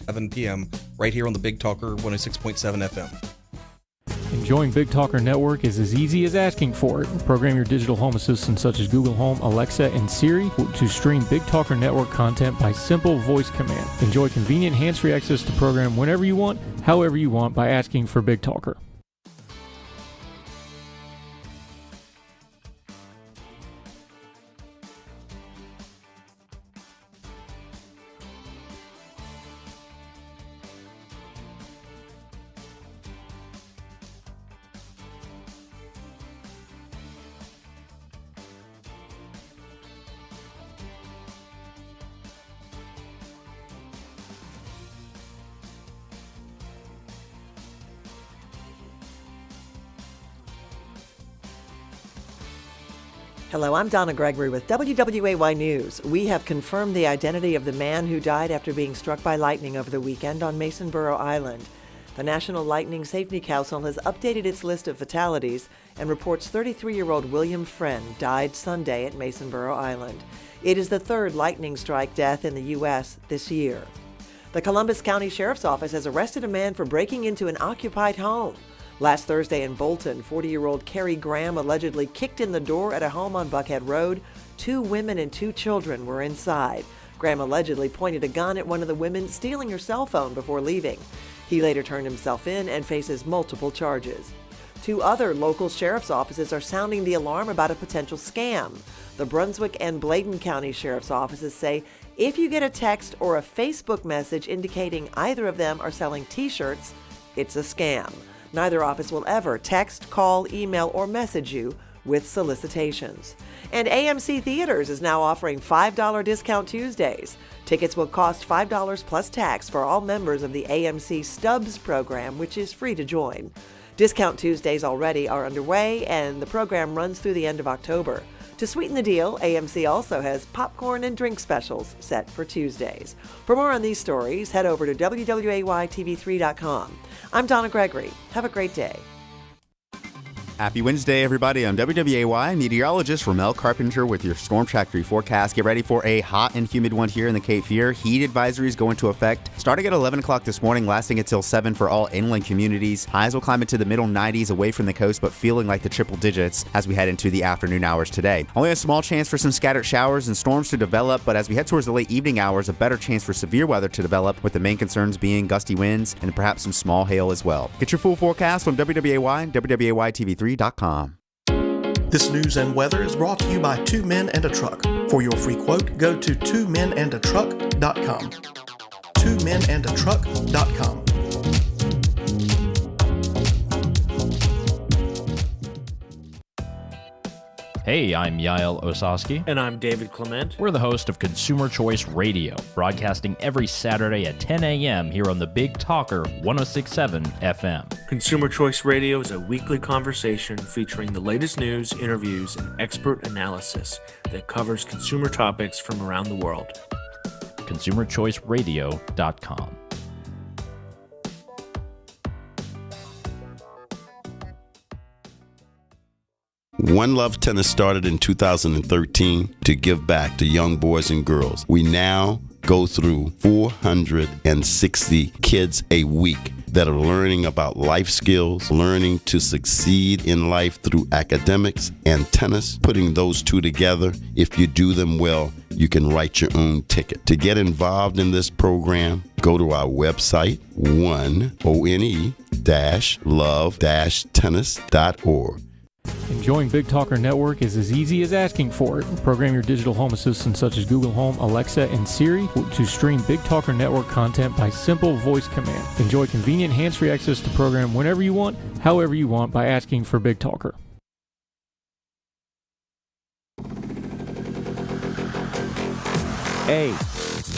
7 p.m. right here on the Big Talker 106.7 FM. Enjoying Big Talker Network is as easy as asking for it. Program your digital home assistants such as Google Home, Alexa, and Siri to stream Big Talker Network content by simple voice command. Enjoy convenient hands-free access to program whenever you want, however you want by asking for Big Talker. Hello, I'm Donna Gregory with WWAY News. We have confirmed the identity of the man who died after being struck by lightning over the weekend on Masonboro Island. The National Lightning Safety Council has updated its list of fatalities and reports 33-year-old William Friend died Sunday at Masonboro Island. It is the third lightning strike death in the U.S. this year. The Columbus County Sheriff's Office has arrested a man for breaking into an occupied home. Last Thursday in Bolton, 40-year-old Carrie Graham allegedly kicked in the door at a home on Buckhead Road. 2 women and 2 children were inside. Graham allegedly pointed a gun at one of the women, stealing her cell phone before leaving. He later turned himself in and faces multiple charges. 2 other local sheriff's offices are sounding the alarm about a potential scam. The Brunswick and Bladen County Sheriff's offices say if you get a text or a Facebook message indicating either of them are selling T-shirts, it's a scam. Neither office will ever text, call, email, or message you with solicitations. And AMC Theaters is now offering $5 Discount Tuesdays. Tickets will cost $5 plus tax for all members of the AMC Stubs program, which is free to join. Discount Tuesdays already are underway, and the program runs through the end of October. To sweeten the deal, AMC also has popcorn and drink specials set for Tuesdays. For more on these stories, head over to WWAYTV3.com. I'm Donna Gregory. Have a great day. Happy Wednesday, everybody. I'm WWAY meteorologist Ramel Carpenter with your Storm Track 3 forecast. Get ready for a hot and humid one here in the Cape Fear. Heat advisories go into effect starting at 11 o'clock this morning, lasting until 7 for all inland communities. Highs will climb into the middle 90s away from the coast, but feeling like the triple digits as we head into the afternoon hours today. Only a small chance for some scattered showers and storms to develop, but as we head towards the late evening hours, a better chance for severe weather to develop, with the main concerns being gusty winds and perhaps some small hail as well. Get your full forecast from WWAY and WWAYTV3.com. This news and weather is brought to you by 2 Men and a Truck. For your free quote, go to 2menandatruck.com. 2menandatruck.com. Hey, I'm Yael Osowski. And I'm David Clement. We're the host of Consumer Choice Radio, broadcasting every Saturday at 10 a.m. here on the Big Talker 106.7 FM. Consumer Choice Radio is a weekly conversation featuring the latest news, interviews, and expert analysis that covers consumer topics from around the world. ConsumerChoiceRadio.com. One Love Tennis started in 2013 to give back to young boys and girls. We now go through 460 kids a week that are learning about life skills, learning to succeed in life through academics and tennis. Putting those two together, if you do them well, you can write your own ticket. To get involved in this program, go to our website, one-love-tennis.org. Enjoying Big Talker Network is as easy as asking for it. Program your digital home assistants such as Google Home, Alexa, and Siri to stream Big Talker Network content by simple voice command. Enjoy convenient hands-free access to program whenever you want, however you want by asking for Big Talker. Hey,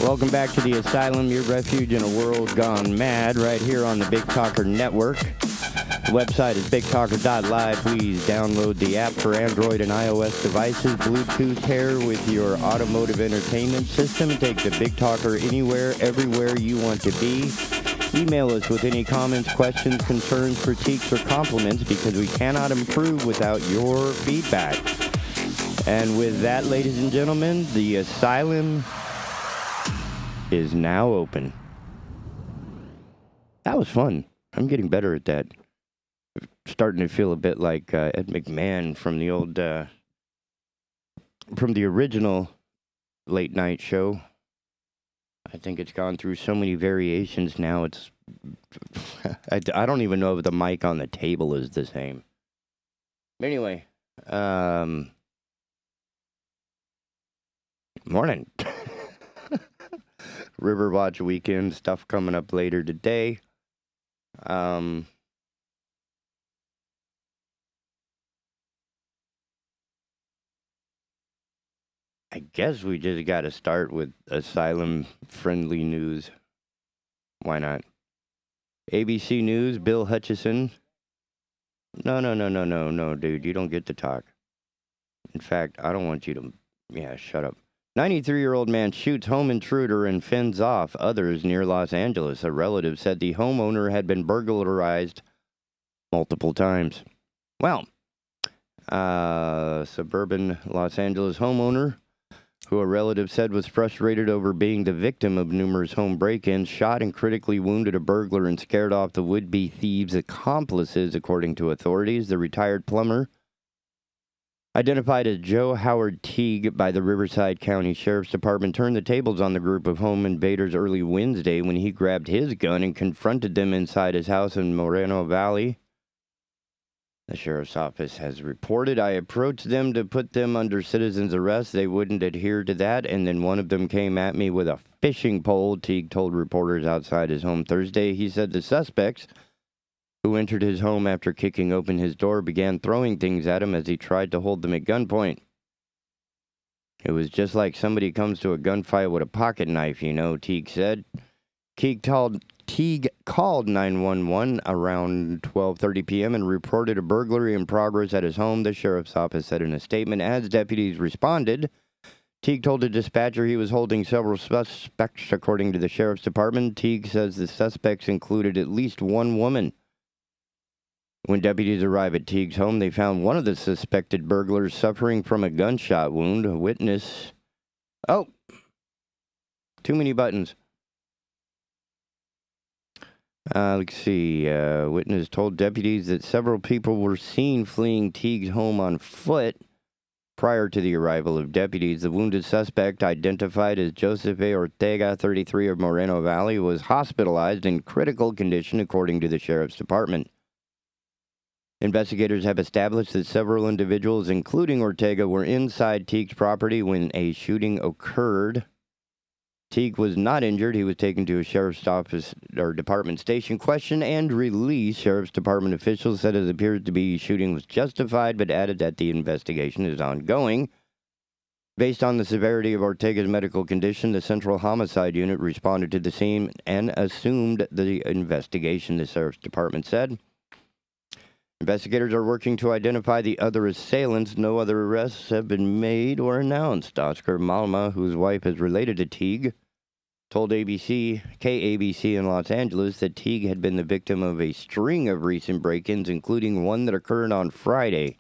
welcome back to the Asylum, your refuge in a world gone mad, right here on the Big Talker Network. The website is bigtalker.live. Please download the app for Android and iOS devices. Bluetooth here with your automotive entertainment system. Take the Big Talker anywhere, everywhere you want to be. Email us with any comments, questions, concerns, critiques, or compliments, because we cannot improve without your feedback. And with that, ladies and gentlemen, the Asylum is now open. That was fun. I'm getting better at that. Starting to feel a bit like Ed McMahon from the old, from the original late night show. I think it's gone through so many variations now. It's, I don't even know if the mic on the table is the same. But anyway, morning. Riverwatch weekend stuff coming up later today. I guess we just got to start with Asylum-friendly news. Why not? ABC News, Bill Hutchison. No, dude. You don't get to talk. In fact, I don't want you to... Yeah, shut up. 93-year-old man shoots home intruder and fends off others near Los Angeles. A relative said the homeowner had been burglarized multiple times. Well, suburban Los Angeles homeowner, who a relative said was frustrated over being the victim of numerous home break-ins, shot and critically wounded a burglar and scared off the would-be thieves' accomplices, according to authorities. The retired plumber, identified as Joe Howard Teague by the Riverside County Sheriff's Department, turned the tables on the group of home invaders early Wednesday when he grabbed his gun and confronted them inside his house in Moreno Valley. The sheriff's office has reported, I approached them to put them under citizen's arrest. They wouldn't adhere to that, and then one of them came at me with a fishing pole, Teague told reporters outside his home Thursday. He said the suspects, who entered his home after kicking open his door, began throwing things at him as he tried to hold them at gunpoint. It was just like somebody comes to a gunfight with a pocket knife, you know, Teague said. Teague called 911 around 12:30 p.m. and reported a burglary in progress at his home, the sheriff's office said in a statement. As deputies responded, Teague told a dispatcher he was holding several suspects, according to the sheriff's department. Teague says the suspects included at least one woman. When deputies arrived at Teague's home, they found one of the suspected burglars suffering from a gunshot wound. A witness... Oh! Too many buttons. Let's see. Witness told deputies that several people were seen fleeing Teague's home on foot prior to the arrival of deputies. The wounded suspect, identified as Joseph A. Ortega, 33 of Moreno Valley, was hospitalized in critical condition, according to the sheriff's department. Investigators have established that several individuals, including Ortega, were inside Teague's property when a shooting occurred. Teague was not injured. He was taken to a sheriff's office or department station, questioned, and released. Sheriff's department officials said it appears to be shooting was justified, but added that the investigation is ongoing. Based on the severity of Ortega's medical condition, the Central Homicide Unit responded to the scene and assumed the investigation, the sheriff's department said. Investigators are working to identify the other assailants. No other arrests have been made or announced. Oscar Malma, whose wife is related to Teague, told KABC in Los Angeles that Teague had been the victim of a string of recent break-ins, including one that occurred on Friday.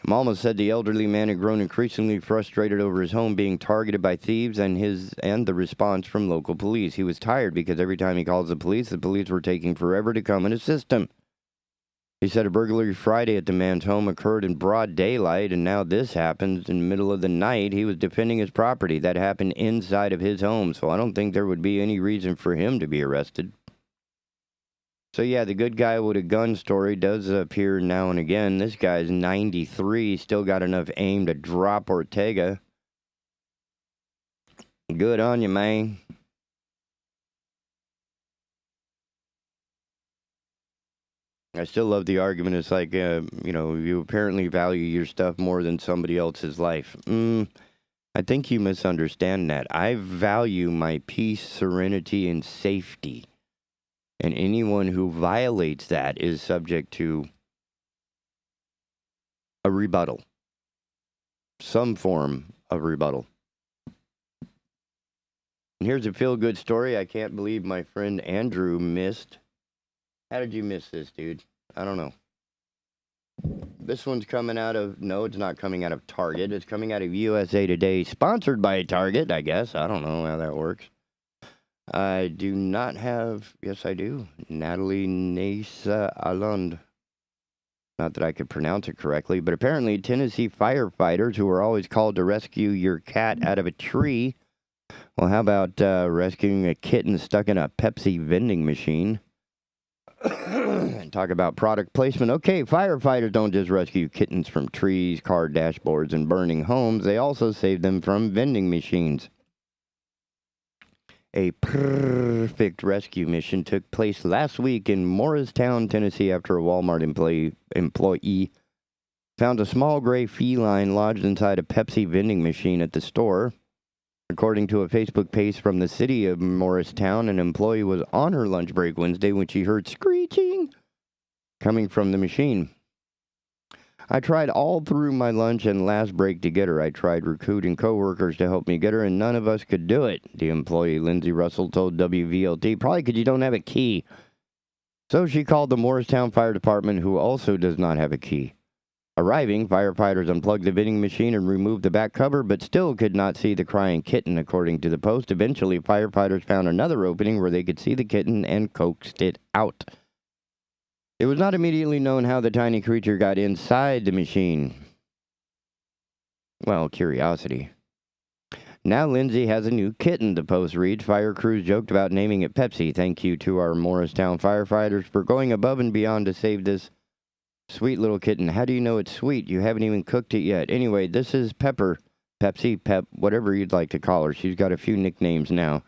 Malma said the elderly man had grown increasingly frustrated over his home being targeted by thieves and the response from local police. He was tired because every time he calls the police were taking forever to come and assist him. He said a burglary Friday at the man's home occurred in broad daylight, and now this happens in the middle of the night. He was defending his property. That happened inside of his home, so I don't think there would be any reason for him to be arrested. So yeah, the good guy with a gun story does appear now and again. This guy's 93, still got enough aim to drop Ortega. Good on you, man. I still love the argument. It's like, you apparently value your stuff more than somebody else's life. I think you misunderstand that. I value my peace, serenity, and safety. And anyone who violates that is subject to a rebuttal. Some form of rebuttal. And here's a feel-good story I can't believe my friend Andrew missed. How did you miss this, dude? I don't know. This one's coming out of... No, it's not coming out of Target. It's coming out of USA Today. Sponsored by Target, I guess. I don't know how that works. I do not have, yes I do, Natalie Nasa Alund. Not that I could pronounce it correctly, but apparently Tennessee firefighters who are always called to rescue your cat out of a tree. Well, how about rescuing a kitten stuck in a Pepsi vending machine? And talk about product placement. Okay, firefighters don't just rescue kittens from trees, car dashboards, and burning homes. They also save them from vending machines. A perfect rescue mission took place last week in Morristown, Tennessee, after a Walmart employee found a small gray feline lodged inside a Pepsi vending machine at the store. According to a Facebook post from the city of Morristown, an employee was on her lunch break Wednesday when she heard screeching coming from the machine. I tried all through my lunch and last break to get her. I tried recruiting coworkers to help me get her, and none of us could do it, the employee, Lindsay Russell, told WVLT. Probably because you don't have a key. So she called the Morristown Fire Department, who also does not have a key. Arriving, firefighters unplugged the vending machine and removed the back cover, but still could not see the crying kitten, according to the Post. Eventually, firefighters found another opening where they could see the kitten and coaxed it out. It was not immediately known how the tiny creature got inside the machine. Well, curiosity. Now Lindsay has a new kitten, the Post reads. Fire crews joked about naming it Pepsi. Thank you to our Morristown firefighters for going above and beyond to save this sweet little kitten. How do you know it's sweet? You haven't even cooked it yet. Anyway, this is Pepper. Pepsi, Pep, whatever you'd like to call her. She's got a few nicknames now.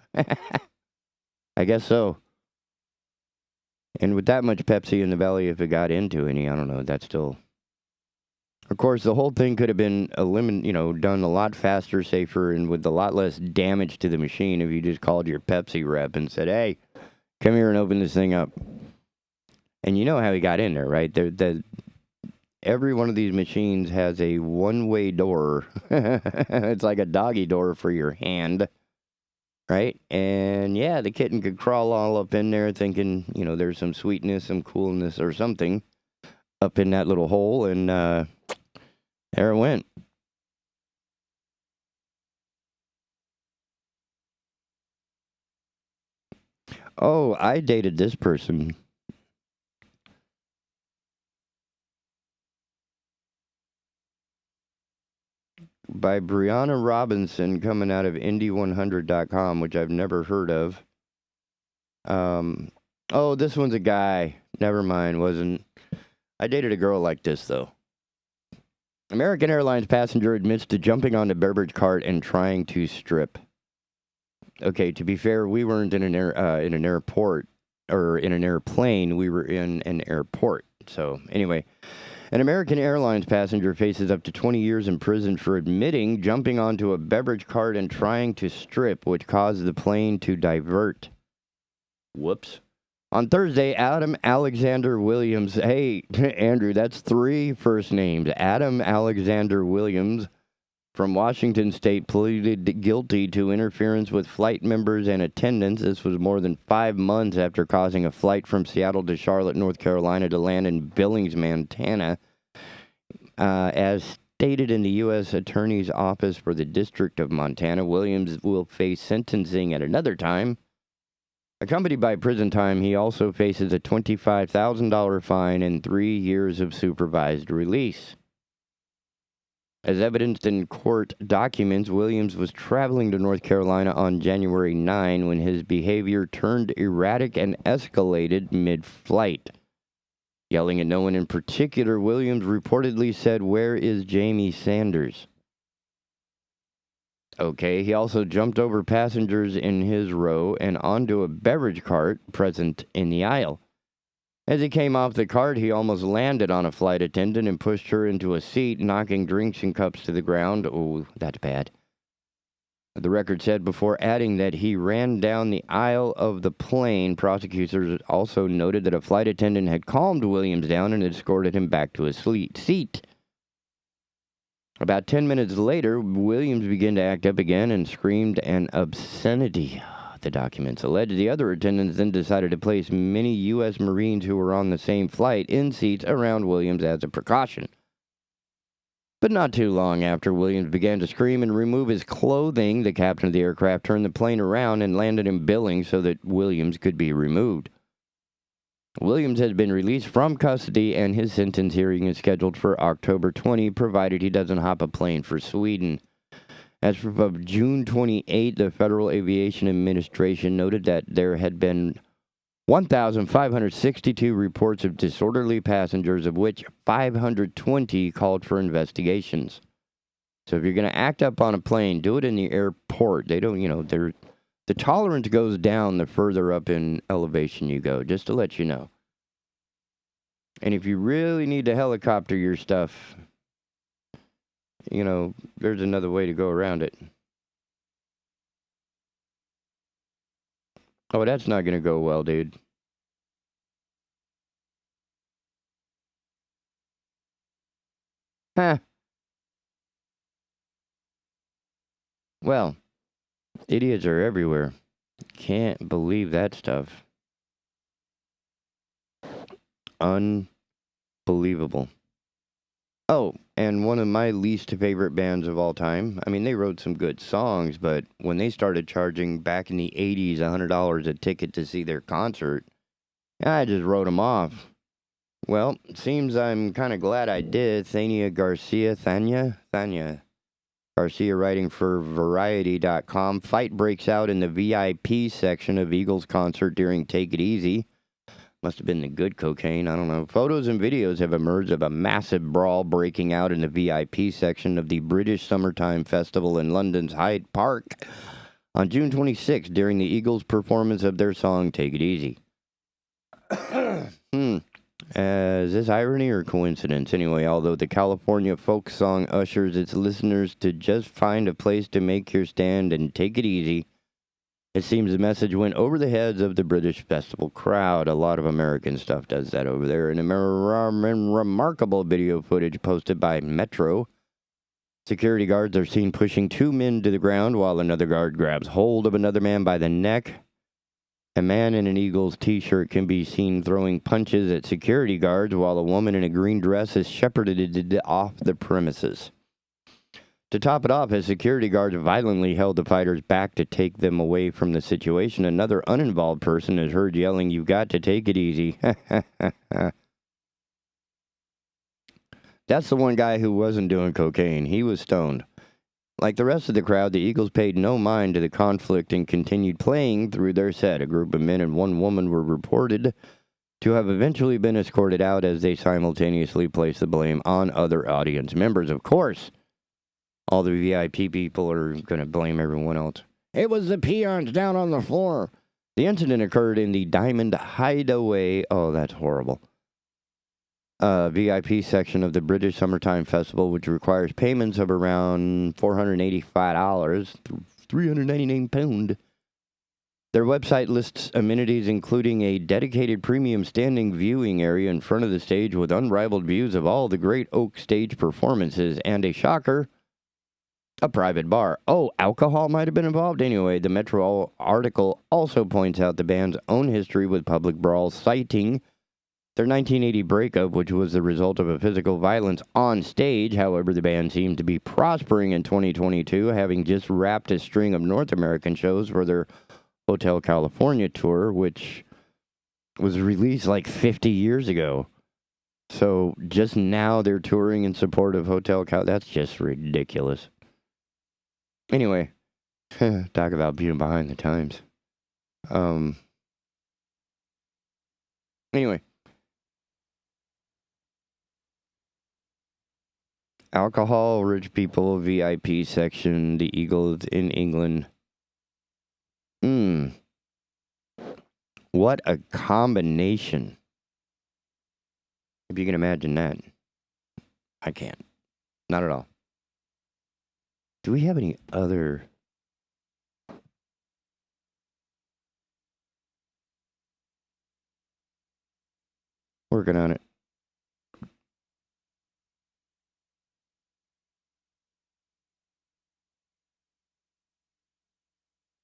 I guess so. And with that much Pepsi in the belly, if it got into any, I don't know, that's still... Of course, the whole thing could have been done a lot faster, safer, and with a lot less damage to the machine if you just called your Pepsi rep and said, hey, come here and open this thing up. And you know how he got in there, right? Every one of these machines has a one-way door. It's like a doggy door for your hand. Right? And yeah, the kitten could crawl all up in there thinking, there's some sweetness, some coolness or something up in that little hole. And there it went. Oh, I dated this person. By Brianna Robinson, coming out of Indy100.com, which I've never heard of. Oh, this one's a guy. Never mind, wasn't. I dated a girl like this, though. American Airlines passenger admits to jumping on the beverage cart and trying to strip. Okay, to be fair, we weren't in an airport, or in an airplane. We were in an airport. So, anyway... An American Airlines passenger faces up to 20 years in prison for admitting jumping onto a beverage cart and trying to strip, which caused the plane to divert. Whoops. On Thursday, Adam Alexander Williams, hey, Andrew, that's 3 first names. Adam Alexander Williams from Washington State pleaded guilty to interference with flight members and attendants. This was more than 5 months after causing a flight from Seattle to Charlotte, North Carolina to land in Billings, Montana. As stated in the U.S. Attorney's Office for the District of Montana, Williams will face sentencing at another time. Accompanied by prison time, he also faces a $25,000 fine and 3 years of supervised release. As evidenced in court documents, Williams was traveling to North Carolina on January 9 when his behavior turned erratic and escalated mid-flight. Yelling at no one in particular, Williams reportedly said, "Where is Jamie Sanders?" Okay, he also jumped over passengers in his row and onto a beverage cart present in the aisle. As he came off the cart, he almost landed on a flight attendant and pushed her into a seat, knocking drinks and cups to the ground. Oh, that's bad. The record said before adding that he ran down the aisle of the plane. Prosecutors also noted that a flight attendant had calmed Williams down and escorted him back to his seat. About 10 minutes later, Williams began to act up again and screamed an obscenity. The documents alleged the other attendants then decided to place many U.S. Marines who were on the same flight in seats around Williams as a precaution. But not too long after Williams began to scream and remove his clothing, the captain of the aircraft turned the plane around and landed in Billings so that Williams could be removed. Williams has been released from custody, and his sentence hearing is scheduled for October 20, provided he doesn't hop a plane for Sweden. As of June 28, the Federal Aviation Administration noted that there had been 1,562 reports of disorderly passengers, of which 520 called for investigations. So if you're going to act up on a plane, do it in the airport. They don't, the tolerance goes down the further up in elevation you go, just to let you know. And if you really need to helicopter your stuff, there's another way to go around it. Oh, that's not going to go well, dude. Huh. Well, idiots are everywhere. Can't believe that stuff. Unbelievable. Oh, and one of my least favorite bands of all time. I mean, they wrote some good songs, but when they started charging back in the 80s $100 a ticket to see their concert, I just wrote them off. Well, it seems I'm kind of glad I did. Thania Garcia writing for Variety.com. Fight breaks out in the VIP section of Eagles concert during Take It Easy. Must have been the good cocaine, I don't know. Photos and videos have emerged of a massive brawl breaking out in the VIP section of the British Summertime Festival in London's Hyde Park on June 26 during the Eagles' performance of their song Take It Easy. Is this irony or coincidence? Anyway, although the California folk song ushers its listeners to just find a place to make your stand and take it easy, it seems the message went over the heads of the British festival crowd. A lot of American stuff does that over there. In remarkable video footage posted by Metro, security guards are seen pushing two men to the ground while another guard grabs hold of another man by the neck. A man in an Eagles t-shirt can be seen throwing punches at security guards while a woman in a green dress is shepherded off the premises. To top it off, as security guards violently held the fighters back to take them away from the situation, another uninvolved person is heard yelling, "You've got to take it easy." That's the one guy who wasn't doing cocaine. He was stoned. Like the rest of the crowd, the Eagles paid no mind to the conflict and continued playing through their set. A group of men and one woman were reported to have eventually been escorted out as they simultaneously placed the blame on other audience members. Of course, all the VIP people are going to blame everyone else. It was the peons down on the floor. The incident occurred in the Diamond Hideaway. Oh, that's horrible. VIP section of the British Summertime Festival, which requires payments of around $485, £399. Their website lists amenities including a dedicated premium standing viewing area in front of the stage with unrivaled views of all the great Oak stage performances and a shocker, a private bar. Oh, alcohol might have been involved? Anyway, the Metro article also points out the band's own history with public brawls, citing their 1980 breakup, which was the result of a physical violence on stage. However, the band seemed to be prospering in 2022, having just wrapped a string of North American shows for their Hotel California tour, which was released like 50 years ago. So just now they're touring in support of Hotel Cal. That's just ridiculous. Anyway, talk about being behind the times. Anyway. Alcohol, rich people, VIP section, the Eagles in England. What a combination. If you can imagine that. I can't. Not at all. Do we have any other... Working on it.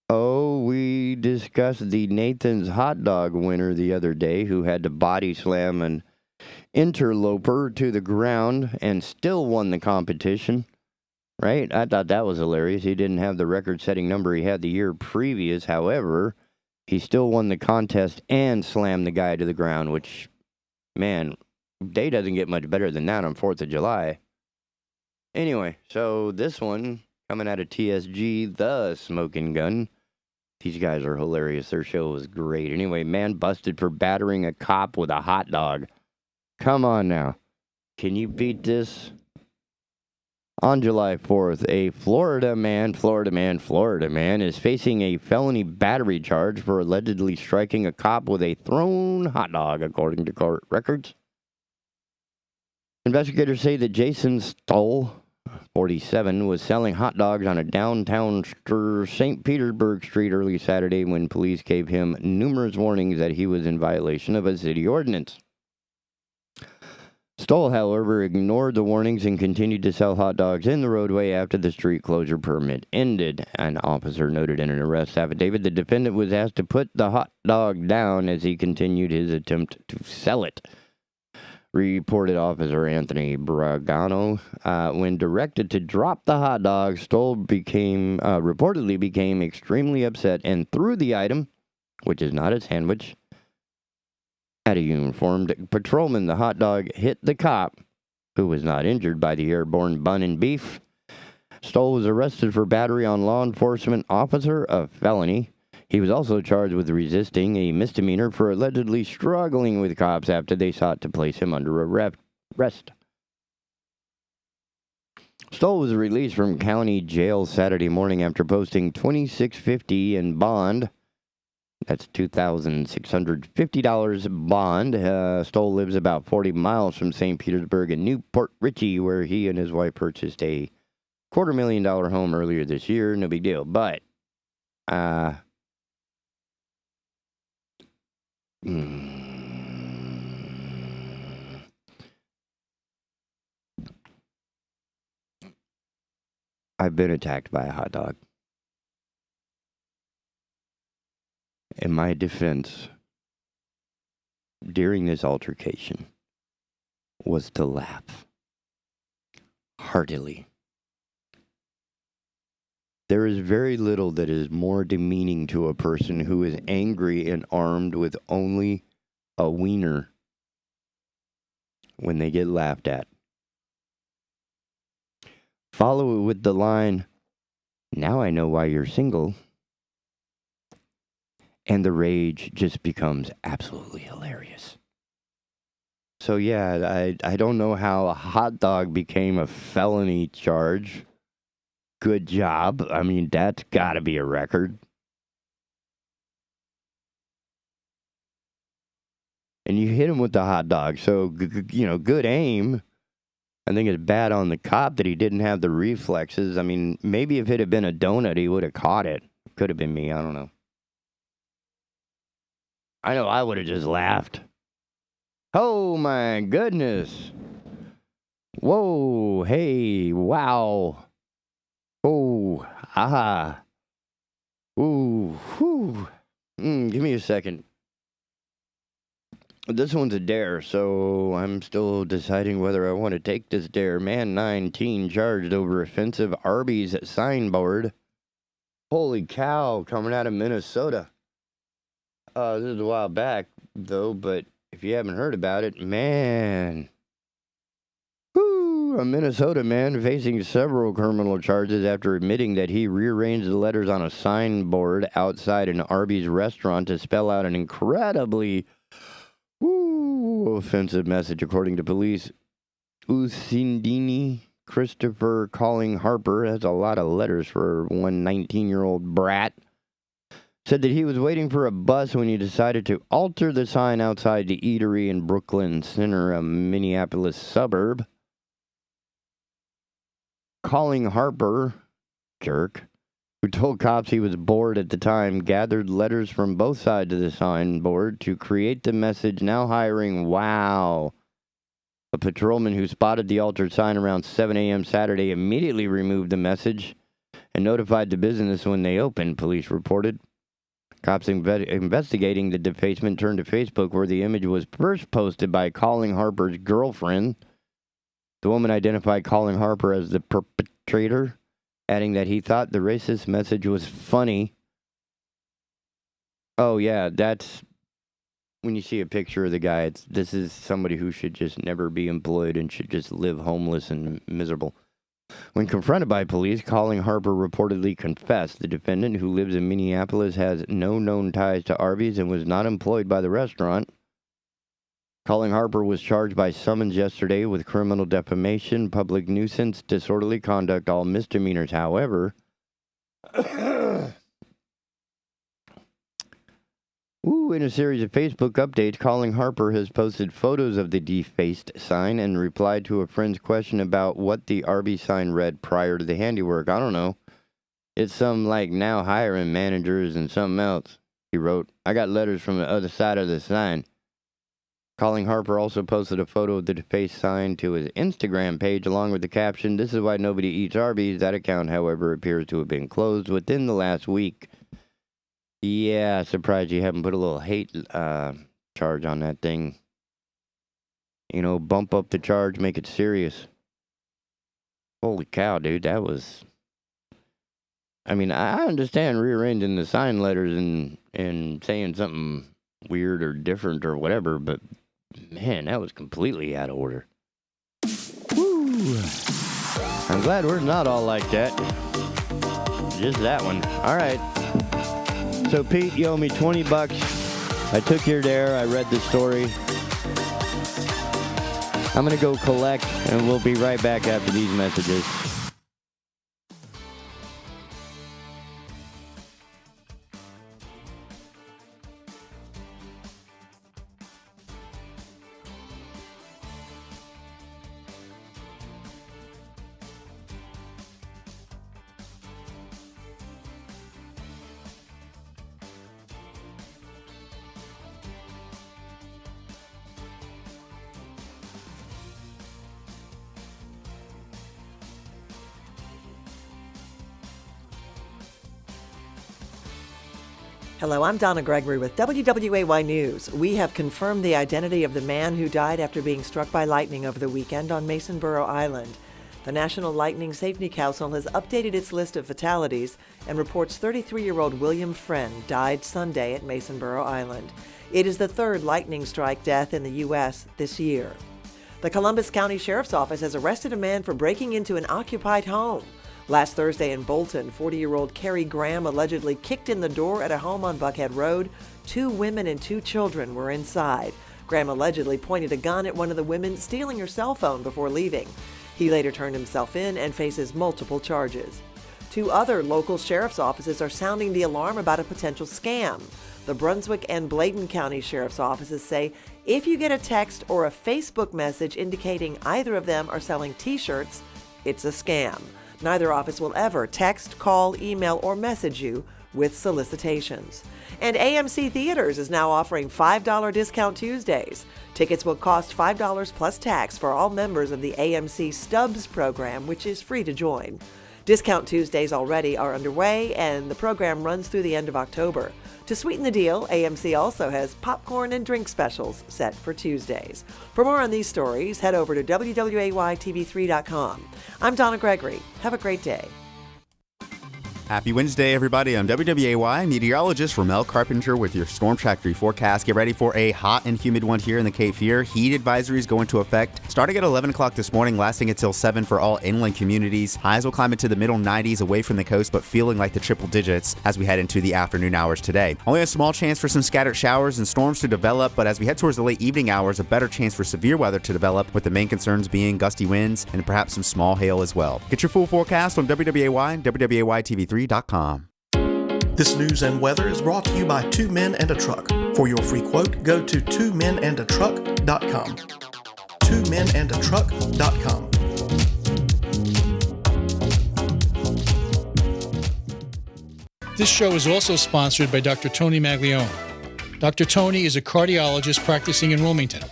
Oh, we discussed the Nathan's hot dog winner the other day who had to body slam an interloper to the ground and still won the competition. Right? I thought that was hilarious. He didn't have the record-setting number he had the year previous. However, he still won the contest and slammed the guy to the ground, which, man, day doesn't get much better than that on 4th of July. Anyway, so this one, coming out of TSG, The Smoking Gun. These guys are hilarious. Their show was great. Anyway, man busted for battering a cop with a hot dog. Come on now. Can you beat this? On July 4th, a Florida man is facing a felony battery charge for allegedly striking a cop with a thrown hot dog, according to court records. Investigators say that Jason Stoll, 47, was selling hot dogs on a downtown St. Petersburg street early Saturday when police gave him numerous warnings that he was in violation of a city ordinance. Stoll, however, ignored the warnings and continued to sell hot dogs in the roadway after the street closure permit ended. An officer noted in an arrest affidavit the defendant was asked to put the hot dog down as he continued his attempt to sell it. Reported Officer Anthony Bragano. When directed to drop the hot dog, Stoll reportedly became extremely upset and threw the item, which is not a sandwich, at a uniformed patrolman. The hot dog hit the cop, who was not injured by the airborne bun and beef. Stoll was arrested for battery on law enforcement officer, a felony. He was also charged with resisting, a misdemeanor, for allegedly struggling with cops after they sought to place him under arrest. Stoll was released from county jail Saturday morning after posting $2,650 in bond. That's $2,650 bond. Stoll lives about 40 miles from St. Petersburg and Newport Richey, where he and his wife purchased a $250,000 home earlier this year. No big deal. But, I've been attacked by a hot dog. And my defense during this altercation was to laugh heartily. There is very little that is more demeaning to a person who is angry and armed with only a wiener when they get laughed at. Follow it with the line, "Now I know why you're single." And the rage just becomes absolutely hilarious. So yeah, I don't know how a hot dog became a felony charge. Good job. I mean, that's got to be a record. And you hit him with the hot dog, so, good aim. I think it's bad on the cop that he didn't have the reflexes. I mean, maybe if it had been a donut, he would have caught it. Could have been me, I don't know. I know I would have just laughed. Oh my goodness. Whoa, hey, wow. Oh, aha. Ooh, whew. Give me a second. This one's a dare, so I'm still deciding whether I want to take this dare. Man 19 charged over offensive Arby's signboard. Holy cow, coming out of Minnesota. This is a while back, though, but if you haven't heard about it, man. Whoo! A Minnesota man facing several criminal charges after admitting that he rearranged the letters on a signboard outside an Arby's restaurant to spell out an incredibly offensive message, according to police. Usindini Christopher Calling Harper, that's a lot of letters for one 19-year-old brat, said that he was waiting for a bus when he decided to alter the sign outside the eatery in Brooklyn Center, a Minneapolis suburb. Calling Harper, jerk, who told cops he was bored at the time, gathered letters from both sides of the signboard to create the message, now hiring, wow. A patrolman who spotted the altered sign around 7 a.m. Saturday immediately removed the message and notified the business when they opened, police reported. Cops investigating the defacement turned to Facebook, where the image was first posted by Colin Harper's girlfriend. The woman identified Colin Harper as the perpetrator, adding that he thought the racist message was funny. Oh, yeah, that's... When you see a picture of the guy, this is somebody who should just never be employed and should just live homeless and miserable. When confronted by police, Colin Harper reportedly confessed. The defendant, who lives in Minneapolis, has no known ties to Arby's and was not employed by the restaurant. Colin Harper was charged by summons yesterday with criminal defamation, public nuisance, disorderly conduct, all misdemeanors. However, in a series of Facebook updates, Colin Harper has posted photos of the defaced sign and replied to a friend's question about what the Arby's sign read prior to the handiwork. I don't know. It's some like now hiring managers and something else. He wrote, I got letters from the other side of the sign. Colin Harper also posted a photo of the defaced sign to his Instagram page along with the caption, "This is why nobody eats Arby's." That account, however, appears to have been closed within the last week. Yeah, surprised you haven't put a little hate charge on that thing. You know, bump up the charge, make it serious. Holy cow, dude, that was... I mean, I understand rearranging the sign letters and saying something weird or different or whatever, but man, that was completely out of order. Woo! I'm glad we're not all like that. Just that one. All right. So, Pete, you owe me $20. I took you there. I read the story. I'm going to go collect, and we'll be right back after these messages. Hello, I'm Donna Gregory with WWAY News. We have confirmed the identity of the man who died after being struck by lightning over the weekend on Masonboro Island. The National Lightning Safety Council has updated its list of fatalities and reports 33-year-old William Friend died Sunday at Masonboro Island. It is the third lightning strike death in the U.S. this year. The Columbus County Sheriff's Office has arrested a man for breaking into an occupied home. Last Thursday in Bolton, 40-year-old Carrie Graham allegedly kicked in the door at a home on Buckhead Road. 2 women and 2 children were inside. Graham allegedly pointed a gun at one of the women, stealing her cell phone before leaving. He later turned himself in and faces multiple charges. 2 other local sheriff's offices are sounding the alarm about a potential scam. The Brunswick and Bladen County Sheriff's offices say if you get a text or a Facebook message indicating either of them are selling T-shirts, it's a scam. Neither office will ever text, call, email, or message you with solicitations. And AMC Theaters is now offering $5 Discount Tuesdays. Tickets will cost $5 plus tax for all members of the AMC Stubs program, which is free to join. Discount Tuesdays already are underway, and the program runs through the end of October. To sweeten the deal, AMC also has popcorn and drink specials set for Tuesdays. For more on these stories, head over to WWAYTV3.com. I'm Donna Gregory. Have a great day. Happy Wednesday, everybody. I'm WWAY meteorologist Ramel Carpenter with your Storm Track 3 forecast. Get ready for a hot and humid one here in the Cape Fear. Heat advisories go into effect starting at 11 o'clock this morning, lasting until 7 for all inland communities. Highs will climb into the middle 90s away from the coast, but feeling like the triple digits as we head into the afternoon hours today. Only a small chance for some scattered showers and storms to develop, but as we head towards the late evening hours, a better chance for severe weather to develop, with the main concerns being gusty winds and perhaps some small hail as well. Get your full forecast on WWAY and WWAYTV3.com. This news and weather is brought to you by 2 Men and a Truck. For your free quote, go to 2menandatruck.com. 2menandatruck.com. This show is also sponsored by Dr. Tony Maglione. Dr. Tony is a cardiologist practicing in Wilmington.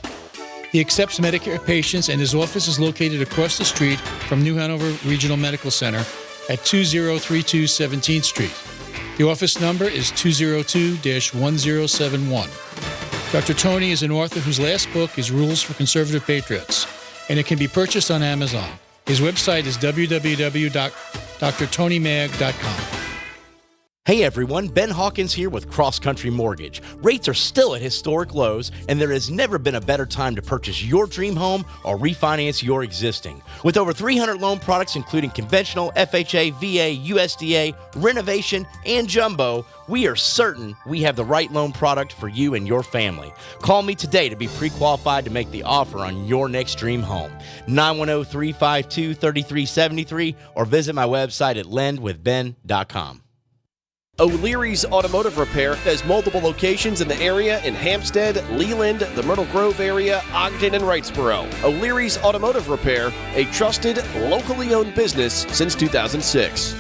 He accepts Medicare patients, and his office is located across the street from New Hanover Regional Medical Center at 2032 17th Street. The office number is 202-1071. Dr. Tony is an author whose last book is Rules for Conservative Patriots, and it can be purchased on Amazon. His website is www.drtonymag.com. Hey everyone, Ben Hawkins here with Cross Country Mortgage. Rates are still at historic lows, and there has never been a better time to purchase your dream home or refinance your existing. With over 300 loan products including conventional, FHA, VA, USDA, renovation, and jumbo, we are certain we have the right loan product for you and your family. Call me today to be pre-qualified to make the offer on your next dream home. 910-352-3373 or visit my website at lendwithben.com. O'Leary's Automotive Repair has multiple locations in the area in Hampstead, Leland, the Myrtle Grove area, Ogden, and Wrightsboro. O'Leary's Automotive Repair, a trusted, locally owned business since 2006.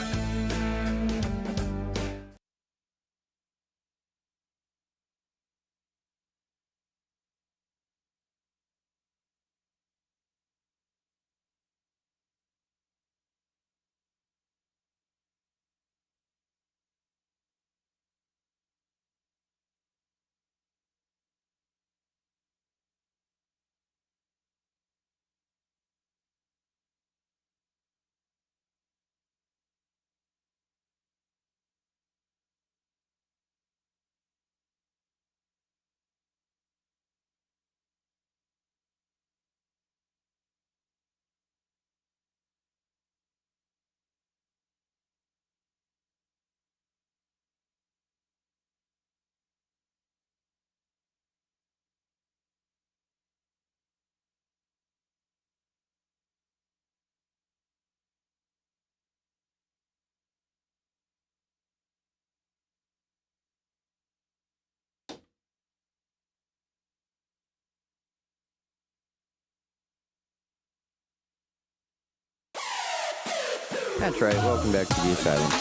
That's right. Welcome back to the Asylum.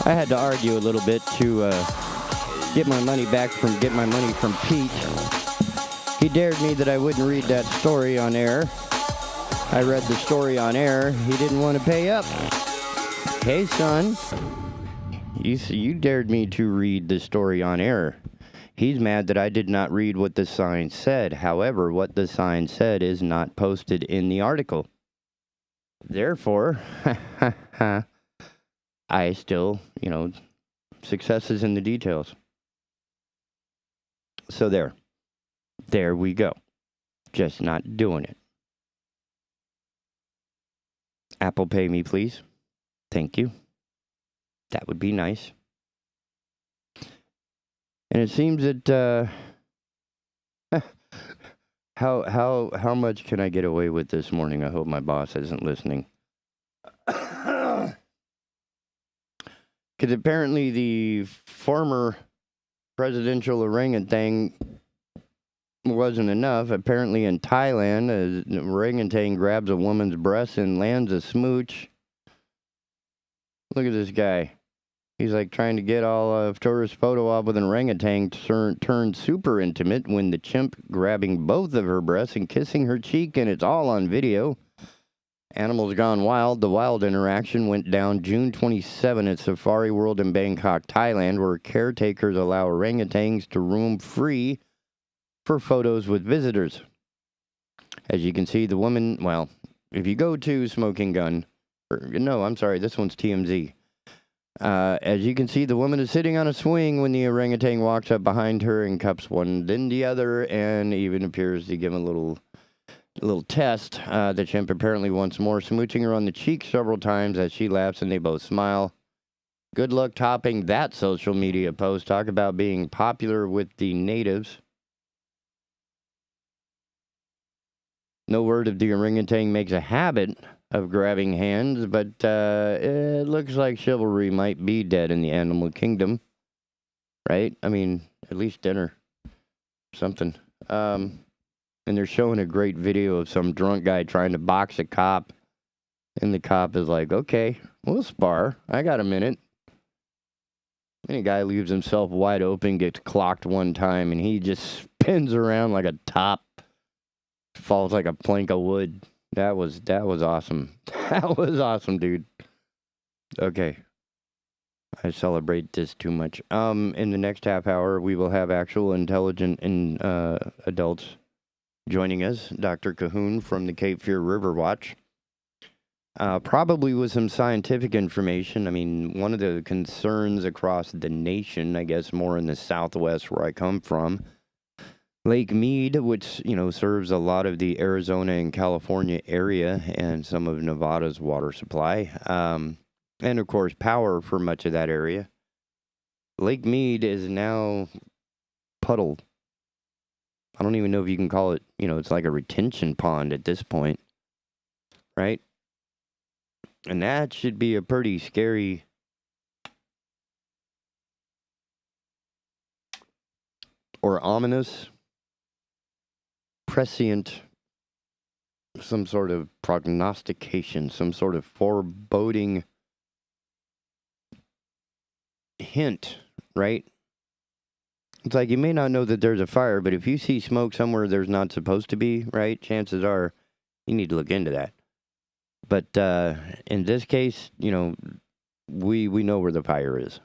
I had to argue a little bit to get my money from Pete. He dared me that I wouldn't read that story on air. I read the story on air. He didn't want to pay up. Hey, son. You dared me to read the story on air. He's mad that I did not read what the sign said. However, what the sign said is not posted in the article. Therefore, I still, success is in the details. So there we go. Just not doing it. Apple Pay me, please. Thank you. That would be nice. And it seems that, how much can I get away with this morning? I hope my boss isn't listening. Because apparently the former presidential orangutan wasn't enough. Apparently in Thailand, an orangutan grabs a woman's breast and lands a smooch. Look at this guy. He's like trying to get all of tourist photo op with an orangutan turned super intimate when the chimp grabbing both of her breasts and kissing her cheek, and it's all on video. Animals Gone Wild. The wild interaction went down June 27 at Safari World in Bangkok, Thailand, where caretakers allow orangutans to roam free for photos with visitors. As you can see, the woman, well, if you go to Smoking Gun, this one's TMZ. As you can see, the woman is sitting on a swing when the orangutan walks up behind her and cups one, then the other, and even appears to give a little test. The chimp apparently once more smooching her on the cheek several times as she laughs and they both smile. Good luck topping that social media post. Talk about being popular with the natives. No word if the orangutan makes a habit of grabbing hands, but it looks like chivalry might be dead in the animal kingdom. Right? I mean, at least dinner. Something. And they're showing a great video of some drunk guy trying to box a cop. And the cop is like, okay, we'll spar. I got a minute. And a guy leaves himself wide open, gets clocked one time, and he just spins around like a top. Falls like a plank of wood. That was awesome. That was awesome, dude. Okay. I celebrate this too much. In the next half hour, we will have actual intelligent adults joining us. Dr. Cahoon from the Cape Fear Riverwatch. Probably with some scientific information. I mean, one of the concerns across the nation, I guess more in the southwest where I come from, Lake Mead, which, serves a lot of the Arizona and California area and some of Nevada's water supply, and of course power for much of that area. Lake Mead is now puddled. I don't even know if you can call it, it's like a retention pond at this point, right? And that should be a pretty scary or ominous, prescient, some sort of prognostication, some sort of foreboding hint, right? It's like you may not know that there's a fire, but if you see smoke somewhere there's not supposed to be, right, chances are you need to look into that. But in this case, we know where the fire is.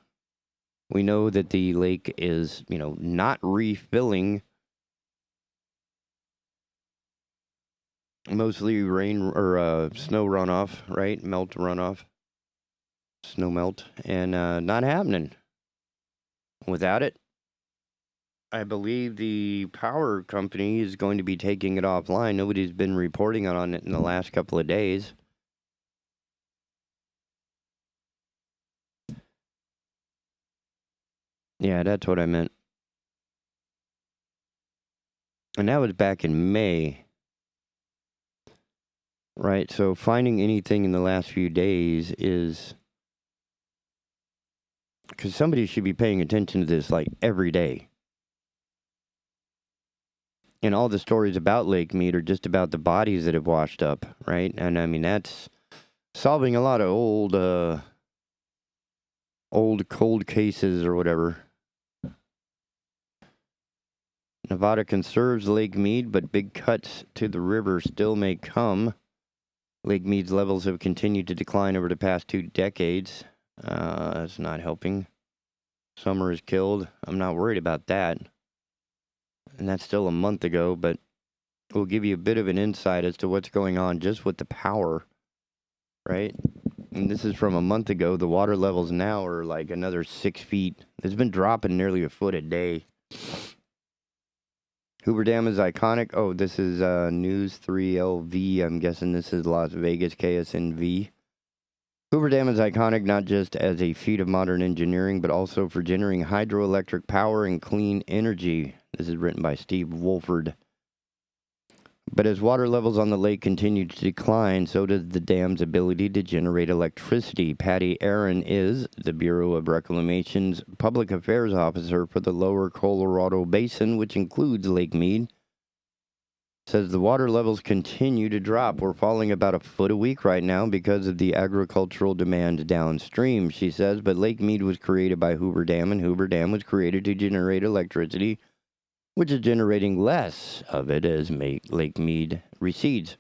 We know that the lake is, not refilling. Mostly rain or snow runoff, right? Melt runoff. Snow melt. And not happening. Without it, I believe the power company is going to be taking it offline. Nobody's been reporting on it in the last couple of days. Yeah, that's what I meant. And that was back in May. Right, so finding anything in the last few days is... Because somebody should be paying attention to this, like, every day. And all the stories about Lake Mead are just about the bodies that have washed up, right? And, I mean, that's solving a lot of old cold cases or whatever. Nevada conserves Lake Mead, but big cuts to the river still may come. Lake Mead's levels have continued to decline over the past 2 decades. That's not helping. Summer is killed. I'm not worried about that. And that's still a month ago, but we'll give you a bit of an insight as to what's going on just with the power, right? And this is from a month ago. The water levels now are like another 6 feet. It's been dropping nearly a foot a day. Hoover Dam is iconic. Oh, this is News 3LV. I'm guessing this is Las Vegas KSNV. Hoover Dam is iconic not just as a feat of modern engineering, but also for generating hydroelectric power and clean energy. This is written by Steve Wolford. But as water levels on the lake continue to decline, so does the dam's ability to generate electricity. Patty Aaron is the Bureau of Reclamation's public affairs officer for the lower Colorado Basin, which includes Lake Mead. Says the water levels continue to drop. We're falling about a foot a week right now because of the agricultural demand downstream, she says. But Lake Mead was created by Hoover Dam, and Hoover Dam was created to generate electricity, which is generating less of it as Lake Mead recedes.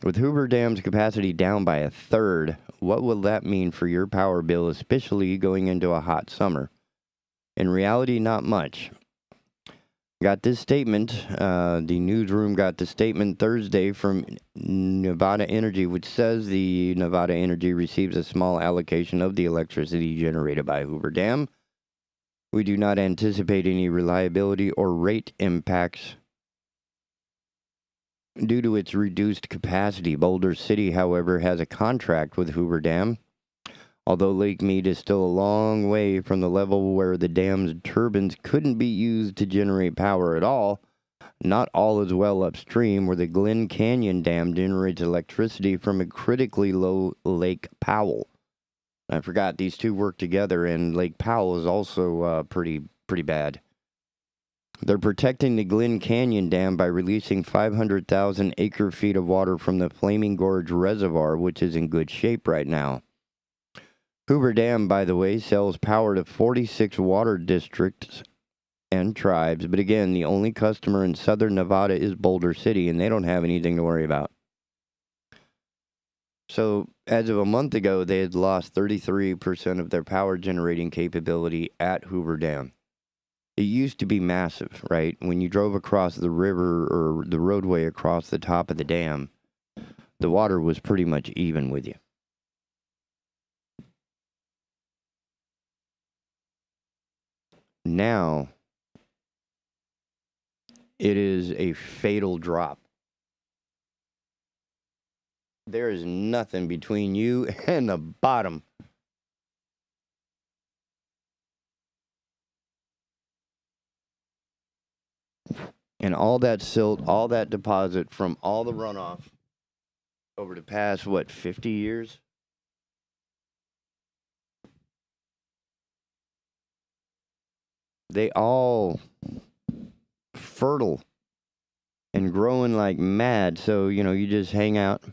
With Hoover Dam's capacity down by a third, what will that mean for your power bill, especially going into a hot summer? In reality, not much. Got this statement, the newsroom got the statement Thursday from Nevada Energy, which says the Nevada Energy receives a small allocation of the electricity generated by Hoover Dam. We do not anticipate any reliability or rate impacts due to its reduced capacity. Boulder City, however, has a contract with Hoover Dam. Although Lake Mead is still a long way from the level where the dam's turbines couldn't be used to generate power at all, not all is well upstream where the Glen Canyon Dam generates electricity from a critically low Lake Powell. I forgot these two work together, and Lake Powell is also pretty bad. They're protecting the Glen Canyon Dam by releasing 500,000 acre-feet of water from the Flaming Gorge Reservoir, which is in good shape right now. Hoover Dam, by the way, sells power to 46 water districts and tribes, but again, the only customer in southern Nevada is Boulder City, and they don't have anything to worry about. So as of a month ago, they had lost 33% of their power generating capability at Hoover Dam. It used to be massive, right? When you drove across the river or the roadway across the top of the dam, the water was pretty much even with you. Now, it is a fatal drop. There is nothing between you and the bottom. And all that silt, all that deposit from all the runoff over the past, 50 years? They all fertile and growing like mad. So, you just hang out.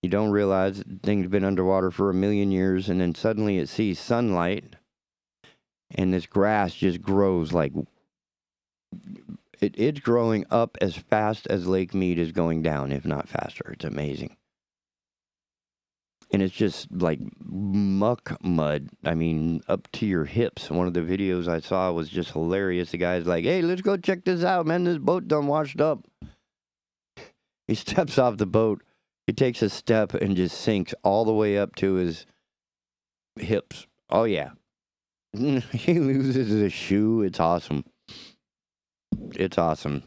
You don't realize things have been underwater for a million years, and then suddenly it sees sunlight, and this grass just grows like... It's growing up as fast as Lake Mead is going down, if not faster. It's amazing. And it's just like muck mud. I mean, up to your hips. One of the videos I saw was just hilarious. The guy's like, hey, let's go check this out, man. This boat done washed up. He steps off the boat. He takes a step and just sinks all the way up to his hips. Oh, yeah. He loses his shoe. It's awesome. It's awesome.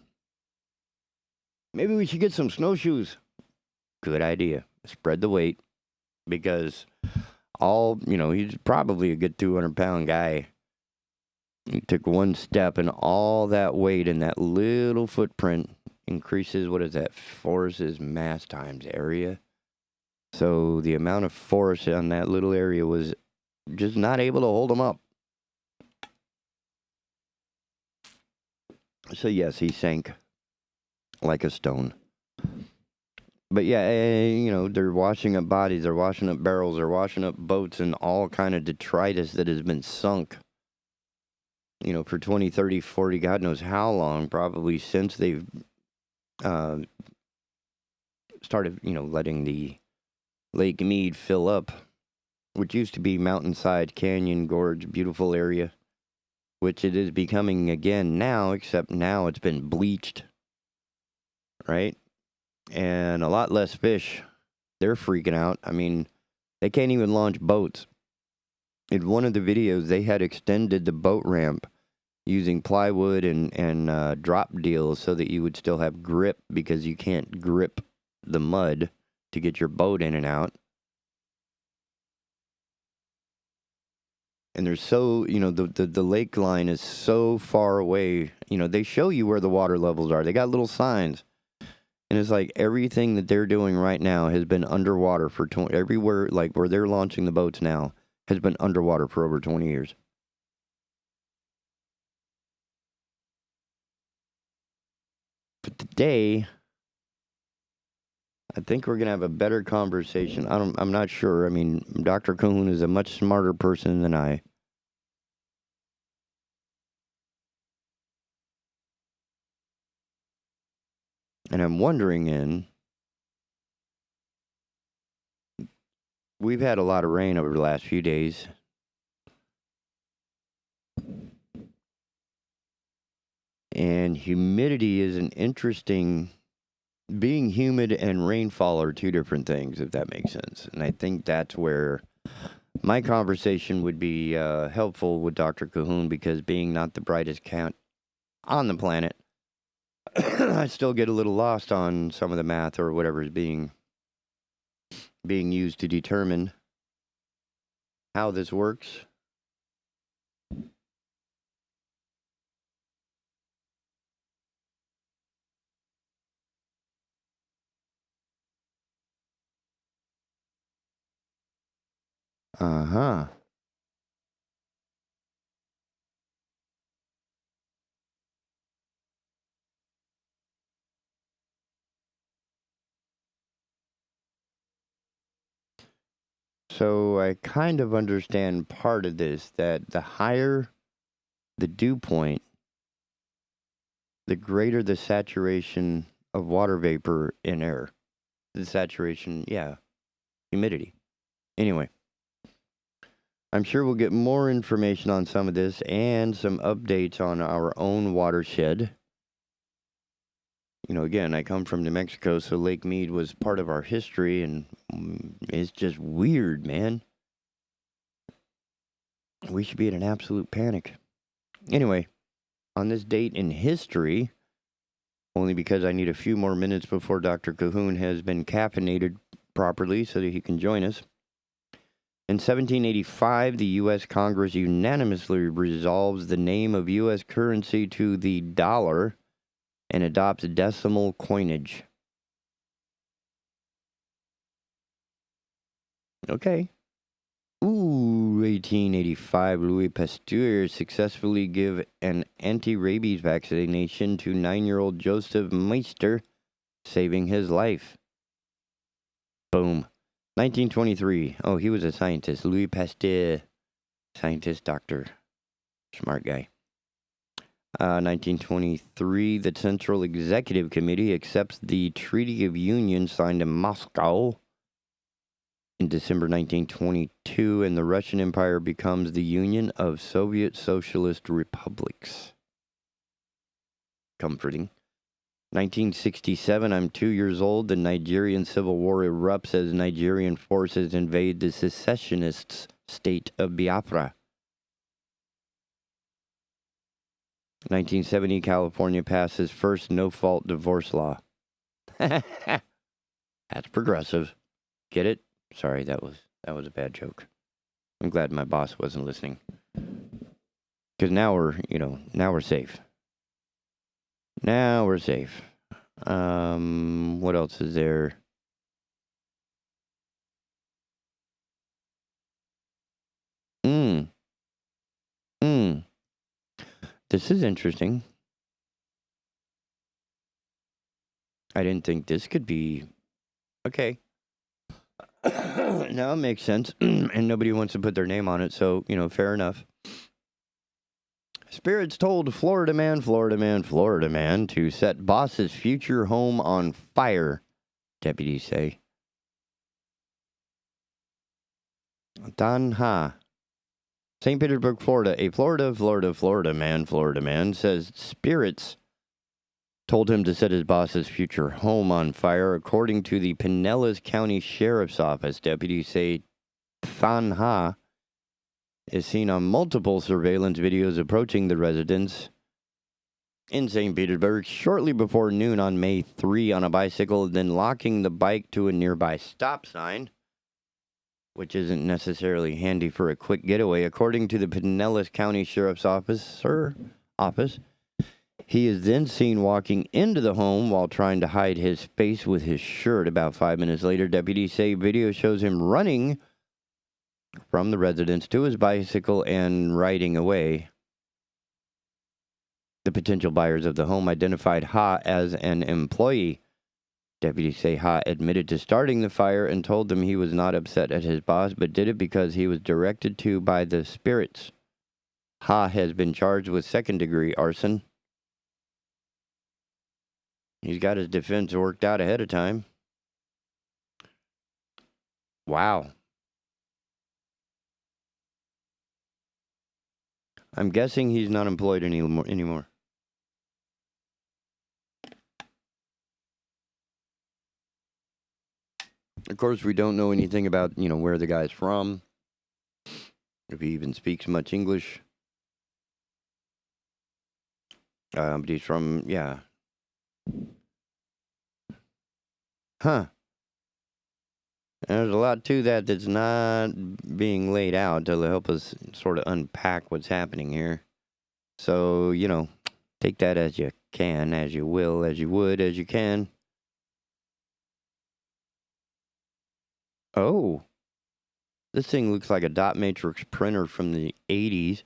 Maybe we should get some snowshoes. Good idea. Spread the weight. Because he's probably a good 200-pound guy. He took one step, and all that weight in that little footprint increases, forest's mass times area. So the amount of force on that little area was just not able to hold him up. So yes, he sank like a stone. But yeah, they're washing up bodies, they're washing up barrels, they're washing up boats and all kind of detritus that has been sunk, for 20, 30, 40, God knows how long, probably since they've started, letting the Lake Mead fill up, which used to be mountainside, canyon, gorge, beautiful area, which it is becoming again now, except now it's been bleached, right? And a lot less fish. They're freaking out. I mean, they can't even launch boats. In one of the videos, they had extended the boat ramp using plywood and drop deals so that you would still have grip, because you can't grip the mud to get your boat in and out. And there's the lake line is so far away. They show you where the water levels are. They got little signs. And it's like everything that they're doing right now has been underwater for everywhere, like where they're launching the boats now, has been underwater for over 20 years. But today, I think we're going to have a better conversation. I'm not sure. I mean, Dr. Cahoon is a much smarter person than I. And I'm wondering we've had a lot of rain over the last few days. And humidity is an interesting... Being humid and rainfall are two different things, if that makes sense. And I think that's where my conversation would be helpful with Dr. Cahoon, because being not the brightest cat on the planet, I still get a little lost on some of the math or whatever is being used to determine how this works. Uh-huh. So I kind of understand part of this, that the higher the dew point, the greater the saturation of water vapor in air. The saturation, yeah, humidity. Anyway, I'm sure we'll get more information on some of this and some updates on our own watershed. You know, again, I come from New Mexico, so Lake Mead was part of our history, and it's just weird, man. We should be in an absolute panic. Anyway, on this date in history, only because I need a few more minutes before Dr. Cahoon has been caffeinated properly so that he can join us. In 1785, the U.S. Congress unanimously resolves the name of U.S. currency to the dollar and adopts decimal coinage. Okay. 1885, Louis Pasteur successfully give an anti-rabies vaccination to 9-year-old Joseph Meister, saving his life. Boom. 1923. Oh, he was a scientist. Louis Pasteur. Scientist, doctor. Smart guy. 1923, the Central Executive Committee accepts the Treaty of Union signed in Moscow. In December 1922, and the Russian Empire becomes the Union of Soviet Socialist Republics. Comforting. 1967, I'm 2 years old. The Nigerian Civil War erupts as Nigerian forces invade the secessionist state of Biafra. 1970, California passes first no-fault divorce law. That's progressive. Get it? Sorry, that was a bad joke. I'm glad my boss wasn't listening. Because now we're safe. Now we're safe. What else is there? This is interesting. I didn't think this could be... Okay. Now it makes sense. And nobody wants to put their name on it, so, fair enough. Spirits told Florida man to set boss's future home on fire, deputies say. Tanha. St. Petersburg, Florida. A Florida man says spirits told him to set his boss's future home on fire. According to the Pinellas County Sheriff's Office, deputies say Tanha is seen on multiple surveillance videos approaching the residence in St. Petersburg shortly before noon on May 3 on a bicycle, then locking the bike to a nearby stop sign, which isn't necessarily handy for a quick getaway. According to the Pinellas County Sheriff's Office, he is then seen walking into the home while trying to hide his face with his shirt. About 5 minutes later, deputies say video shows him running from the residence to his bicycle and riding away. The potential buyers of the home identified Ha as an employee. Deputies say Ha admitted to starting the fire and told them he was not upset at his boss, but did it because he was directed to by the spirits. Ha has been charged with second-degree arson. He's got his defense worked out ahead of time. Wow. I'm guessing he's not employed anymore. Of course, we don't know anything about, where the guy's from, if he even speaks much English. But he's from, Huh. There's a lot to that that's not being laid out to help us sort of unpack what's happening here. So, take that as you can, as you will, as you would, as you can. Oh, this thing looks like a dot matrix printer from the 80s.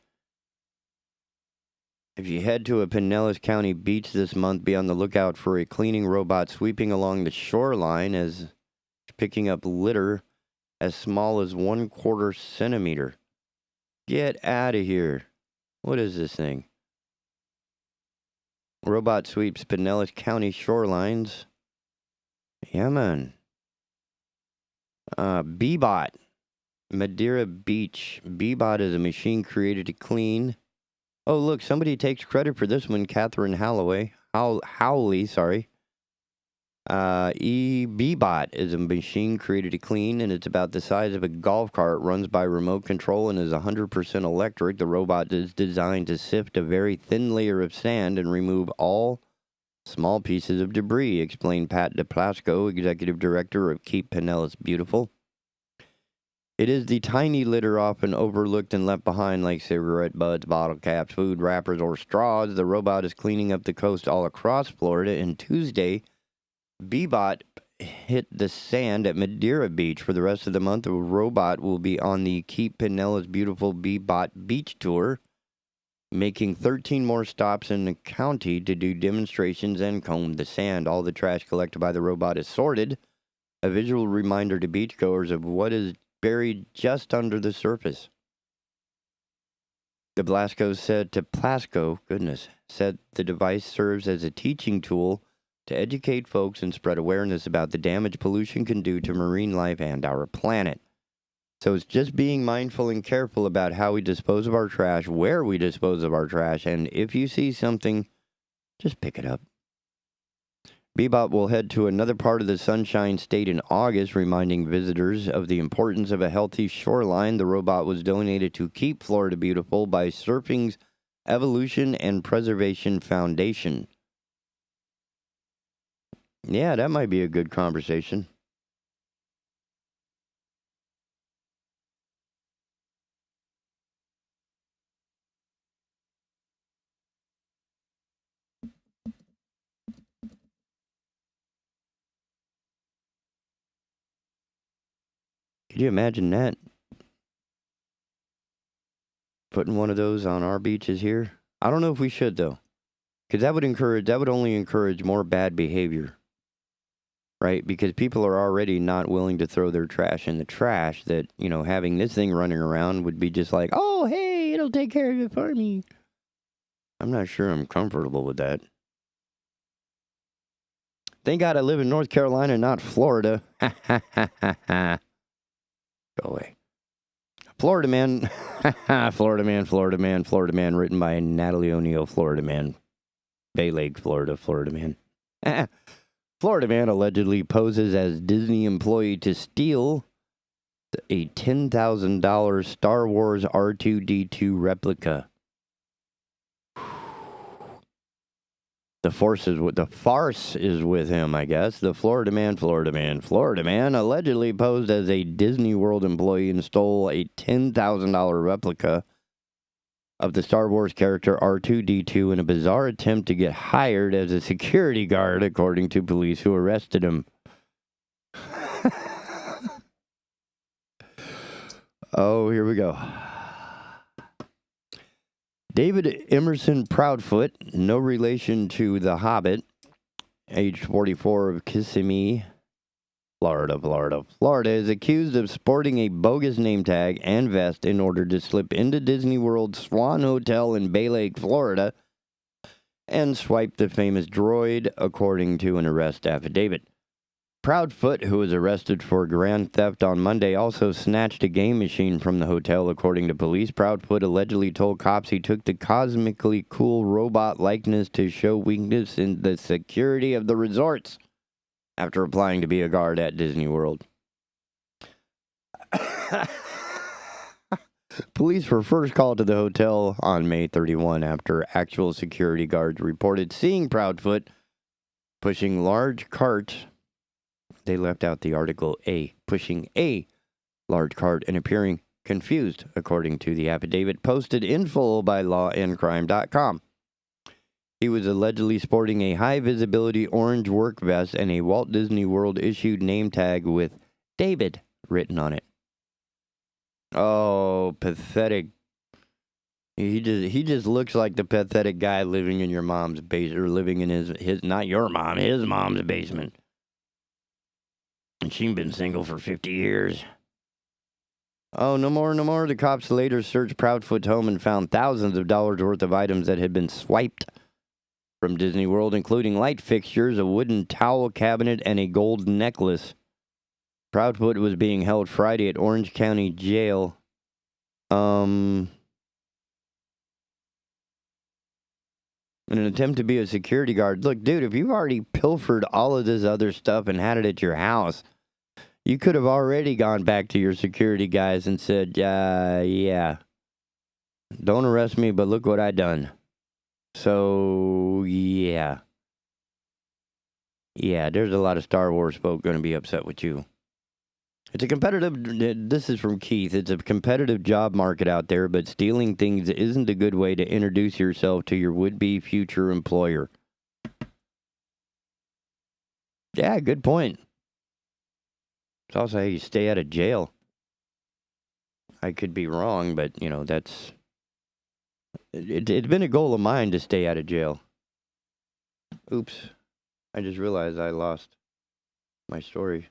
If you head to a Pinellas County beach this month, be on the lookout for a cleaning robot sweeping along the shoreline as picking up litter as small as 1/4 centimeter. Get out of here. What is this thing? Robot sweeps Pinellas County shorelines. Yeah, man. Bebot. Madeira Beach. Bebot is a machine created to clean. Oh, look, somebody takes credit for this one. Catherine Howley, sorry. Bebot is a machine created to clean, and it's about the size of a golf cart, runs by remote control, and is 100% electric. The robot is designed to sift a very thin layer of sand and remove all small pieces of debris, explained Pat DePlasco, executive director of Keep Pinellas Beautiful. It is the tiny litter often overlooked and left behind, like cigarette butts, bottle caps, food wrappers, or straws. The robot is cleaning up the coast all across Florida, and Tuesday, Bebot hit the sand at Madeira Beach. For the rest of the month, the robot will be on the Keep Pinellas Beautiful Bebot Beach Tour, making 13 more stops in the county to do demonstrations and comb the sand. All the trash collected by the robot is sorted, a visual reminder to beachgoers of what is buried just under the surface. DePlasco said the device serves as a teaching tool to educate folks and spread awareness about the damage pollution can do to marine life and our planet. So it's just being mindful and careful about how we dispose of our trash, where we dispose of our trash, and if you see something, just pick it up. Bebot will head to another part of the Sunshine State in August, reminding visitors of the importance of a healthy shoreline. The robot was donated to Keep Florida Beautiful by Surfing's Evolution and Preservation Foundation. Yeah, that might be a good conversation. Could you imagine that? Putting one of those on our beaches here? I don't know if we should, though. Because that would only encourage more bad behavior. Right? Because people are already not willing to throw their trash in the trash, that, having this thing running around would be just like, oh, hey, it'll take care of it for me. I'm not sure I'm comfortable with that. Thank God I live in North Carolina, not Florida. Ha ha ha ha ha. Go away. Florida Man. Florida Man, Florida Man, Florida Man, written by Natalie O'Neill, Florida Man. Bay Lake, Florida, Florida Man. Florida Man allegedly poses as Disney employee to steal a $10,000 Star Wars R2-D2 replica. The farce is with him, I guess. The Florida Man allegedly posed as a Disney World employee and stole a $10,000 replica of the Star Wars character R2-D2 in a bizarre attempt to get hired as a security guard, according to police who arrested him. Oh, here we go. David Emerson Proudfoot, no relation to the Hobbit, age 44, of Kissimmee, Florida, is accused of sporting a bogus name tag and vest in order to slip into Disney World's Swan Hotel in Bay Lake, Florida, and swipe the famous droid, according to an arrest affidavit. Proudfoot, who was arrested for grand theft on Monday, also snatched a game machine from the hotel, according to police. Proudfoot allegedly told cops he took the cosmically cool robot likeness to show weakness in the security of the resorts after applying to be a guard at Disney World. Police were first called to the hotel on May 31 after actual security guards reported seeing Proudfoot pushing large carts. They left out the article A, pushing a large cart and appearing confused, according to the affidavit posted in full by lawandcrime.com. He was allegedly sporting a high-visibility orange work vest and a Walt Disney World-issued name tag with David written on it. Oh, pathetic. He just looks like the pathetic guy living in your mom's basement, or living in his not your mom, his mom's basement. And she'd been single for 50 years. Oh, no more. The cops later searched Proudfoot's home and found thousands of dollars worth of items that had been swiped. from Disney World, including light fixtures, a wooden towel cabinet, and a gold necklace. Proudfoot was being held Friday at Orange County Jail. In an attempt to be a security guard. Look, dude, if you've already pilfered all of this other stuff and had it at your house, you could have already gone back to your security guys and said, yeah, don't arrest me, but look what I done. So, yeah. Yeah, there's a lot of Star Wars folk going to be upset with you. It's a competitive, this is from Keith, it's a competitive job market out there, but stealing things isn't a good way to introduce yourself to your would-be future employer. Yeah, good point. It's also how you stay out of jail. I could be wrong, but, you know, that's... It's been a goal of mine to stay out of jail. Oops. I just realized I lost my story.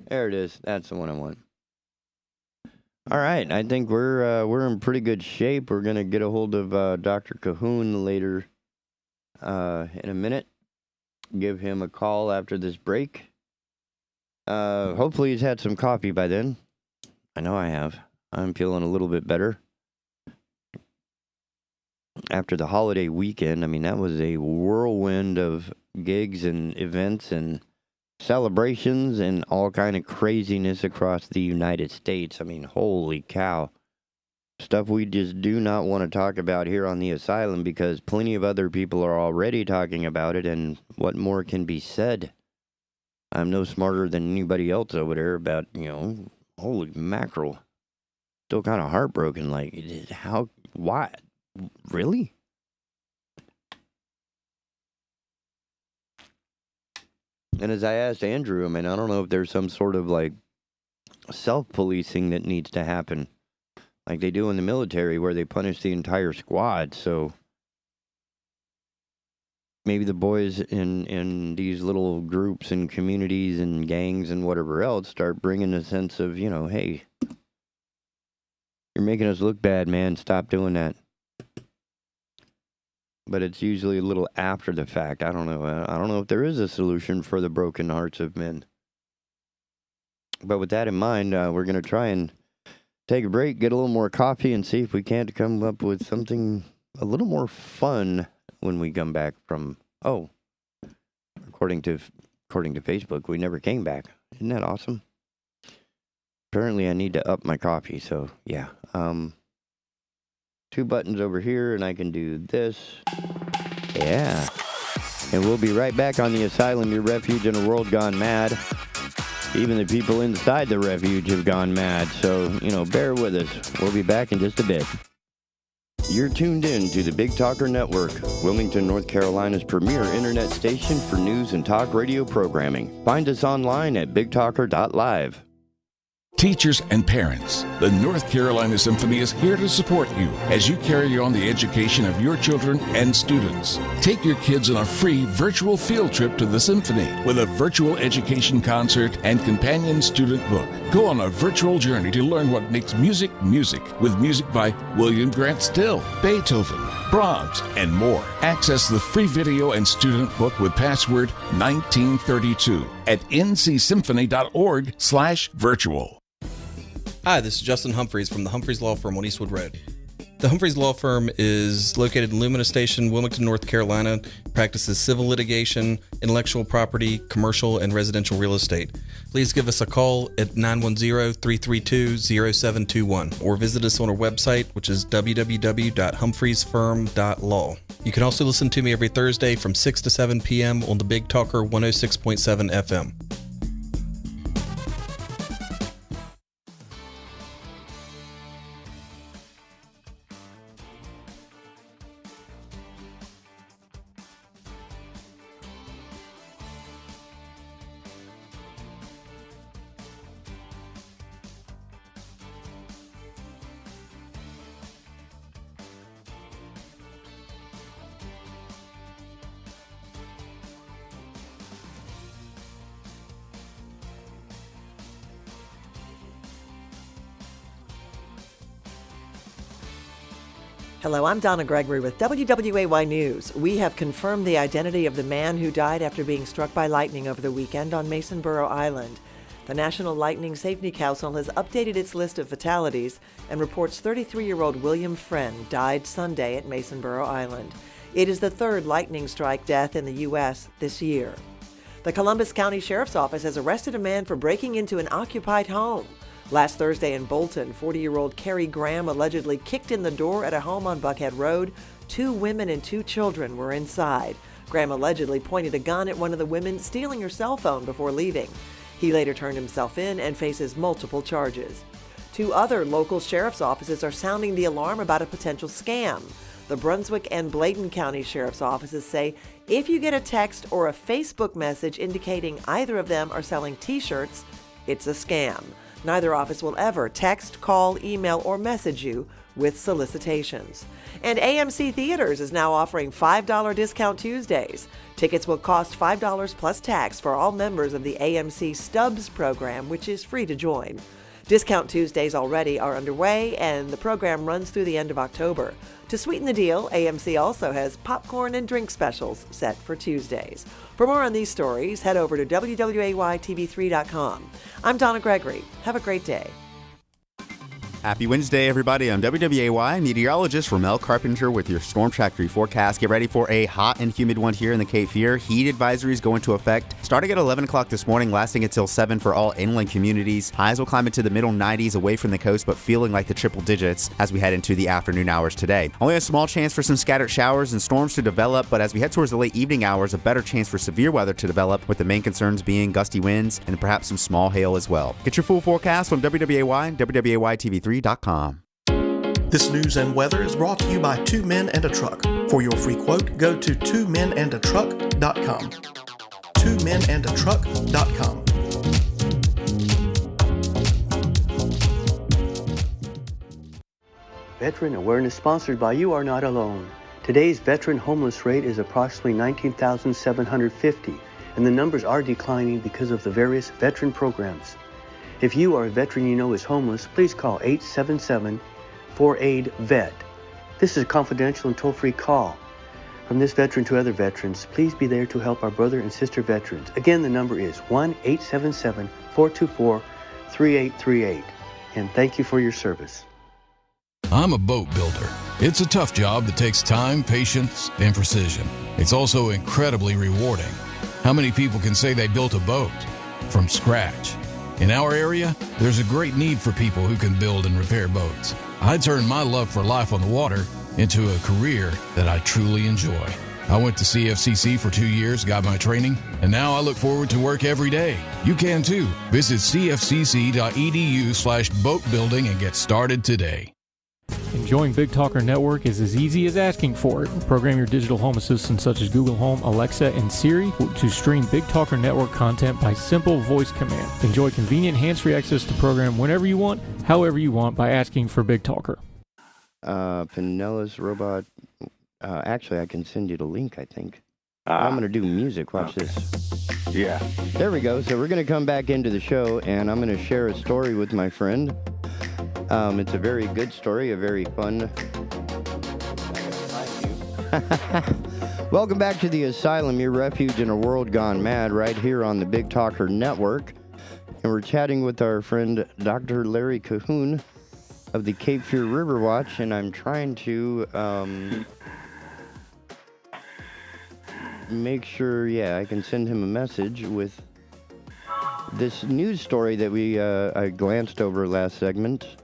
There it is. That's the one I want. All right. I think we're in pretty good shape. We're going to get a hold of Dr. Cahoon later in a minute. Give him a call after this break. Hopefully he's had some coffee by then. I know I have. I'm feeling a little bit better. After the holiday weekend, I mean, that was a whirlwind of gigs and events and celebrations and all kind of craziness across the United States. I mean, holy cow. Stuff we just do not want to talk about here on the Asylum because plenty of other people are already talking about it, and what more can be said? I'm no smarter than anybody else over there about, you know, holy mackerel. Still kind of heartbroken. Like, how, why? Really? And as I asked Andrew, I mean, I don't know if there's some sort of, like, self-policing that needs to happen. Like they do in the military where they punish the entire squad. So maybe the boys in these little groups and communities and gangs and whatever else start bringing a sense of, you know, hey, you're making us look bad, man. Stop doing that. But it's usually a little after the fact. I don't know. I don't know if there is a solution for the broken hearts of men. But with that in mind, we're going to try and take a break, get a little more coffee, and see if we can't come up with something a little more fun when we come back from... Oh, according to Facebook, we never came back. Isn't that awesome? Apparently, I need to up my coffee, so yeah. 2 buttons over here, and I can do this. Yeah. And we'll be right back on the Asylum, your refuge in a world gone mad. Even the people inside the refuge have gone mad, so, you know, bear with us. We'll be back in just a bit. You're tuned in to the Big Talker Network, Wilmington, North Carolina's premier internet station for news and talk radio programming. Find us online at bigtalker.live. Teachers and parents, the North Carolina Symphony is here to support you as you carry on the education of your children and students. Take your kids on a free virtual field trip to the Symphony with a virtual education concert and companion student book. Go on a virtual journey to learn what makes music music with music by William Grant Still, Beethoven, Brahms, and more. Access the free video and student book with password 1932 at ncsymphony.org/virtual. Hi, this is Justin Humphreys from the Humphreys Law Firm on Eastwood Road. The Humphreys Law Firm is located in Lumina Station, Wilmington, North Carolina, practices civil litigation, intellectual property, commercial, and residential real estate. Please give us a call at 910-332-0721 or visit us on our website, which is www.humphreysfirm.law. You can also listen to me every Thursday from 6 to 7 p.m. on the Big Talker 106.7 FM. Hello, I'm Donna Gregory with WWAY News. We have confirmed the identity of the man who died after being struck by lightning over the weekend on Masonboro Island. The National Lightning Safety Council has updated its list of fatalities and reports 33-year-old William Friend died Sunday at Masonboro Island. It is the third lightning strike death in the U.S. this year. The Columbus County Sheriff's Office has arrested a man for breaking into an occupied home. Last Thursday in Bolton, 40-year-old Carrie Graham allegedly kicked in the door at a home on Buckhead Road. 2 women and 2 children were inside. Graham allegedly pointed a gun at one of the women, stealing her cell phone before leaving. He later turned himself in and faces multiple charges. 2 other local sheriff's offices are sounding the alarm about a potential scam. The Brunswick and Bladen County Sheriff's offices say if you get a text or a Facebook message indicating either of them are selling T-shirts, it's a scam. Neither office will ever text, call, email, or message you with solicitations. And AMC Theaters is now offering $5 Discount Tuesdays. Tickets will cost $5 plus tax for all members of the AMC Stubs program, which is free to join. Discount Tuesdays already are underway, and the program runs through the end of October. To sweeten the deal, AMC also has popcorn and drink specials set for Tuesdays. For more on these stories, head over to WWAYTV3.com. I'm Donna Gregory. Have a great day. Happy Wednesday, everybody. I'm WWAY meteorologist Ramel Carpenter with your Storm Track 3 forecast. Get ready for a hot and humid one here in the Cape Fear. Heat advisories go into effect starting at 11 o'clock this morning, lasting until 7 for all inland communities. Highs will climb into the middle 90s away from the coast, but feeling like the triple digits as we head into the afternoon hours today. Only a small chance for some scattered showers and storms to develop, but as we head towards the late evening hours, a better chance for severe weather to develop, with the main concerns being gusty winds and perhaps some small hail as well. Get your full forecast on WWAY and WWAYTV3.com. This news and weather is brought to you by 2 Men and a Truck. For your free quote, go to 2menandatruck.com. 2menandatruck.com. Veteran Awareness sponsored by You Are Not Alone. Today's veteran homeless rate is approximately 19,750, and the numbers are declining because of the various veteran programs. If you or a veteran you know is homeless, please call 877-4AID-VET. This is a confidential and toll-free call. From this veteran to other veterans, please be there to help our brother and sister veterans. Again, the number is 1-877-424-3838. And thank you for your service. I'm a boat builder. It's a tough job that takes time, patience, and precision. It's also incredibly rewarding. How many people can say they built a boat from scratch? In our area, there's a great need for people who can build and repair boats. I turned my love for life on the water into a career that I truly enjoy. I went to CFCC for 2 years, got my training, and now I look forward to work every day. You can too. Visit cfcc.edu/boatbuilding and get started today. Enjoying Big Talker Network is as easy as asking for it. Program your digital home assistants such as Google Home, Alexa, and Siri to stream Big Talker Network content by simple voice command. Enjoy convenient hands-free access to the program whenever you want, however you want, by asking for Big Talker. Pinellas Robot. Actually, I can send you the link, I think. I'm going to do music. Watch this. Yeah. There we go. So we're going to come back into the show, and I'm going to share a story with my friend. It's a very good story, a very fun. Welcome back to the Asylum, your refuge in a world gone mad, right here on the Big Talker Network. And we're chatting with our friend Dr. Larry Cahoon of the Cape Fear Riverwatch, and I'm trying to make sure, I can send him a message with this news story that I glanced over last segment.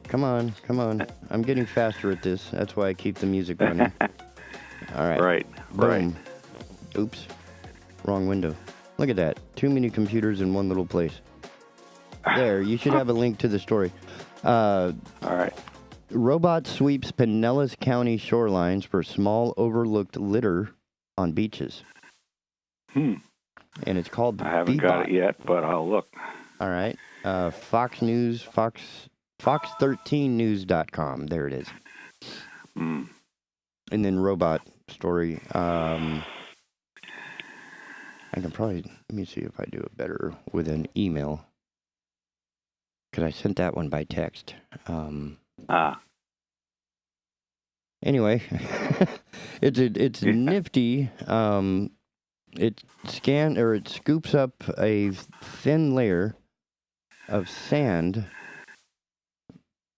Come on. I'm getting faster at this. That's why I keep the music running. All right. Right. Boom. Oops. Wrong window. Look at that. Too many computers in one little place. There. You should have a link to the story. All right. Robot sweeps Pinellas County shorelines for small overlooked litter on beaches. And it's called I haven't got it yet, but I'll look. All right. Fox News, Fox13news.com. There it is. And then robot story. I can probably, let me see if I do it better with an email. Because I sent that one by text. Anyway, it's nifty. It scoops up a thin layer of sand.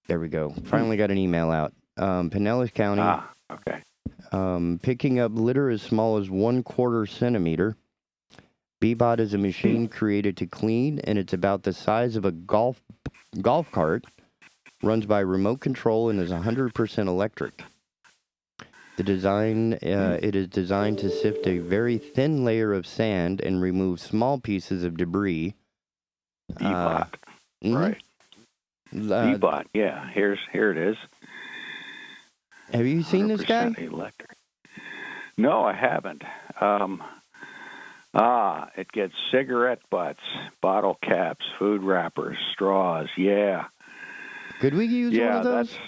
There we go. Finally got an email out. Pinellas County. Okay. Picking up litter as small as 1/4 centimeter. Beebot is a machine created to clean, and it's about the size of a golf cart. Runs by remote control and is 100% electric. The design, it is designed to sift a very thin layer of sand and remove small pieces of debris. Beebot, right? Beebot, yeah. Here it is. Have you seen this guy? Electric. No, I haven't. It gets cigarette butts, bottle caps, food wrappers, straws. Yeah. Could we use one of those?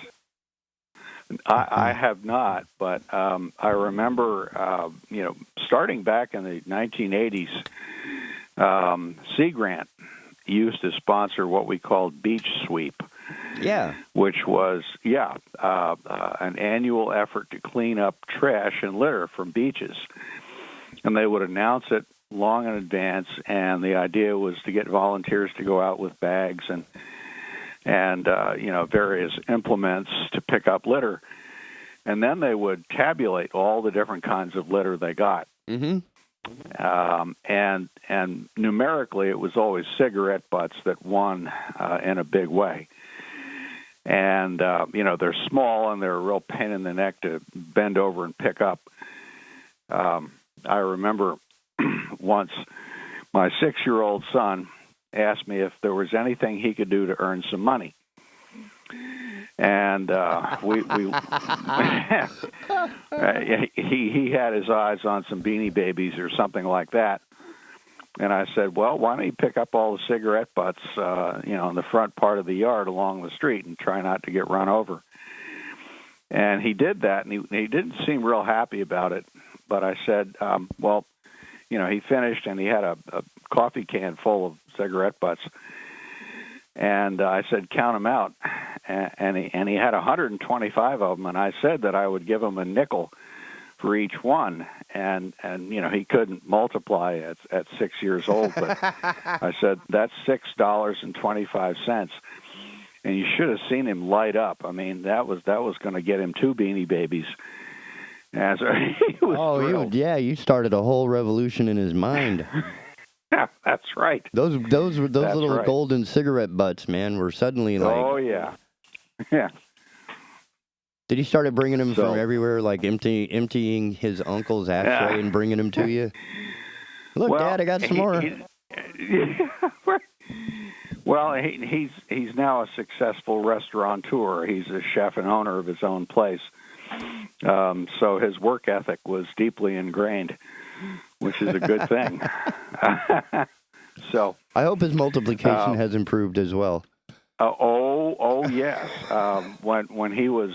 I have not, but I remember, starting back in the 1980s, Sea Grant used to sponsor what we called Beach Sweep. Yeah. Which was, an annual effort to clean up trash and litter from beaches. And they would announce it long in advance, and the idea was to get volunteers to go out with bags and various implements to pick up litter. And then they would tabulate all the different kinds of litter they got. Mm-hmm. And numerically, it was always cigarette butts that won in a big way. And, they're small and they're a real pain in the neck to bend over and pick up. I remember once my 6-year-old son asked me if there was anything he could do to earn some money. And we he had his eyes on some Beanie Babies or something like that. And I said, well, why don't you pick up all the cigarette butts, in the front part of the yard along the street and try not to get run over. And he did that, and he didn't seem real happy about it. But I said, he finished, and he had a coffee can full of cigarette butts. And I said, count them out. And he had 125 of them, and I said that I would give him a nickel for each one. And he couldn't multiply at 6 years old. But I said, that's $6.25. And you should have seen him light up. I mean, that was going to get him 2 Beanie Babies. And so he was thrilled. You started a whole revolution in his mind. Yeah, that's right. Those little golden cigarette butts, man, were suddenly like... Oh, yeah. Yeah. Did he start bringing them from everywhere, like emptying his uncle's ashtray and bringing them to you? Look, Dad, I got some more. Well, he's now a successful restaurateur. He's a chef and owner of his own place. So his work ethic was deeply ingrained, which is a good thing. So I hope his multiplication has improved as well. Yes. When he was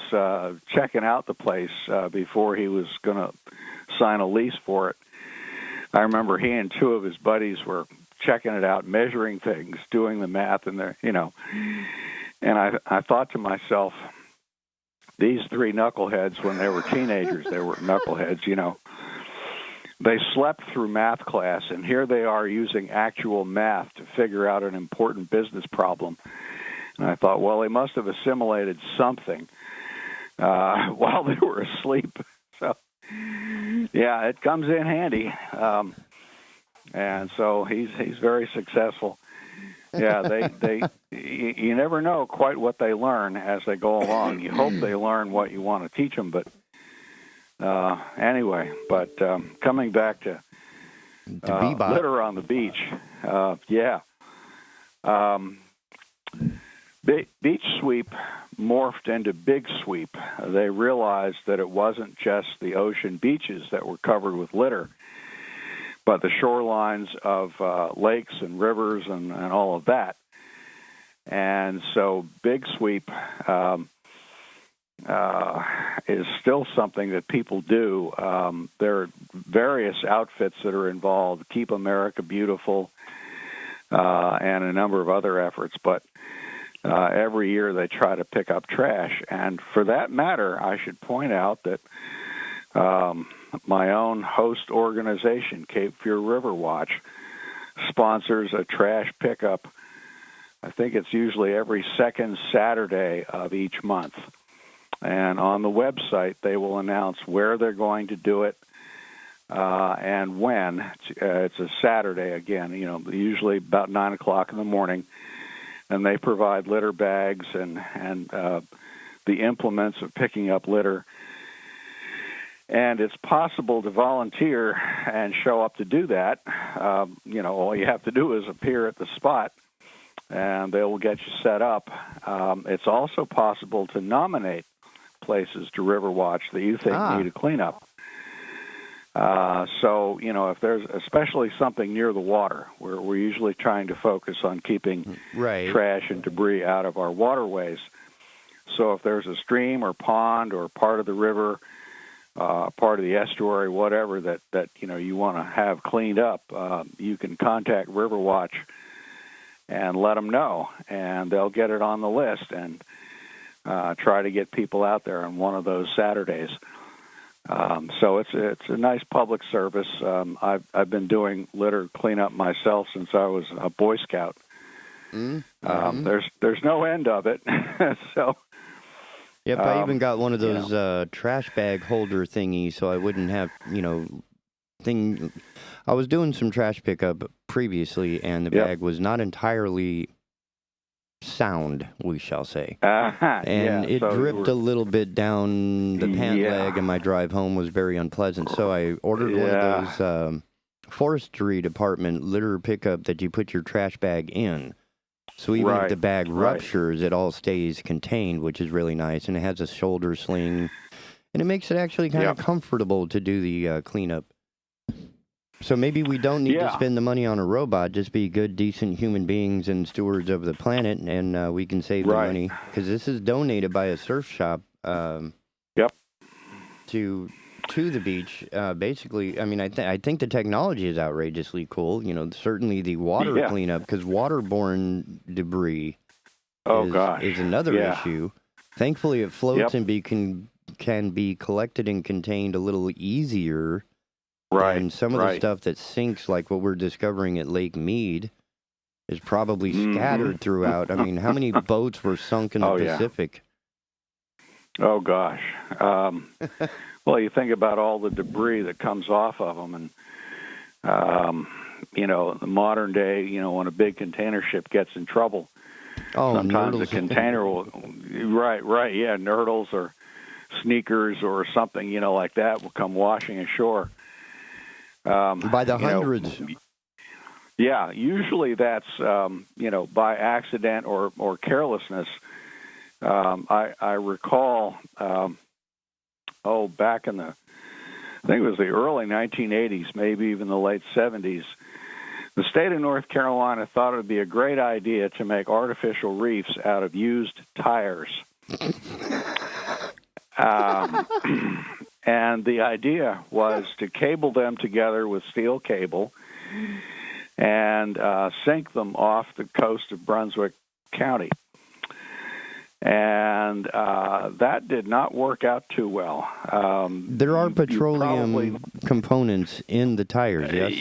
checking out the place before he was going to sign a lease for it, I remember he and 2 of his buddies were checking it out, measuring things, doing the math, and and I thought to myself, these 3 knuckleheads, when they were teenagers, they were knuckleheads, They slept through math class, and here they are using actual math to figure out an important business problem. And I thought, well, they must have assimilated something while they were asleep. So, yeah, it comes in handy. And so he's very successful. Yeah, you never know quite what they learn as they go along. You hope they learn what you want to teach them, but anyway. But coming back to litter on the beach, Beach Sweep morphed into Big Sweep. They realized that it wasn't just the ocean beaches that were covered with litter, but the shorelines of lakes and rivers and all of that. And so Big Sweep is still something that people do. There are various outfits that are involved, Keep America Beautiful, and a number of other efforts. But every year they try to pick up trash. And for that matter, I should point out that my own host organization, Cape Fear Riverwatch, sponsors a trash pickup. I think it's usually every second Saturday of each month. And on the website, they will announce where they're going to do it and when. It's a Saturday again, usually about 9 o'clock in the morning. And they provide litter bags and the implements of picking up litter. And it's possible to volunteer and show up to do that. All you have to do is appear at the spot, and they will get you set up. It's also possible to nominate places to Riverwatch that you think need a cleanup. So, if there's especially something near the water, where we're usually trying to focus on keeping trash and debris out of our waterways. So if there's a stream or pond or part of the river, part of the estuary, whatever that you want to have cleaned up, you can contact Riverwatch and let them know, and they'll get it on the list and try to get people out there on one of those Saturdays. So it's a nice public service. I've been doing litter cleanup myself since I was a Boy Scout. There's no end of it. So. Yep, I even got one of those trash bag holder thingies, so I wouldn't have, I was doing some trash pickup previously, and the bag was not entirely sound, we shall say. And it dripped a little bit down the pant leg, and my drive home was very unpleasant. So I ordered one of those forestry department litter pickup that you put your trash bag in. So even if the bag ruptures, it all stays contained, which is really nice. And it has a shoulder sling, and it makes it actually kind of comfortable to do the cleanup. So maybe we don't need to spend the money on a robot, just be good, decent human beings and stewards of the planet, and we can save the money. Because this is donated by a surf shop to the beach. Basically, I mean, I think the technology is outrageously cool. Certainly the water cleanup, because waterborne debris is another issue. Thankfully, it floats and can be collected and contained a little easier. And some of the stuff that sinks, like what we're discovering at Lake Mead, is probably scattered throughout. I mean, how many boats were sunk in the Pacific? Oh, gosh. Well, you think about all the debris that comes off of them, and, the modern day, when a big container ship gets in trouble, sometimes the container will, nurdles or sneakers or something, like that will come washing ashore. By the hundreds. Usually that's, by accident or carelessness. I recall, back in I think it was the early 1980s, maybe even the late 70s, the state of North Carolina thought it would be a great idea to make artificial reefs out of used tires. And the idea was to cable them together with steel cable and sink them off the coast of Brunswick County. And that did not work out too well. There are petroleum components in the tires, yes?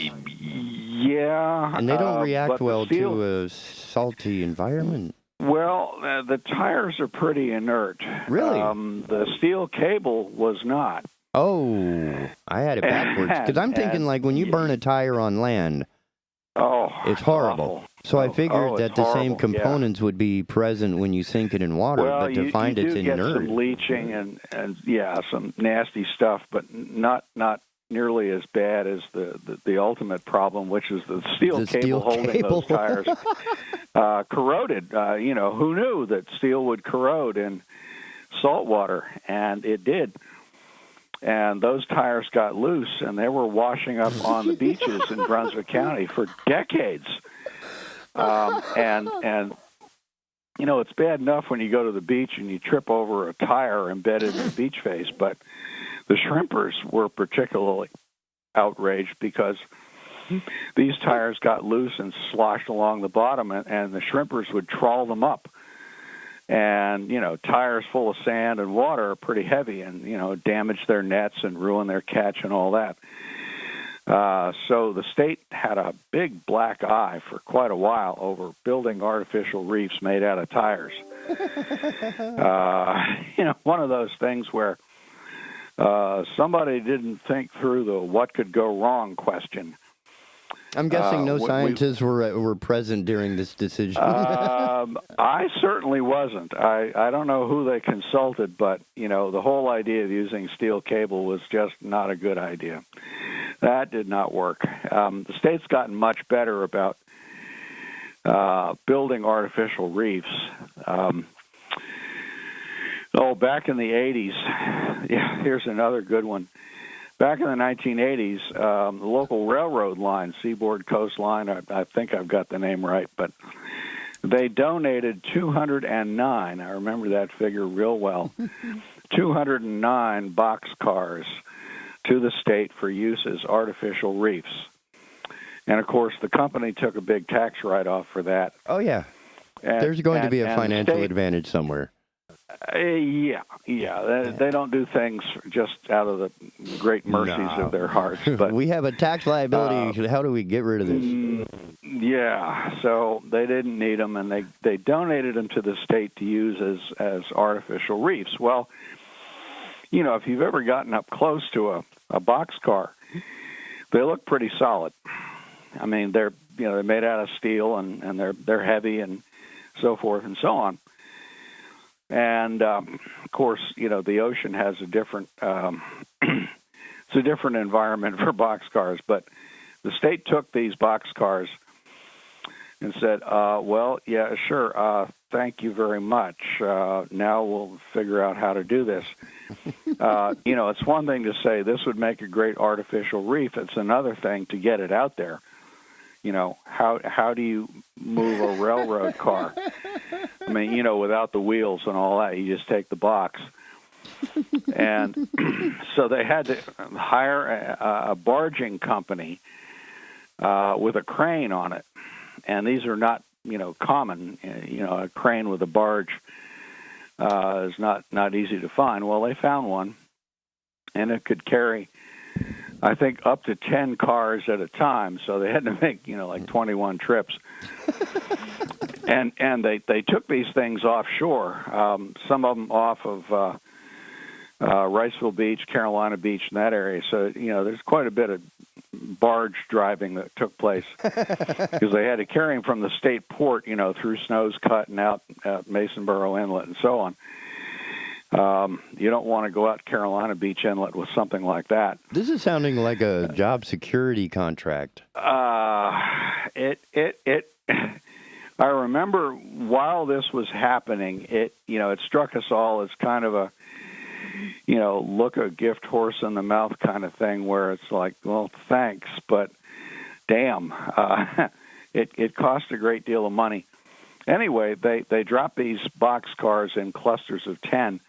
Yeah. And they don't react well to a salty environment. Well, the tires are pretty inert. Really? The steel cable was not. Oh, I had it backwards. Because I'm thinking, like, when you burn a tire on land, it's horrible. Awful. So I figured that the same components would be present when you sink it in water, but to find it's inert. You do get some leaching and some nasty stuff, but not nearly as bad as the ultimate problem, which is the steel cable holding those tires corroded. Who knew that steel would corrode in salt water? And it did. And those tires got loose, and they were washing up on the beaches in Brunswick County for decades. And it's bad enough when you go to the beach and you trip over a tire embedded in the beach face, but the shrimpers were particularly outraged because these tires got loose and sloshed along the bottom, and the shrimpers would trawl them up And, tires full of sand and water are pretty heavy and, damage their nets and ruin their catch and all that. So the state had a big black eye for quite a while over building artificial reefs made out of tires. One of those things where somebody didn't think through the what could go wrong question. I'm guessing no scientists were present during this decision. I certainly wasn't. I don't know who they consulted, but, the whole idea of using steel cable was just not a good idea. That did not work. The state's gotten much better about building artificial reefs. Back in the 80s, here's another good one. Back in the 1980s, the local railroad line, Seaboard Coast Line, I think I've got the name right, but they donated 209, I remember that figure real well, 209 boxcars to the state for use as artificial reefs. And, of course, the company took a big tax write-off for that. Oh, yeah. There's going to be a financial advantage somewhere. Yeah. They don't do things just out of the great mercies of their hearts. But we have a tax liability. How do we get rid of this? Yeah, so they didn't need them, and they donated them to the state to use as artificial reefs. Well, if you've ever gotten up close to a boxcar, they look pretty solid. I mean, they're made out of steel and they're heavy and so forth and so on. And of course, the ocean has a different it's a different environment for boxcars. But the state took these boxcars and said, "Well, yeah, sure. Thank you very much. Now we'll figure out how to do this." It's one thing to say this would make a great artificial reef. It's another thing to get it out there. How do you move a railroad car? I mean, without the wheels and all that, you just take the box. And so they had to hire a barging company with a crane on it. And these are not, common. A crane with a barge is not easy to find. Well, they found one, and it could carry, I think, up to 10 cars at a time. So they had to make, like 21 trips. And they took these things offshore, some of them off of Riceville Beach, Carolina Beach, in that area. So, there's quite a bit of barge driving that took place because they had to carry them from the state port, through Snow's Cut and out at Masonboro Inlet and so on. You don't want to go out to Carolina Beach Inlet with something like that. This is sounding like a job security contract. I remember while this was happening, it struck us all as kind of a, look a gift horse in the mouth kind of thing where it's like, well, thanks, but damn, it cost a great deal of money. Anyway, they dropped these boxcars in clusters of 10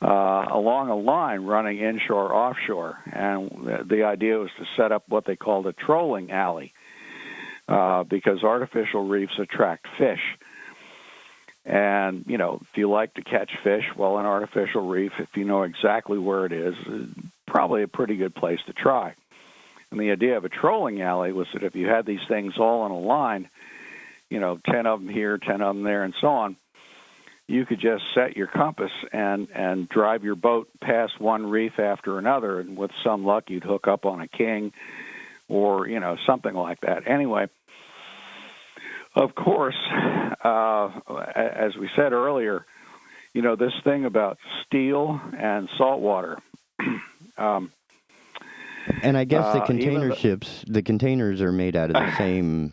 along a line running inshore, offshore, and the idea was to set up what they called a trolling alley because artificial reefs attract fish. And, if you like to catch fish, well, an artificial reef, if you know exactly where it is probably a pretty good place to try. And the idea of a trolling alley was that if you had these things all on a line, 10 of them here, 10 of them there, and so on, you could just set your compass and drive your boat past one reef after another, and with some luck, you'd hook up on a king or, something like that. Anyway, of course, as we said earlier, this thing about steel and salt water. And I guess the container ships, the containers are made out of the same...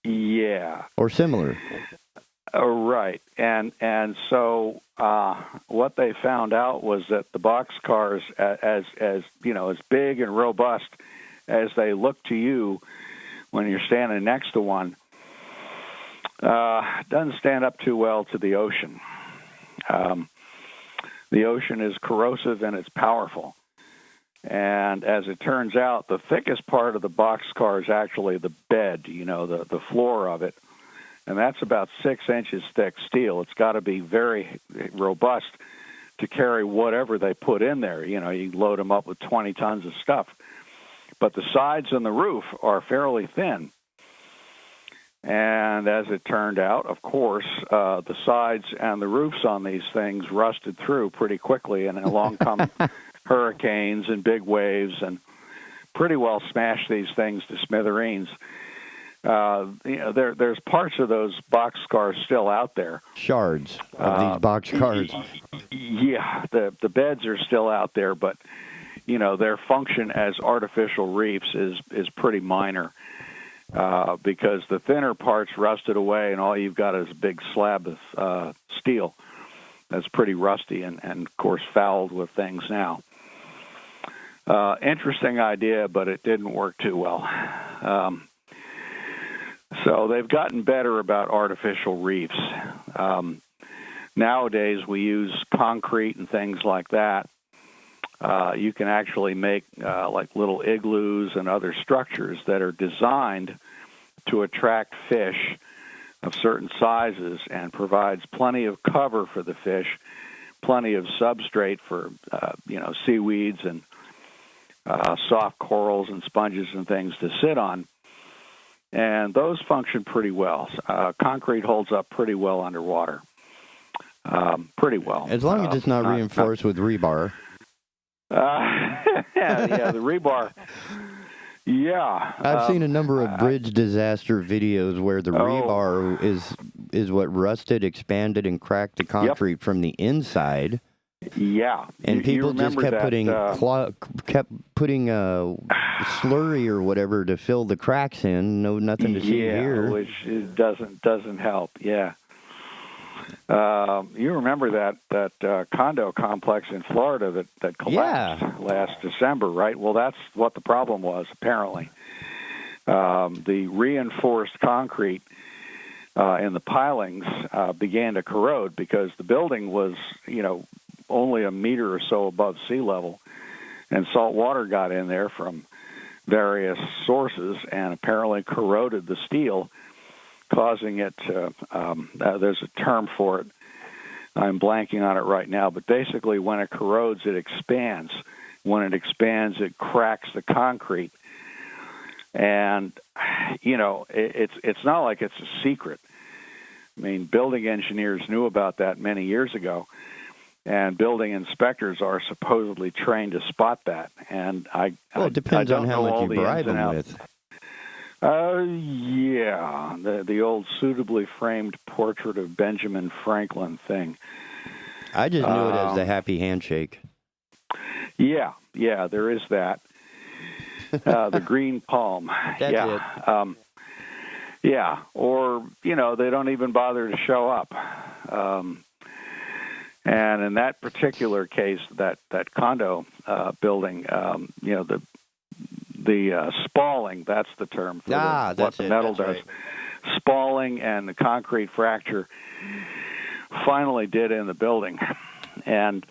Yeah. Or similar. Right. And so what they found out was that the boxcars, as big and robust as they look to you when you're standing next to one, doesn't stand up too well to the ocean. The ocean is corrosive and it's powerful. And as it turns out, the thickest part of the boxcar is actually the bed, the floor of it. and that's about 6 inches thick steel. It's got to be very robust to carry whatever they put in there. You know, you load them up with 20 tons of stuff. But the sides and the roof are fairly thin. And as it turned out, of course, the sides and the roofs on these things rusted through pretty quickly, and along come hurricanes and big waves and pretty well smashed these things to smithereens. There's parts of those boxcars still out there. Shards of these boxcars. Yeah, the beds are still out there, but you know, their function as artificial reefs is pretty minor. Because the thinner parts rusted away, and all you've got is a big slab of steel that's pretty rusty and, of course, fouled with things now. Interesting idea, but it didn't work too well. So they've gotten better about artificial reefs. Nowadays, we use concrete and things like that. You can actually make like little igloos and other structures that are designed to attract fish of certain sizes and provides plenty of cover for the fish, plenty of substrate for seaweeds and soft corals and sponges and things to sit on. And those function pretty well. Concrete holds up pretty well underwater. Pretty well. As long as it's not reinforced with rebar. Yeah, the rebar. Yeah. I've seen a number of bridge disaster videos where the rebar is what rusted, expanded, and cracked the concrete from the inside. Yeah. And people just kept putting slurry or whatever to fill the cracks in. Nothing to see here. Which doesn't help. Yeah. You remember that condo complex in Florida that collapsed last December, right? Well, that's what the problem was, apparently. The reinforced concrete in the pilings began to corrode because the building was, only a meter or so above sea level, and salt water got in there from various sources and apparently corroded the steel, causing it to, there's a term for it. I'm blanking on it right now, but basically when it corrodes, it expands. When it expands, it cracks the concrete. And, it's not like it's a secret. I mean, building engineers knew about that many years ago, and building inspectors are supposedly trained to spot that. And it depends on how much you bribe them with. Yeah, the old suitably framed portrait of Benjamin Franklin thing. I just knew it as the happy handshake. Yeah, there is that. The green palm. That's it. Yeah, or, they don't even bother to show up. And in that particular case, that condo building, the spalling, that's the term for what the metal does. Right. Spalling and the concrete fracture finally did in the building. And,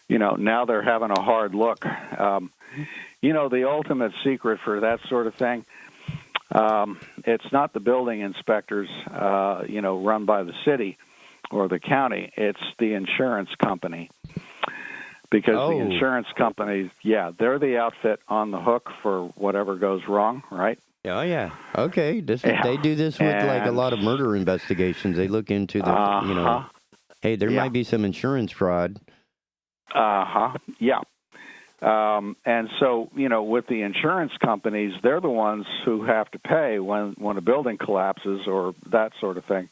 now they're having a hard look. The ultimate secret for that sort of thing, it's not the building inspectors, run by the city or the county. It's the insurance company. Because the insurance companies, they're the outfit on the hook for whatever goes wrong, right? Oh, yeah. Okay. They do this with like a lot of murder investigations. They look into the, hey, there might be some insurance fraud. Yeah. And so, with the insurance companies, they're the ones who have to pay when a building collapses or that sort of thing.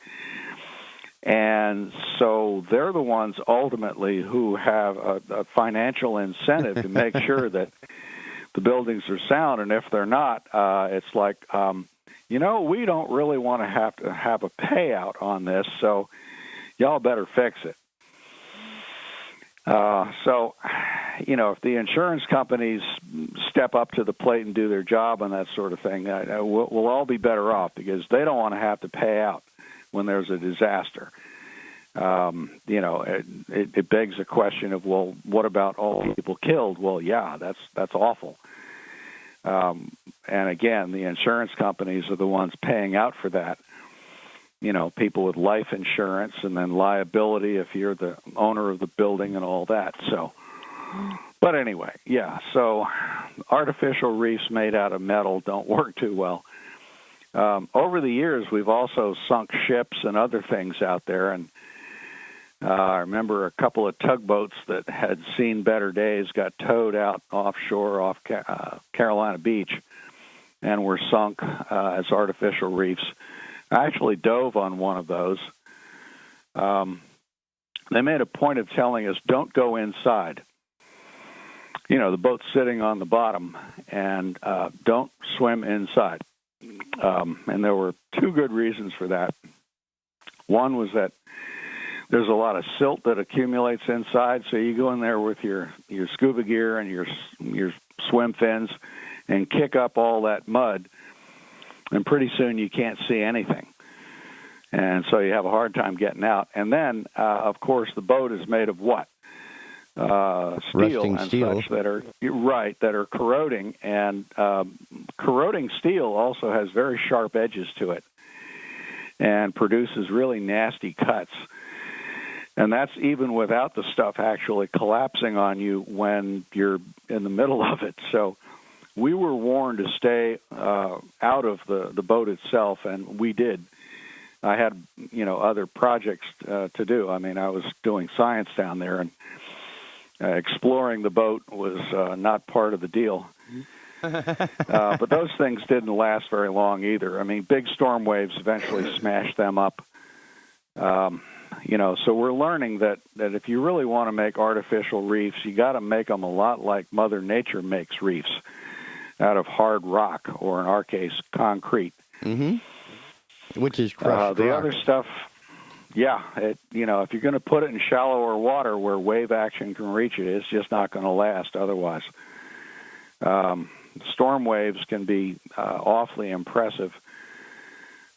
And so they're the ones ultimately who have a financial incentive to make sure that the buildings are sound. And if they're not, it's like, we don't really want to have a payout on this, so y'all better fix it. So, if the insurance companies step up to the plate and do their job and that sort of thing, we'll all be better off because they don't want to have to pay out when there's a disaster. It begs the question of, well, what about all the people killed? Well, yeah, that's awful. And again, the insurance companies are the ones paying out for that. people with life insurance, and then liability if you're the owner of the building and all that. So, but anyway, yeah, so artificial reefs made out of metal don't work too well. Over the years, we've also sunk ships and other things out there, and I remember a couple of tugboats that had seen better days got towed out offshore off Carolina Beach and were sunk as artificial reefs. I actually dove on one of those. They made a point of telling us, don't go inside. The boat's sitting on the bottom, and don't swim inside. And there were two good reasons for that. One was that there's a lot of silt that accumulates inside, so you go in there with your scuba gear and your swim fins and kick up all that mud, and pretty soon you can't see anything. And so you have a hard time getting out. And then, of course, the boat is made of what? Steel and such that are corroding. And corroding steel also has very sharp edges to it and produces really nasty cuts. And that's even without the stuff actually collapsing on you when you're in the middle of it. So we were warned to stay out of the boat itself, and we did. I had, other projects to do. I mean, I was doing science down there, and exploring the boat was not part of the deal. But those things didn't last very long either. I mean, big storm waves eventually smashed them up. So we're learning that if you really want to make artificial reefs, you got to make them a lot like Mother Nature makes reefs, out of hard rock, or in our case, concrete. Mm-hmm. Which is crushed the rock. other stuff, if you're going to put it in shallower water where wave action can reach it, it's just not going to last otherwise. Storm waves can be awfully impressive.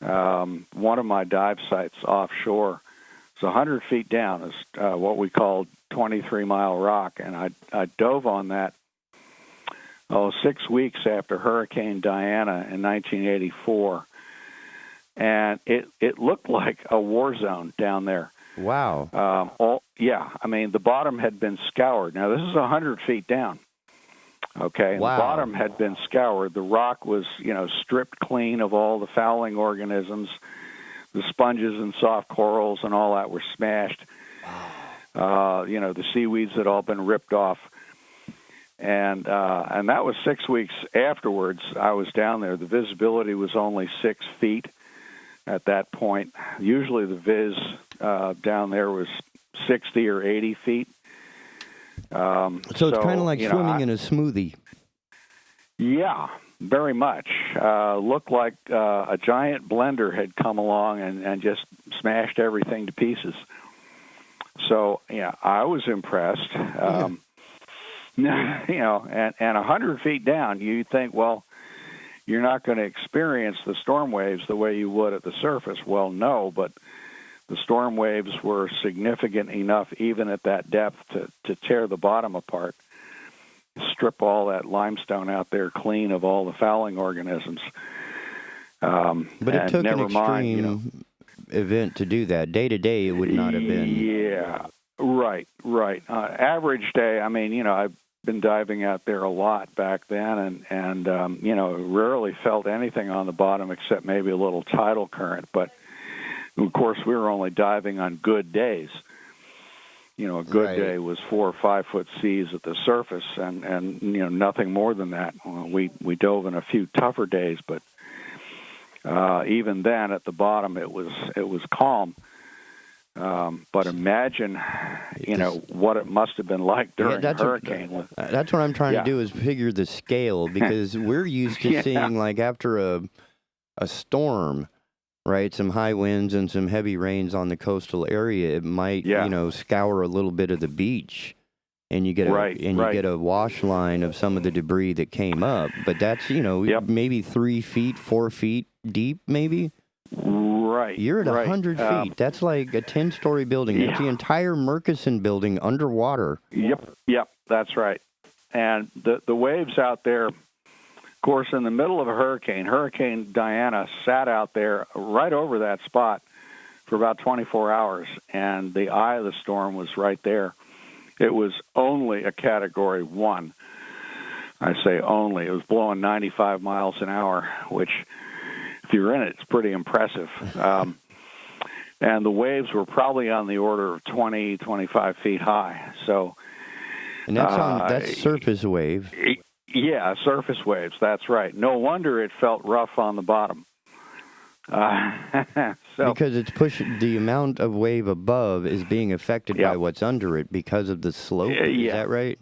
One of my dive sites offshore is 100 feet down, is what we call 23-mile rock, and I dove on that 6 weeks after Hurricane Diana in 1984, and it looked like a war zone down there. Wow. The bottom had been scoured. Now, this is 100 feet down. Okay, wow. The bottom had been scoured. The rock was, stripped clean of all the fouling organisms. The sponges and soft corals and all that were smashed. The seaweeds had all been ripped off. And that was 6 weeks afterwards. I was down there. The visibility was only 6 feet at that point. Usually the viz down there was 60 or 80 feet. So it's kind of like swimming in a smoothie. Yeah, very much. Looked like a giant blender had come along and just smashed everything to pieces. So, I was impressed. And 100 feet down, you think, well, you're not going to experience the storm waves the way you would at the surface. Well, no, but the storm waves were significant enough, even at that depth, to tear the bottom apart, strip all that limestone out there clean of all the fouling organisms. But it took an extreme event to do that. Day to day, it would not have been. Yeah, right. Average day, I've been diving out there a lot back then, and rarely felt anything on the bottom except maybe a little tidal current. But of course, we were only diving on good days. A good day was 4 or 5 foot seas at the surface, and nothing more than that. We dove in a few tougher days, but even then, at the bottom, it was calm. But imagine, what it must have been like during a hurricane. That's what I'm trying to do, is figure the scale, because we're used to seeing, like, after a storm, right, some high winds and some heavy rains on the coastal area, it might, scour a little bit of the beach, and you get you get a wash line of some of the debris that came up. But that's, maybe 3 feet, 4 feet deep, maybe. Right. You're at 100 feet. That's like a 10-story building. That's the entire Murchison building underwater. Yep, that's right. And the waves out there, of course, in the middle of a hurricane, Hurricane Diana sat out there right over that spot for about 24 hours, and the eye of the storm was right there. It was only a Category 1. I say only. It was blowing 95 miles an hour, which, if you're in it, it's pretty impressive. And the waves were probably on the order of 20, 25 feet high. So, and that's surface wave. Yeah, surface waves. That's right. No wonder it felt rough on the bottom. Because it's pushing, the amount of wave above is being affected by what's under it because of the slope. Is that right?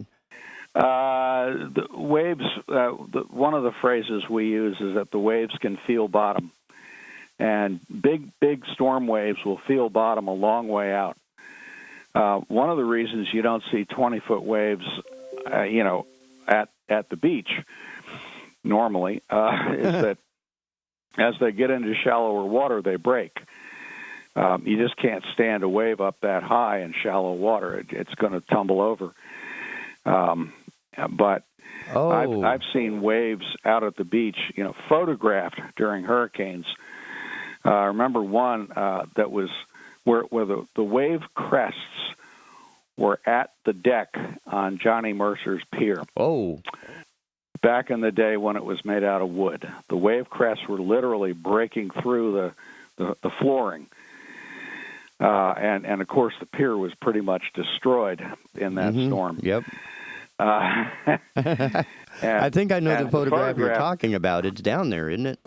The waves, one of the phrases we use is that the waves can feel bottom. And big storm waves will feel bottom a long way out. One of the reasons you don't see 20-foot waves, at the beach normally, is that as they get into shallower water, they break. You just can't stand a wave up that high in shallow water. It's going to tumble over. But I've seen waves out at the beach, photographed during hurricanes. I remember one that was where the wave crests were at the deck on Johnny Mercer's pier. Oh. Back in the day when it was made out of wood. The wave crests were literally breaking through the flooring. And of course, the pier was pretty much destroyed in that storm. Yep. I think I know the photograph you're talking about. It's down there, isn't it?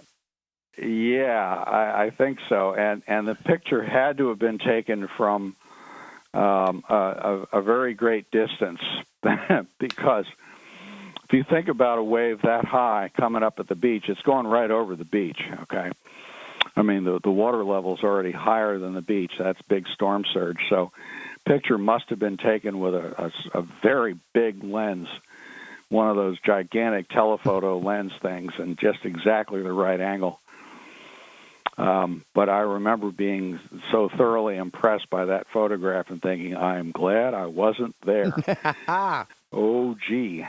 Yeah, I think so. And the picture had to have been taken from a very great distance because if you think about a wave that high coming up at the beach, it's going right over the beach, okay? I mean, the water level's already higher than the beach. That's big storm surge. So picture must have been taken with a very big lens, one of those gigantic telephoto lens things, and just exactly the right angle. But I remember being so thoroughly impressed by that photograph and thinking, I'm glad I wasn't there. Oh, gee,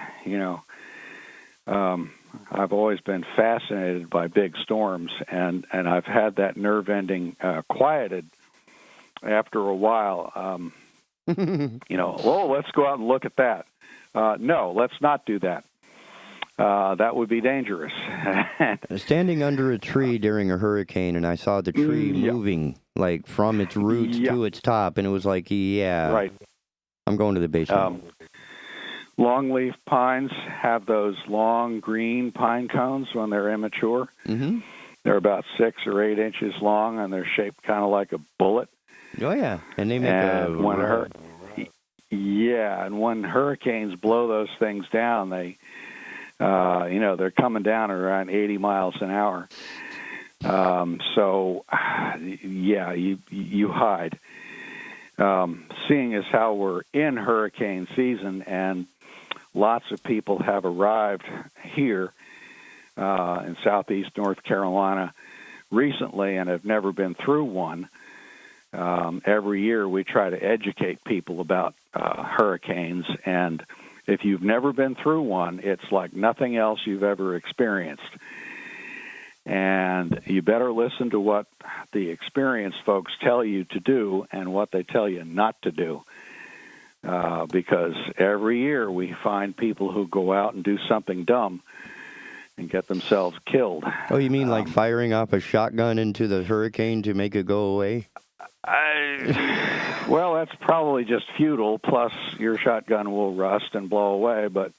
I've always been fascinated by big storms, and I've had that nerve ending quieted after a while. Let's go out and look at that. No, let's not do that. That would be dangerous. Standing under a tree during a hurricane, and I saw the tree moving, like, from its roots to its top, and it was like, right. I'm going to the basement. Longleaf pines have those long green pine cones when they're immature. Mm-hmm. They're about 6 or 8 inches long, and they're shaped kind of like a bullet. Oh, yeah, and they make and when hurricanes blow those things down, they... they're coming down at around 80 miles an hour. You hide. Seeing as how we're in hurricane season and lots of people have arrived here in southeast North Carolina recently and have never been through one, every year we try to educate people about hurricanes, and if you've never been through one, it's like nothing else you've ever experienced. And you better listen to what the experienced folks tell you to do and what they tell you not to do. Because every year we find people who go out and do something dumb and get themselves killed. Oh, you mean like firing off a shotgun into the hurricane to make it go away? Well, that's probably just futile, plus your shotgun will rust and blow away. But,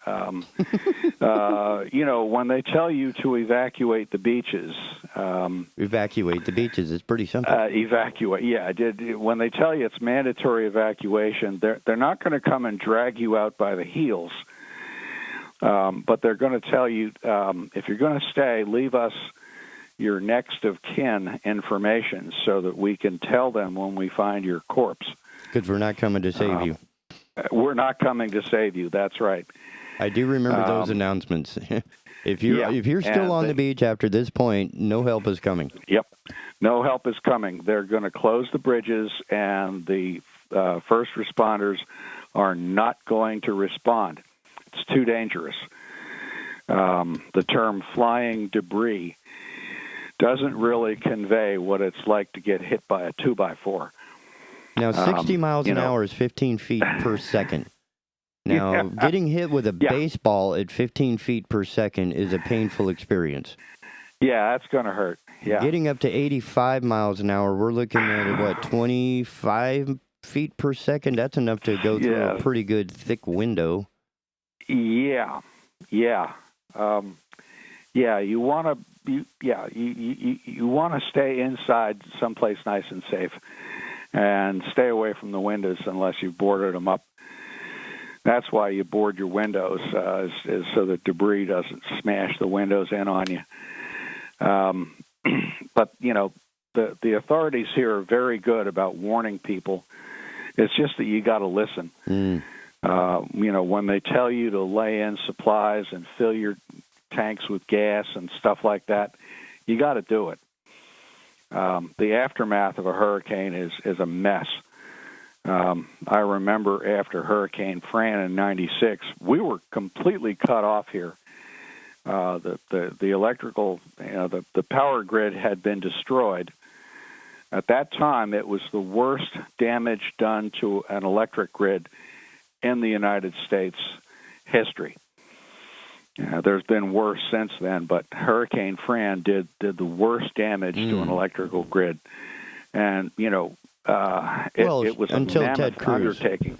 when they tell you to evacuate the beaches... evacuate the beaches, it's pretty simple. Evacuate, yeah. When they tell you it's mandatory evacuation, they're not going to come and drag you out by the heels. But they're going to tell you, if you're going to stay, leave us your next of kin information so that we can tell them when we find your corpse. Because we're not coming to save you. We're not coming to save you. That's right. I do remember those announcements. If you're still on the beach after this point, no help is coming. Yep. No help is coming. They're going to close the bridges, and the first responders are not going to respond. It's too dangerous. The term flying debris doesn't really convey what it's like to get hit by a 2x4. Now, 60 miles an hour is 15 feet per second. Now, getting hit with a baseball at 15 feet per second is a painful experience. Yeah, that's going to hurt. Yeah. Getting up to 85 miles an hour, we're looking at, 25 feet per second? That's enough to go through a pretty good thick window. Yeah. You want to you want to stay inside someplace nice and safe, and stay away from the windows unless you've boarded them up. That's why you board your windows, is so that debris doesn't smash the windows in on you. But the authorities here are very good about warning people. It's just that you got to listen. When they tell you to lay in supplies and fill your tanks with gas and stuff like that, you got to do it. The aftermath of a hurricane is a mess. I remember after Hurricane Fran in '96, we were completely cut off here. The electrical, the power grid had been destroyed. At that time, it was the worst damage done to an electric grid in the United States history. There's been worse since then, but Hurricane Fran did the worst damage to an electrical grid. And, it was until a mammoth Ted Cruz. undertaking.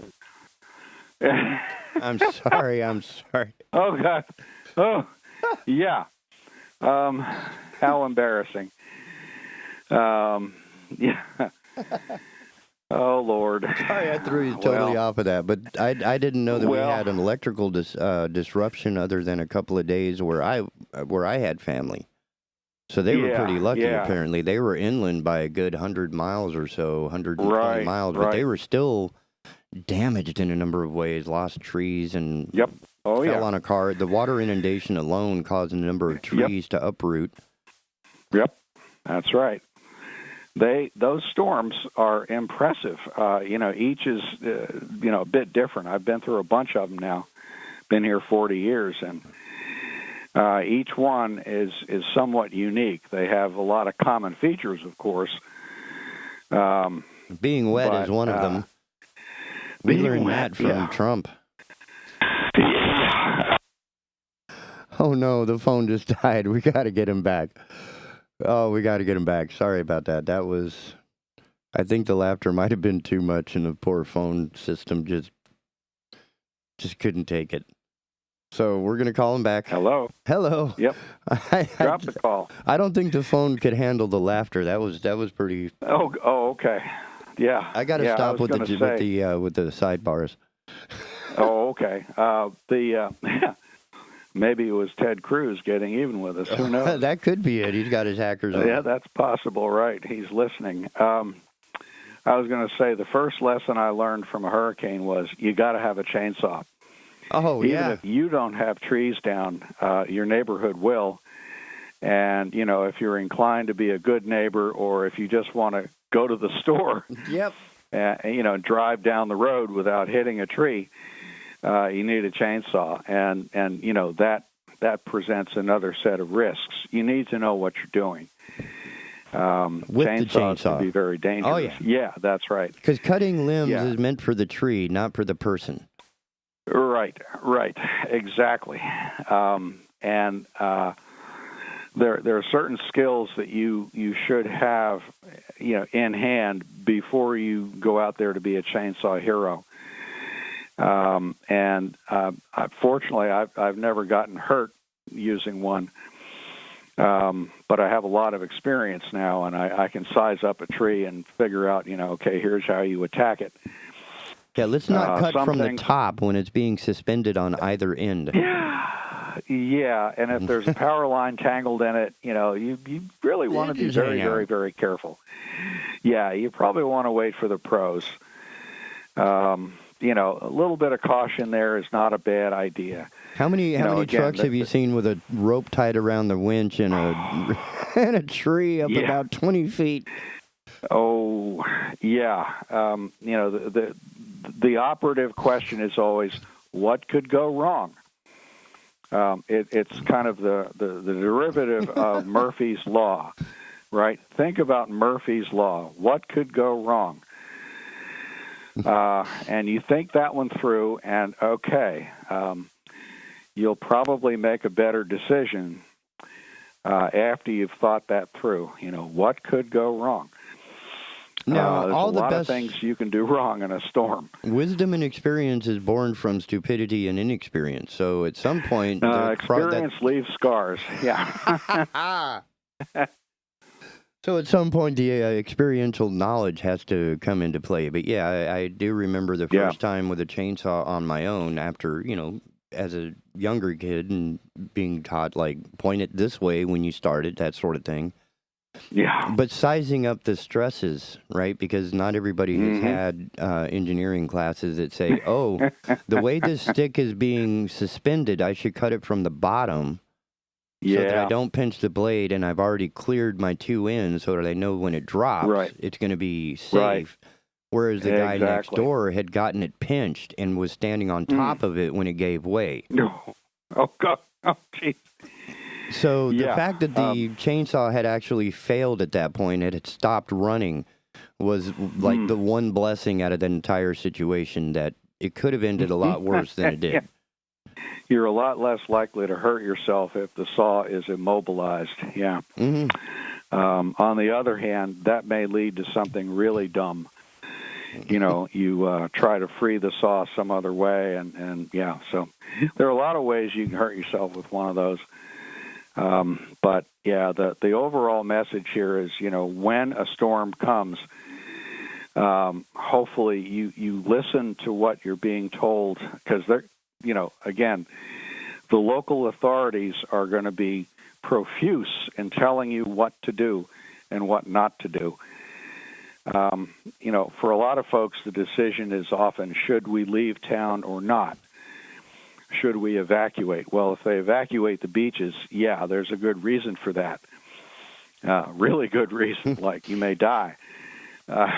I'm sorry. Oh, God. Oh, yeah. How embarrassing. Yeah. Oh, Lord. Sorry, I threw you totally off of that, but I didn't know that we had an electrical disruption other than a couple of days where I had family. So they were pretty lucky, apparently. They were inland by a good 100 miles or so, 120 miles, but they were still damaged in a number of ways, lost trees and fell on a car. The water inundation alone caused a number of trees to uproot. Yep, that's right. Those storms are impressive. Each is a bit different. I've been through a bunch of them now. Been here 40 years, and each one is somewhat unique. They have a lot of common features, of course. Being wet is one of them. We learned that from Trump. Oh no, the phone just died. We got to get him back. Oh, we got to get him back. Sorry about that. I think the laughter might have been too much, and the poor phone system just couldn't take it. So we're going to call him back. Hello. Yep. Drop the call. I don't think the phone could handle the laughter. That was pretty. Oh, okay. Yeah. I got to stop with the sidebars. Oh, okay. Maybe it was Ted Cruz getting even with us. Who knows? That could be it. He's got his hackers on. Yeah, that's possible, right. He's listening. I was going to say the first lesson I learned from a hurricane was you got to have a chainsaw. Oh, Even if you don't have trees down, your neighborhood will. And, if you're inclined to be a good neighbor, or if you just want to go to the store, drive down the road without hitting a tree, you need a chainsaw, and that presents another set of risks. You need to know what you're doing. With the chainsaw, can be very dangerous. Oh yeah, yeah, that's right. Because cutting limbs is meant for the tree, not for the person. Right, exactly. And there are certain skills that you should have, in hand before you go out there to be a chainsaw hero. Fortunately, I've never gotten hurt using one, but I have a lot of experience now, and I can size up a tree and figure out, okay, here's how you attack it. Yeah, let's not cut from the top when it's being suspended on either end. Yeah, and if there's a power line tangled in it, you really want to be very, very, very careful. Yeah, you probably want to wait for the pros. A little bit of caution there is not a bad idea. How many trucks have you seen with a rope tied around the winch and a tree up about 20 feet? Oh, yeah. The operative question is always, what could go wrong? It's kind of the derivative of Murphy's Law, right? Think about Murphy's Law. What could go wrong? And you think that one through, and okay, you'll probably make a better decision after you've thought that through. You know, what could go wrong? Now, there's all a the lot best of things you can do wrong in a storm. wisdom and experience is born from stupidity and inexperience. So at some point, Experience leaves scars. Yeah. So at some point, the experiential knowledge has to come into play. But yeah, I do remember the first time with a chainsaw on my own after, you know, as a younger kid and being taught, like, point it this way when you start it, that sort of thing. Yeah. But sizing up the stresses, right? Because not everybody has had engineering classes that say, oh, the way this stick is being suspended, I should cut it from the bottom so that I don't pinch the blade, and I've already cleared my two ends so that I know when it drops, it's going to be safe. Right. Whereas the guy next door had gotten it pinched and was standing on top of it when it gave way. No. Oh, God. Oh, jeez. So the fact that the chainsaw had actually failed at that point, it had stopped running, was like the one blessing out of the entire situation, that it could have ended a lot worse than it did. You're a lot less likely to hurt yourself if the saw is immobilized. Yeah. On the other hand, that may lead to something really dumb. You know, you try to free the saw some other way, and so there are a lot of ways you can hurt yourself with one of those. But yeah, the overall message here is, you know, when a storm comes, hopefully you listen to what you're being told, because they're, you know, again, the local authorities are going to be profuse in telling you what to do and what not to do. You know, for a lot of folks, the decision is often, should we leave town or not? Should we evacuate? Well, if they evacuate the beaches, yeah, there's a good reason for that. Really good reason, like you may die. For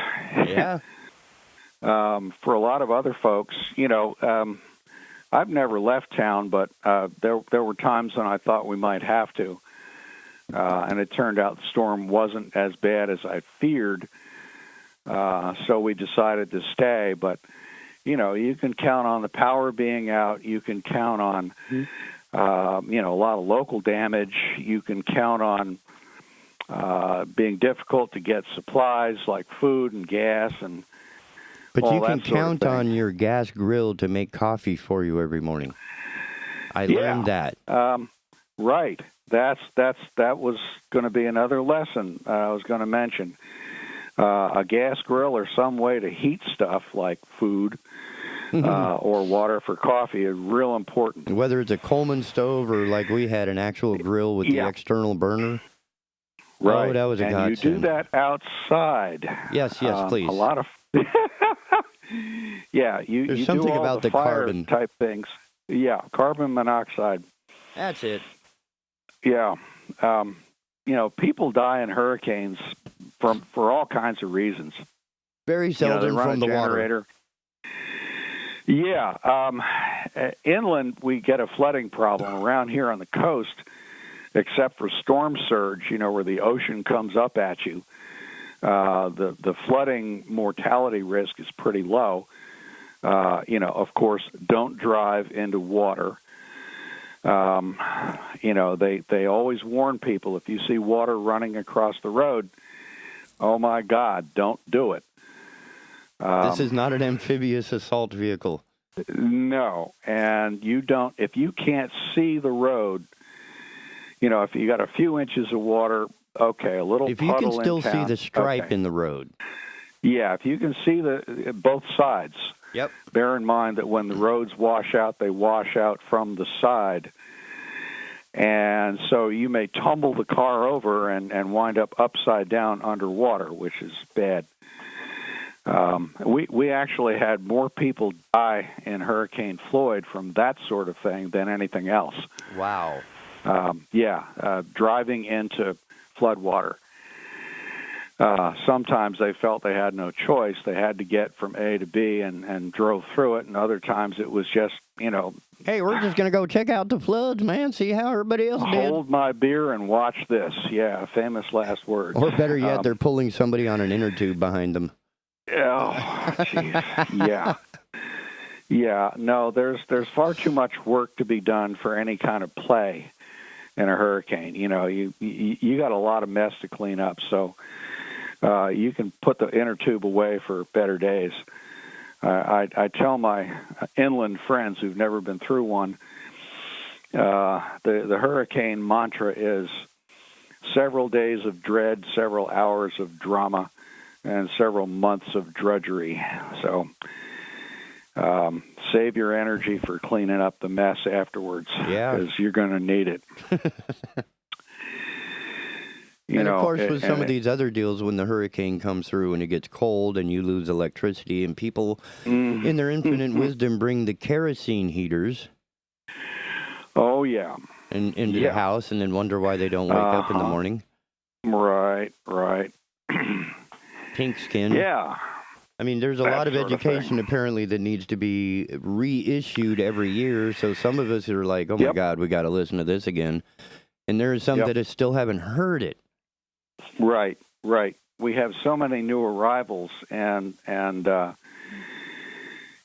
a lot of other folks, you know, I've never left town, but there were times when I thought we might have to. And it turned out the storm wasn't as bad as I feared, so we decided to stay. But you know, you can count on the power being out. You can count on, you know, a lot of local damage. You can count on being difficult to get supplies like food and gas and But all you can that sort of count thing. on your gas grill to make coffee for you every morning. I learned that. Right. That was going to be another lesson I was going to mention. A gas grill or some way to heat stuff like food or water for coffee is real important. Whether it's a Coleman stove or like we had an actual grill with the external burner. Right. Oh, that was a and godsend. you do that outside. Yes, please. A lot of you There's you something do all about the the fire carbon. type things. Yeah, carbon monoxide. That's it. Yeah. You know, people die in hurricanes for all kinds of reasons. Very seldom they run from the a generator. Yeah. Inland, we get a flooding problem. Around here on the coast, except for storm surge, you know, where the ocean comes up at you, the flooding mortality risk is pretty low. You know, of course, don't drive into water. You know, they always warn people, if you see water running across the road, oh my God, don't do it. This is not an amphibious assault vehicle. No, and if you can't see the road, you know, if you got a few inches of water, okay, a little If you puddle can still in see town, the stripe okay. in the road. Yeah, if you can see both sides. Yep. Bear in mind that when the roads wash out, they wash out from the side. And so you may tumble the car over and wind up upside down underwater, which is bad. We actually had more people die in Hurricane Floyd from that sort of thing than anything else. Wow. Driving into floodwater. Sometimes they felt they had no choice. They had to get from A to B and drove through it, and other times it was just Hey, we're just going to go check out the floods, man, see how everybody else did. Hold my beer and watch this. Yeah, famous last words. Or better yet, they're pulling somebody on an inner tube behind them. Oh, jeez. Yeah. Yeah, no, there's far too much work to be done for any kind of play in a hurricane. You got a lot of mess to clean up, so you can put the inner tube away for better days. I tell my inland friends who've never been through one, the hurricane mantra is several days of dread, several hours of drama, and several months of drudgery. So save your energy for cleaning up the mess afterwards, because you're going to need it. Of course, with some of these other deals, when the hurricane comes through and it gets cold and you lose electricity, and people, in their infinite wisdom, bring the kerosene heaters. Oh, yeah. Into the house, and then wonder why they don't wake up in the morning. Right. Pink skin. Yeah. I mean, there's a lot of education, apparently, that needs to be reissued every year. So some of us are like, oh, my God, we got to listen to this again. And there's some that still haven't heard it. Right. We have so many new arrivals, and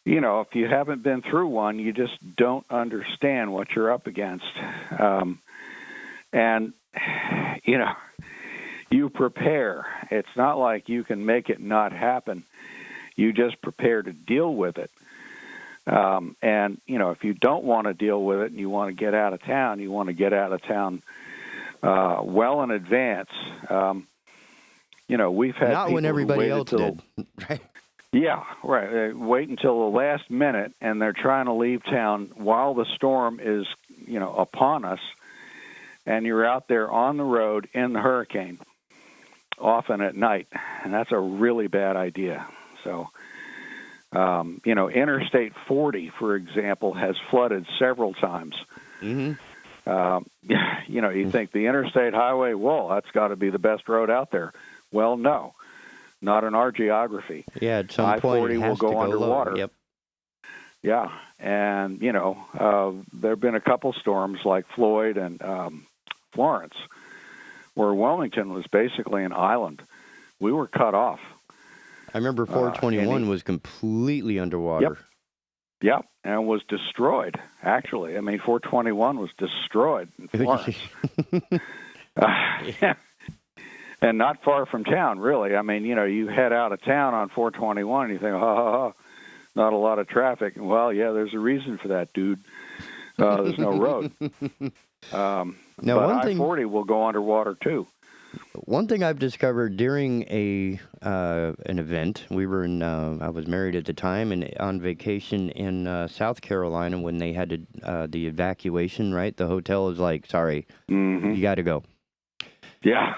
if you haven't been through one, you just don't understand what you're up against. You prepare. It's not like you can make it not happen. You just prepare to deal with it. If you don't want to deal with it and you want to get out of town, you want to get out of town well in advance. We've had not when everybody else did. Right. Yeah, right. Wait until the last minute, and they're trying to leave town while the storm is, upon us, and you're out there on the road in the hurricane, often at night, and that's a really bad idea. So, Interstate 40, for example, has flooded several times. Mm-hmm. You think the interstate highway, that's got to be the best road out there. Well, no, not in our geography. Yeah, at some point I-40 will go underwater. Yep. Yeah, and, there have been a couple storms like Floyd and Florence, where Wilmington was basically an island. We were cut off. I remember 421 was completely underwater. Yep, and was destroyed, actually. I mean, 421 was destroyed in Florence. And not far from town, really. I mean, you head out of town on 421 and you think, not a lot of traffic. Well, yeah, there's a reason for that, dude. There's no road. But I-40 will go underwater, too. One thing I've discovered during an event, we were in, I was married at the time, and on vacation in South Carolina when they had the evacuation, right? The hotel was like, sorry, you got to go. Yeah.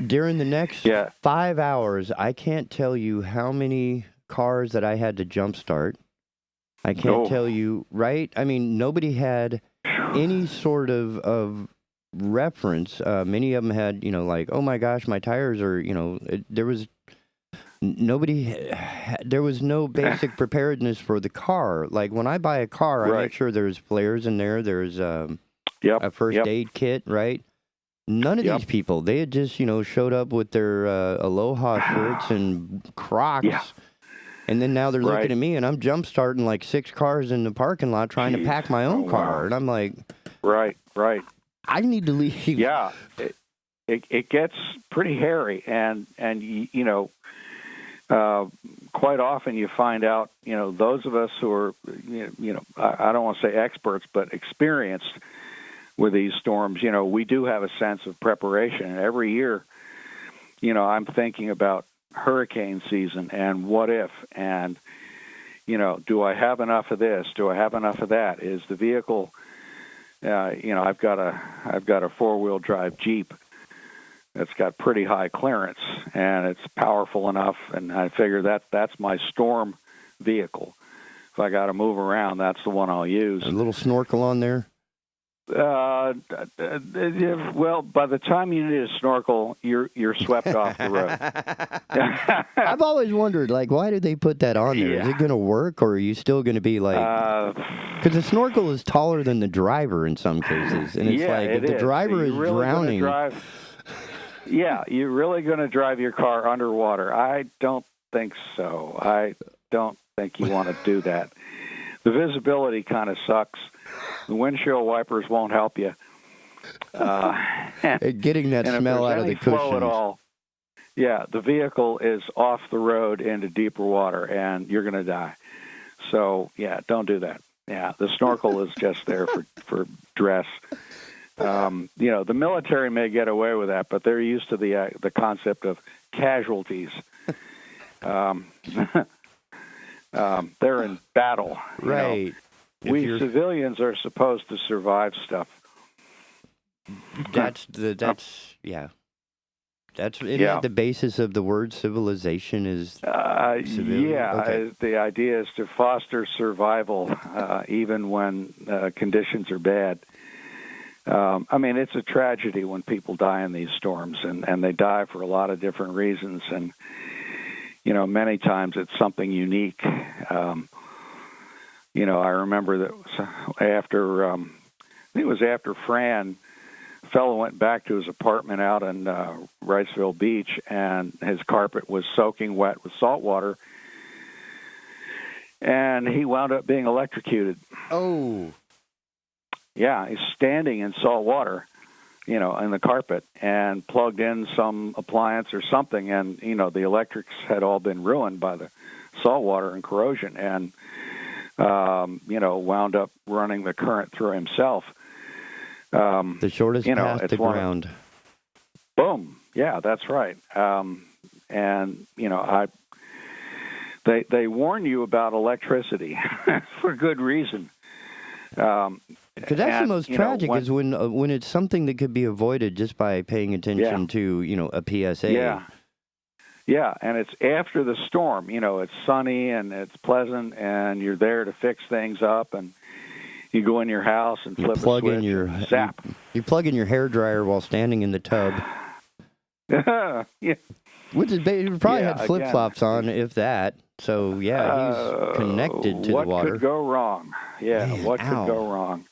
During the next 5 hours, I can't tell you how many cars that I had to jumpstart. I can't tell you, right? I mean, nobody had any sort of reference. Many of them had, like, oh my gosh, my tires are, there was no basic preparedness for the car. Like when I buy a car, I make sure there's flares in there. There's a first aid kit, right? None of these people, they had just, showed up with their Aloha shirts and Crocs. Yeah. And then now they're looking at me, and I'm jump starting like 6 cars in the parking lot trying to pack my own car. And I'm like, right. I need to leave. Yeah, it gets pretty hairy, and quite often you find out, those of us who are, I don't want to say experts, but experienced with these storms, we do have a sense of preparation. And every year, I'm thinking about hurricane season and what if, and, do I have enough of this? Do I have enough of that? Is the vehicle, I've got a 4-wheel drive Jeep that's got pretty high clearance, and it's powerful enough, and I figure that's my storm vehicle. If I got to move around, that's the one I'll use. A little snorkel on there? Well, by the time you need a snorkel, you're swept off the road. I've always wondered, like, why did they put that on there? Yeah. Is it going to work, or are you still going to be like... Because the snorkel is taller than the driver in some cases, and it's like, if the driver is drowning... You're really going to drive your car underwater. I don't think so. I don't think you want to do that. The visibility kind of sucks. The windshield wipers won't help you. Getting that smell out of the flow cushions. at all, the vehicle is off the road into deeper water, and you're going to die. So, don't do that. Yeah, the snorkel is just there for dress. The military may get away with that, but they're used to the concept of casualties. They're in battle. Right. We civilians are supposed to survive stuff. That's the basis of the word civilization is civilian? The idea is to foster survival even when conditions are bad. It's a tragedy when people die in these storms, and they die for a lot of different reasons, and many times it's something unique. I remember that after I think it was after Fran, a fellow went back to his apartment out in Wrightsville Beach, and his carpet was soaking wet with salt water, and he wound up being electrocuted. Oh. Yeah, he's standing in salt water, in the carpet, and plugged in some appliance or something, and, the electrics had all been ruined by the salt water and corrosion, and, wound up running the current through himself. The shortest path to ground. Boom. Yeah, that's right. They warn you about electricity for good reason. Because that's the most tragic is when it's something that could be avoided just by paying attention to, a PSA. Yeah, and it's after the storm. It's sunny and it's pleasant, and you're there to fix things up, and you go in your house and flip a switch and zap. You plug in your hairdryer while standing in the tub. Yeah. Which is he probably had flip-flops on, if that. So, he's connected to the water. What could go wrong? Yeah, Man, what could go wrong?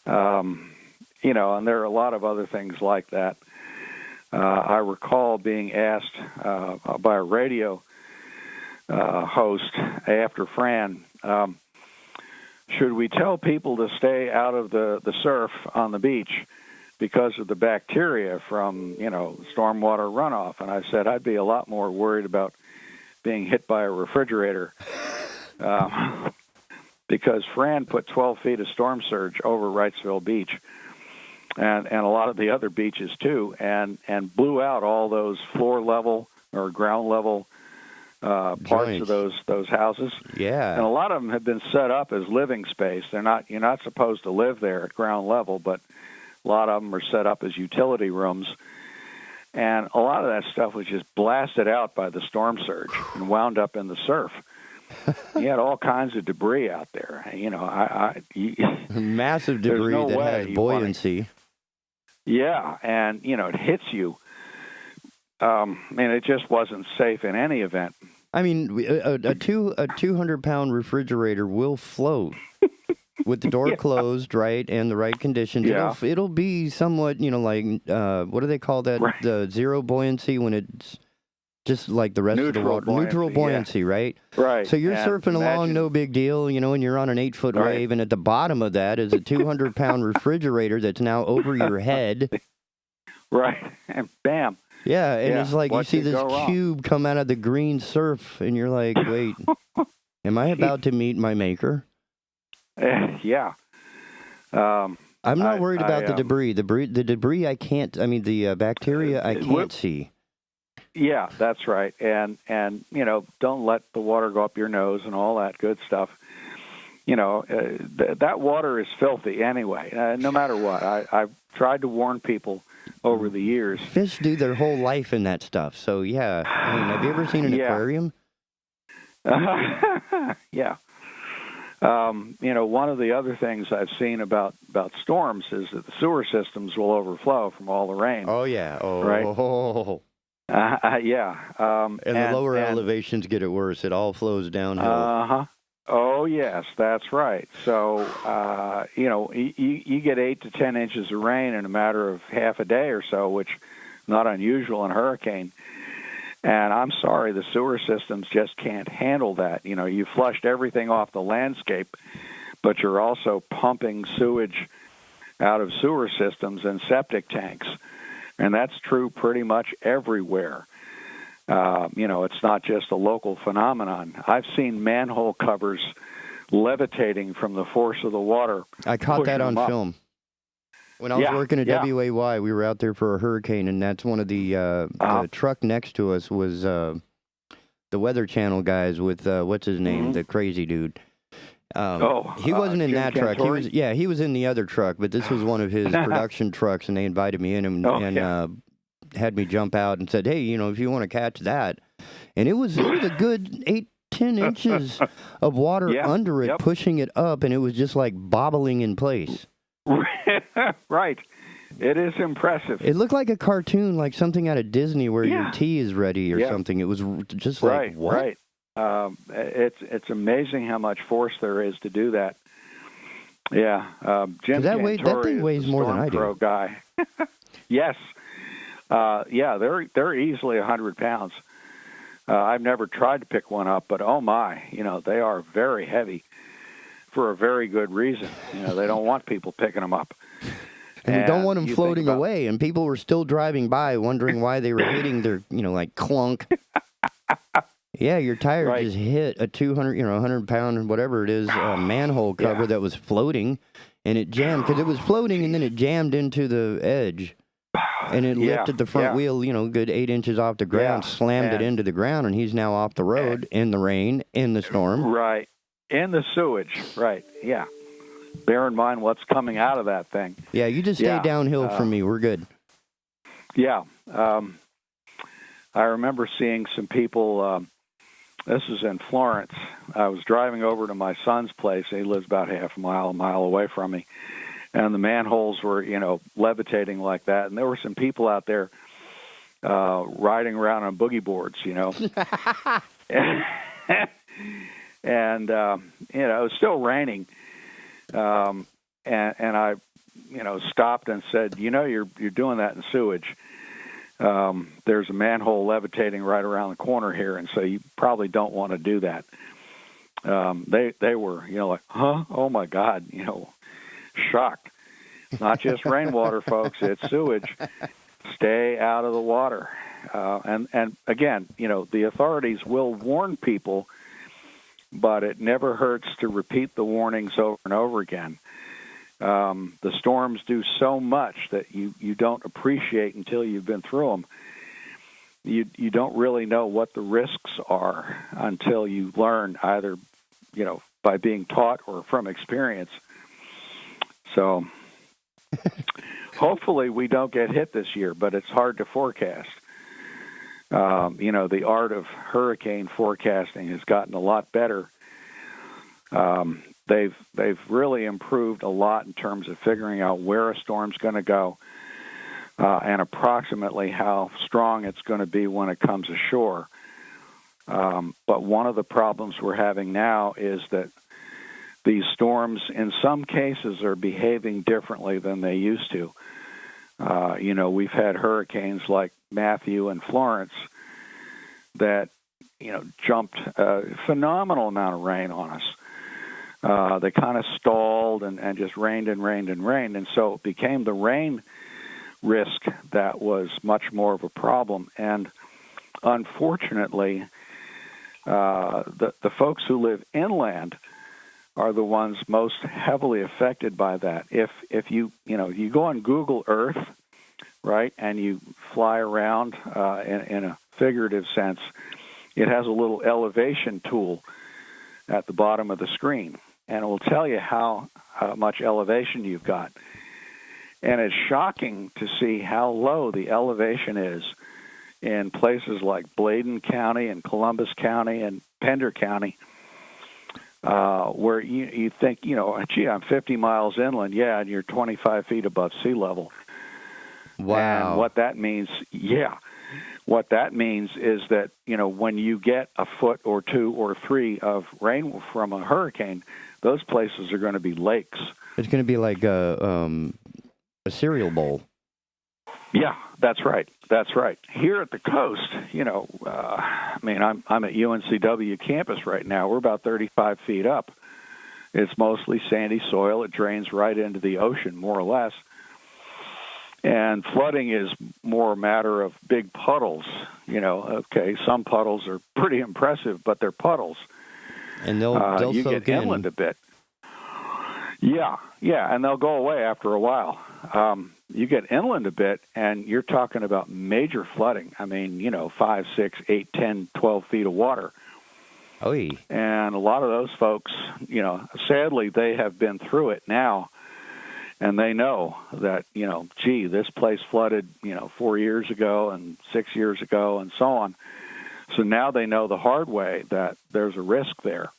And there are a lot of other things like that. I recall being asked by a radio host after Fran, should we tell people to stay out of the surf on the beach because of the bacteria from, stormwater runoff? And I said I'd be a lot more worried about being hit by a refrigerator because Fran put 12 feet of storm surge over Wrightsville Beach and a lot of the other beaches too, and blew out all those floor level or ground level parts of those houses. Yeah. And a lot of them have been set up as living space. You're not supposed to live there at ground level, but a lot of them are set up as utility rooms. And a lot of that stuff was just blasted out by the storm surge and wound up in the surf. You had all kinds of debris out there. Massive debris that has buoyancy. Yeah, and, it hits you. And it just wasn't safe in any event. I mean, a 200-pound refrigerator will float with the door closed, right, and the right conditions. Yeah. It'll be somewhat, what do they call that? Right. The zero buoyancy when it's just like the rest of the water. Neutral buoyancy, right? Right. So you're surfing along, no big deal, and you're on an 8-foot wave, and at the bottom of that is a 200-pound refrigerator that's now over your head. Right. And bam. Yeah, and it's like you see this cube come out of the green surf, and you're like, wait, am I about to meet my maker? Yeah. I'm not worried about the debris. The debris I can't, the bacteria I can't see. Yeah, that's right. And don't let the water go up your nose and all that good stuff. That water is filthy anyway, no matter what. I've tried to warn people over the years. Fish do their whole life in that stuff. So, yeah. Have you ever seen an aquarium? Yeah. One of the other things I've seen about storms is that the sewer systems will overflow from all the rain. Oh, yeah. Oh, right? Yeah. And the lower elevations get it worse. It all flows downhill. Uh-huh. Oh, yes, that's right. So, you get 8 to 10 inches of rain in a matter of half a day or so, which is not unusual in a hurricane. And I'm sorry, the sewer systems just can't handle that. You flushed everything off the landscape, but you're also pumping sewage out of sewer systems and septic tanks. And that's true pretty much everywhere. It's not just a local phenomenon. I've seen manhole covers levitating from the force of the water. I caught that on film. When I was working at WAY, we were out there for a hurricane, and that's one of the truck next to us was the Weather Channel guys with, what's his name, the crazy dude. He wasn't in that truck. He was in the other truck, but this was one of his production trucks, and they invited me in and had me jump out and said, hey, if you want to catch that. And it was a good 8-10 inches of water under it, pushing it up, and it was just like bobbling in place. Right. It is impressive. It looked like a cartoon, like something out of Disney where your tea is ready or something. It was just like, what? Right. It's amazing how much force there is to do that. Yeah. Jim that thing weighs more than I do. Pro guy. Yes. They're easily 100 pounds. I've never tried to pick one up, but oh my, they are very heavy for a very good reason. They don't want people picking them up. And they don't want them floating away, and people were still driving by wondering why they were hitting their, like clunk. Yeah, your tire just hit a 200, 100-pound, whatever it is, manhole cover that was floating, and it jammed, because it was floating, and then it jammed into the edge, and it lifted the front wheel, good 8 inches off the ground, slammed it into the ground, and he's now off the road in the rain, in the storm. Right. In the sewage, right, yeah. Bear in mind what's coming out of that thing. Yeah, you just stay downhill from me. We're good. Yeah. I remember seeing some people, this was in Florence. I was driving over to my son's place. He lives about half a mile away from me. And the manholes were, levitating like that. And there were some people out there riding around on boogie boards, And, it was still raining. And I, stopped and said, you're doing that in sewage. There's a manhole levitating right around the corner here, and so you probably don't want to do that. They were, like, huh? Oh, my God, shocked. It's not just rainwater, folks. It's sewage. Stay out of the water. And again, the authorities will warn people, but it never hurts to repeat the warnings over and over again. The storms do so much that you don't appreciate until you've been through them. You don't really know what the risks are until you learn, either, by being taught or from experience. So hopefully we don't get hit this year, but it's hard to forecast. The art of hurricane forecasting has gotten a lot better. They've really improved a lot in terms of figuring out where a storm's going to go and approximately how strong it's going to be when it comes ashore. But one of the problems we're having now is that these storms, in some cases, are behaving differently than they used to. We've had hurricanes like Matthew and Florence that, jumped a phenomenal amount of rain on us. They kind of stalled and just rained and rained and rained. And so it became the rain risk that was much more of a problem. And unfortunately, the folks who live inland are the ones most heavily affected by that. If you go on Google Earth, right, and you fly around in a figurative sense, it has a little elevation tool at the bottom of the screen, and it will tell you how much elevation you've got. And it's shocking to see how low the elevation is in places like Bladen County and Columbus County and Pender County. where you think, gee, I'm 50 miles inland, and you're 25 feet above sea level. Wow. And what that means, what that means is that, when you get a foot or 2 or 3 of rain from a hurricane, those places are going to be lakes. It's going to be like a cereal bowl. Yeah, that's right. That's right. Here at the coast, I'm at UNCW campus right now. We're about 35 feet up. It's mostly sandy soil. It drains right into the ocean, more or less. And flooding is more a matter of big puddles. Some puddles are pretty impressive, but they're puddles. And they'll you soak get inland a bit. Yeah, and they'll go away after a while. You get inland a bit, and you're talking about major flooding. 5, 6, 8, 10, 12 feet of water. Oy. And a lot of those folks, sadly, they have been through it now, and they know that, gee, this place flooded, 4 years ago and 6 years ago and so on. So now they know the hard way that there's a risk there.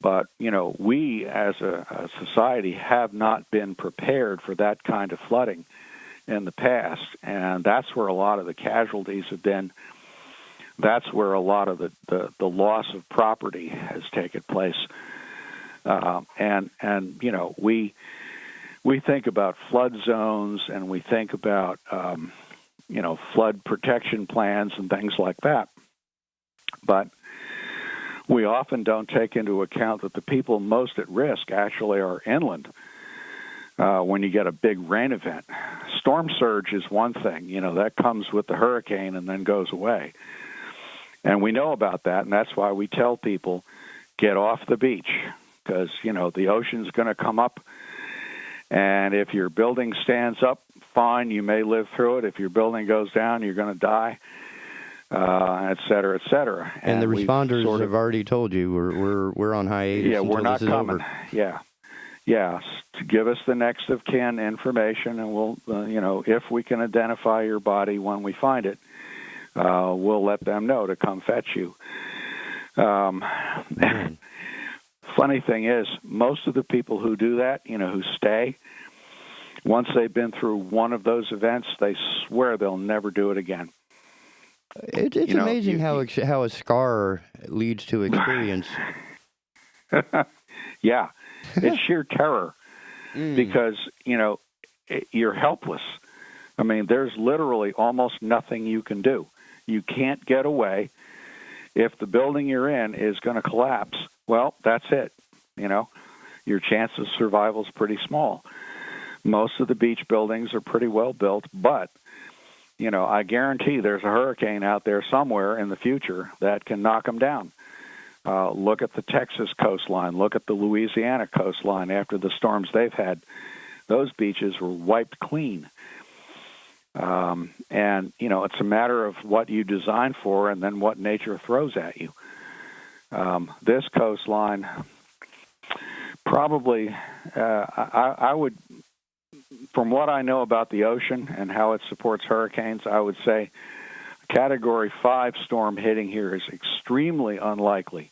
But, we as a society have not been prepared for that kind of flooding in the past. And that's where a lot of the casualties have been. That's where a lot of the loss of property has taken place. We think about flood zones and we think about, flood protection plans and things like that. But we often don't take into account that the people most at risk actually are inland when you get a big rain event. Storm surge is one thing, that comes with the hurricane and then goes away. And we know about that, and that's why we tell people, get off the beach, because, the ocean's going to come up. And if your building stands up, fine, you may live through it. If your building goes down, you're going to die. Et cetera, et cetera. And the responders have already told you we're on hiatus. Yeah, until we're not this is coming. Over. Yeah. Give us the next of kin information, and we'll, if we can identify your body when we find it, we'll let them know to come fetch you. Funny thing is, most of the people who do that, who stay, once they've been through one of those events, they swear they'll never do it again. It's amazing how a scar leads to experience. Yeah, it's sheer terror because, you're helpless. There's literally almost nothing you can do. You can't get away. If the building you're in is going to collapse, well, that's it. Your chance of survival is pretty small. Most of the beach buildings are pretty well built, but I guarantee there's a hurricane out there somewhere in the future that can knock them down. Look at the Texas coastline. Look at the Louisiana coastline after the storms they've had. Those beaches were wiped clean. It's a matter of what you design for and then what nature throws at you. This coastline, probably, I would... From what I know about the ocean and how it supports hurricanes, I would say a Category 5 storm hitting here is extremely unlikely.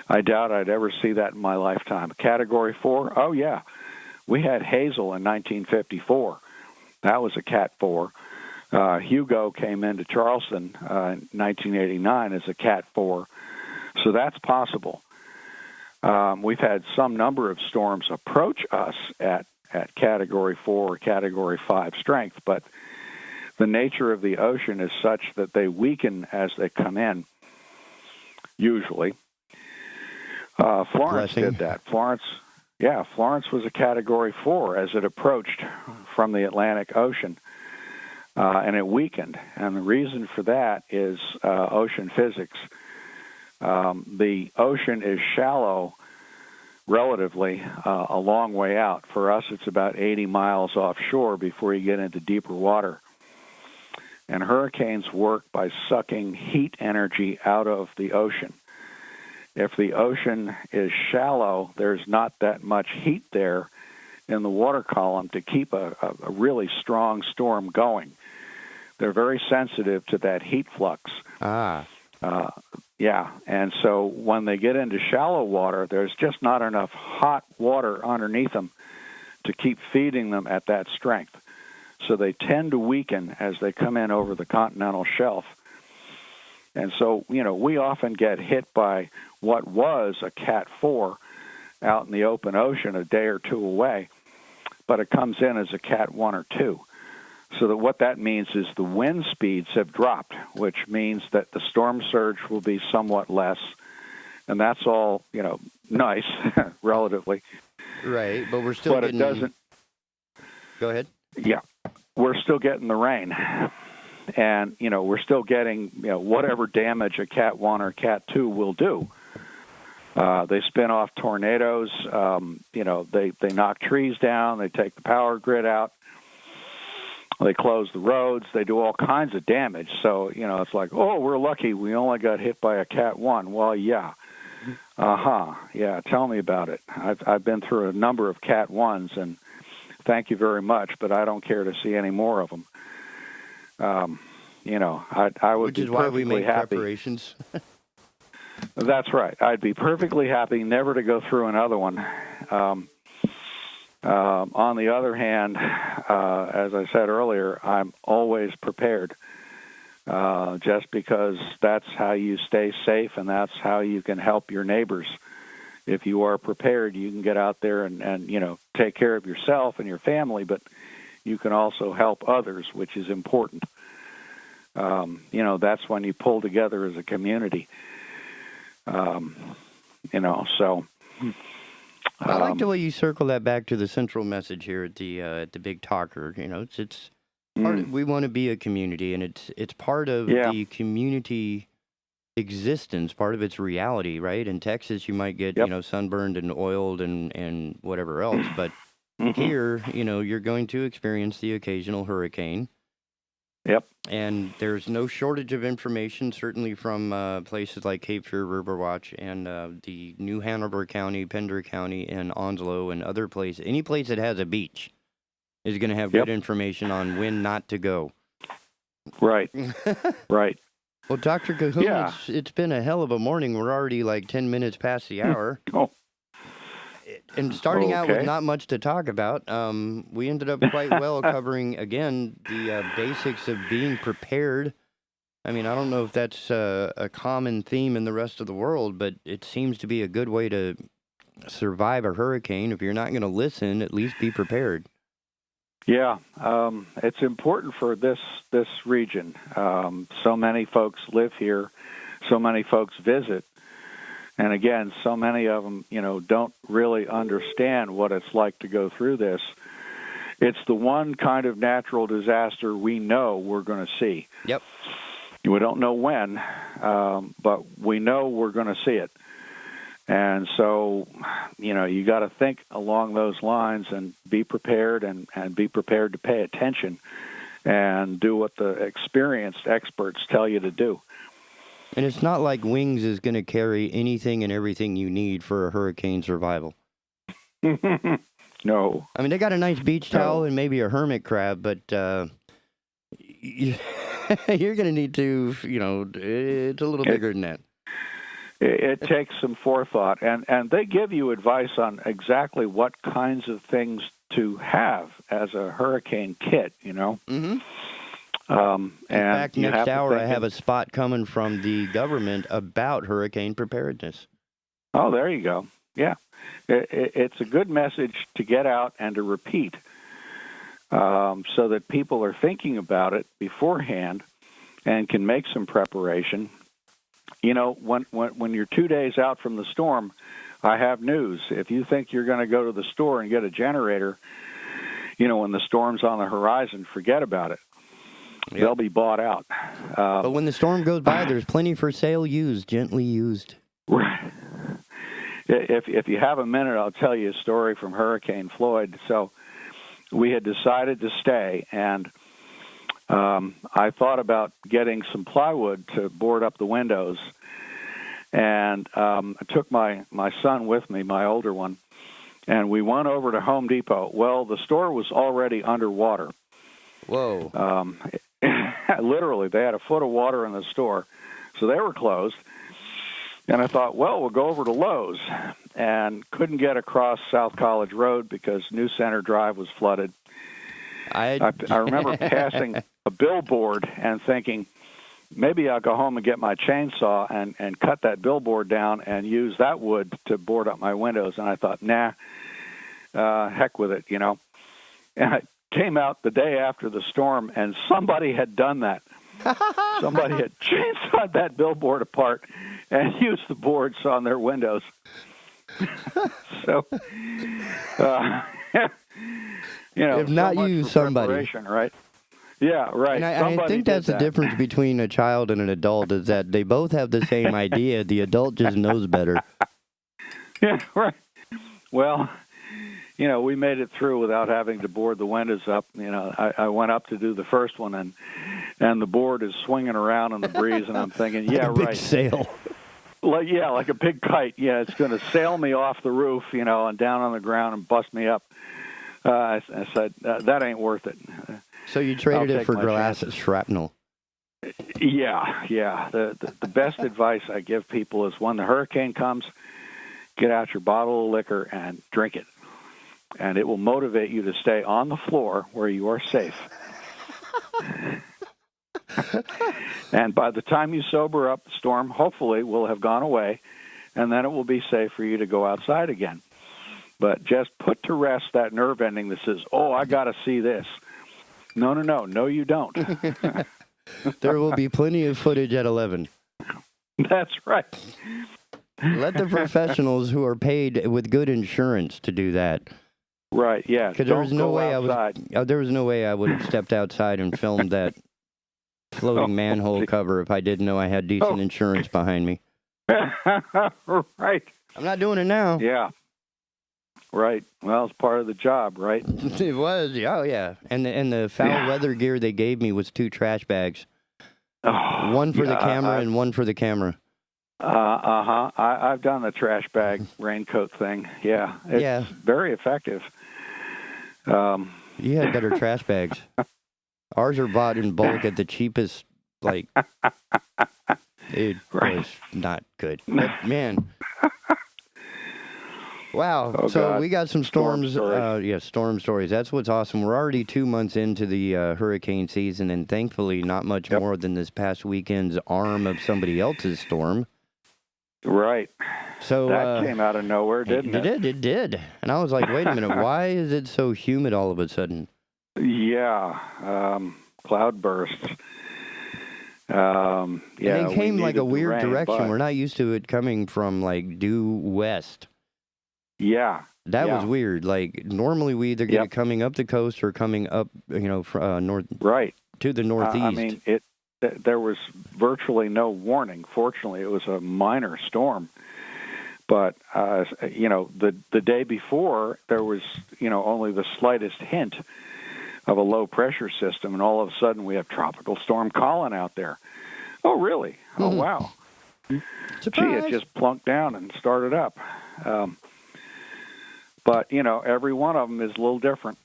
I doubt I'd ever see that in my lifetime. Category 4, oh yeah. We had Hazel in 1954. That was a Cat 4. Hugo came into Charleston in 1989 as a Cat 4. So that's possible. We've had some number of storms approach us at Category 4 or Category 5 strength, but the nature of the ocean is such that they weaken as they come in, usually. Florence did that. Florence was a Category 4 as it approached from the Atlantic Ocean, and it weakened. And the reason for that is ocean physics. The ocean is shallow relatively a long way out. For us, it's about 80 miles offshore before you get into deeper water. And hurricanes work by sucking heat energy out of the ocean. If the ocean is shallow, there's not that much heat there in the water column to keep a really strong storm going. They're very sensitive to that heat flux. Yeah, and so when they get into shallow water, there's just not enough hot water underneath them to keep feeding them at that strength. So they tend to weaken as they come in over the continental shelf. And so, we often get hit by what was a Cat 4 out in the open ocean a day or two away, but it comes in as a Cat 1 or 2. So that what that means is the wind speeds have dropped, which means that the storm surge will be somewhat less, and that's all, nice, relatively. Right, but we're still getting... But it doesn't... Go ahead. Yeah, we're still getting the rain. And, we're still getting, whatever damage a Cat 1 or Cat 2 will do. They spin off tornadoes, they knock trees down, they take the power grid out. They close the roads. They do all kinds of damage. So, it's like, oh, we're lucky we only got hit by a Cat 1. Well, yeah. Yeah, tell me about it. I've been through a number of Cat 1s, and thank you very much, but I don't care to see any more of them. I would be perfectly happy. Which is why we make preparations. That's right. I'd be perfectly happy never to go through another one. On the other hand, as I said earlier, I'm always prepared, just because that's how you stay safe and that's how you can help your neighbors. If you are prepared, you can get out there and take care of yourself and your family, but you can also help others, which is important. That's when you pull together as a community. So... I like the way you circle that back to the central message here at the Big Talker. It's part of, we want to be a community, and it's part of the community existence, part of its reality, right? In Texas, you might get sunburned and oiled and whatever else, but here, you're going to experience the occasional hurricane. Yep. And there's no shortage of information, certainly from places like Cape Fear Riverwatch and the New Hanover County, Pender County, and Onslow and other places. Any place that has a beach is going to have good information on when not to go. Right. Right. Well, Dr. Cahoon, it's been a hell of a morning. We're already like 10 minutes past the hour. And starting out with not much to talk about, we ended up quite well covering, again, the basics of being prepared. I mean, I don't know if that's a common theme in the rest of the world, but it seems to be a good way to survive a hurricane. If you're not going to listen, at least be prepared. Yeah, it's important for this region. So many folks live here. So many folks visit. And again, so many of them, don't really understand what it's like to go through this. It's the one kind of natural disaster we know we're going to see. Yep. We don't know when, but we know we're going to see it. And so, you got to think along those lines and be prepared and be prepared to pay attention and do what the experienced experts tell you to do. And it's not like Wings is going to carry anything and everything you need for a hurricane survival. No. I mean, they got a nice beach towel and maybe a hermit crab, but you're going to need to, it's a little bigger than that. It takes some forethought, and they give you advice on exactly what kinds of things to have as a hurricane kit, Mm-hmm. In fact, next hour I have a spot coming from the government about hurricane preparedness. Oh, there you go. Yeah. It's a good message to get out and to repeat so that people are thinking about it beforehand and can make some preparation. When you're 2 days out from the storm, I have news. If you think you're going to go to the store and get a generator, when the storm's on the horizon, forget about it. Yep. They'll be bought out. But when the storm goes by, there's plenty for sale used, gently used. Right. If you have a minute, I'll tell you a story from Hurricane Floyd. So we had decided to stay, and I thought about getting some plywood to board up the windows. And I took my son with me, my older one, and we went over to Home Depot. Well, the store was already underwater. Whoa. Literally, they had a foot of water in the store. So they were closed. And I thought, well, we'll go over to Lowe's, and couldn't get across South College Road because New Center Drive was flooded. I remember passing a billboard and thinking, maybe I'll go home and get my chainsaw and cut that billboard down and use that wood to board up my windows. And I thought, nah, heck with it, And I came out the day after the storm, and somebody had done that. Somebody had chainsawed that billboard apart and used the boards on their windows. So, if not so you, somebody. Right? Yeah, right. And I think that's the difference between a child and an adult, is that they both have the same idea. The adult just knows better. Yeah, right. Well, we made it through without having to board the windows up. I went up to do the first one, and the board is swinging around in the breeze, and I'm thinking, yeah, like a right. big sail. Like a big kite. Yeah, it's going to sail me off the roof, and down on the ground and bust me up. I said, that ain't worth it. So you traded it for glass shrapnel. Yeah. The best advice I give people is when the hurricane comes, get out your bottle of liquor and drink it. And it will motivate you to stay on the floor where you are safe. And by the time you sober up, the storm hopefully will have gone away, and then it will be safe for you to go outside again. But just put to rest that nerve ending that says, oh, I got to see this. No, you don't. There will be plenty of footage at 11. That's right. Let the professionals who are paid with good insurance to do that. Right, yeah. Because there was no way I would have stepped outside and filmed that floating manhole cover if I didn't know I had decent insurance behind me. Right. I'm not doing it now. Yeah. Right. Well, it's part of the job, right? It was. Oh, yeah. And the foul weather gear they gave me was 2 trash bags. One for the camera and one for the camera. I've done the trash bag raincoat thing. Yeah. It's very effective. You had better trash bags. Ours are bought in bulk at the cheapest, it was not good. But, man. Wow. Oh, so God. we got some storms. Storm stories. That's what's awesome. We're already 2 months into the hurricane season, and thankfully not much more than this past weekend's arm of somebody else's storm. Right. So that came out of nowhere, didn't it? It did. And I was like, wait a minute, why is it so humid all of a sudden? Yeah. Cloud bursts. And it came like a weird direction. But we're not used to it coming from due west. Yeah. That was weird. Normally we either get it coming up the coast or coming up, north. Right. To the northeast. There was virtually no warning. Fortunately, it was a minor storm. But, the day before, there was, only the slightest hint of a low-pressure system, and all of a sudden we have Tropical Storm Colin out there. Oh, really? Oh, wow. Surprise. Gee, it just plunked down and started up. But, every one of them is a little different.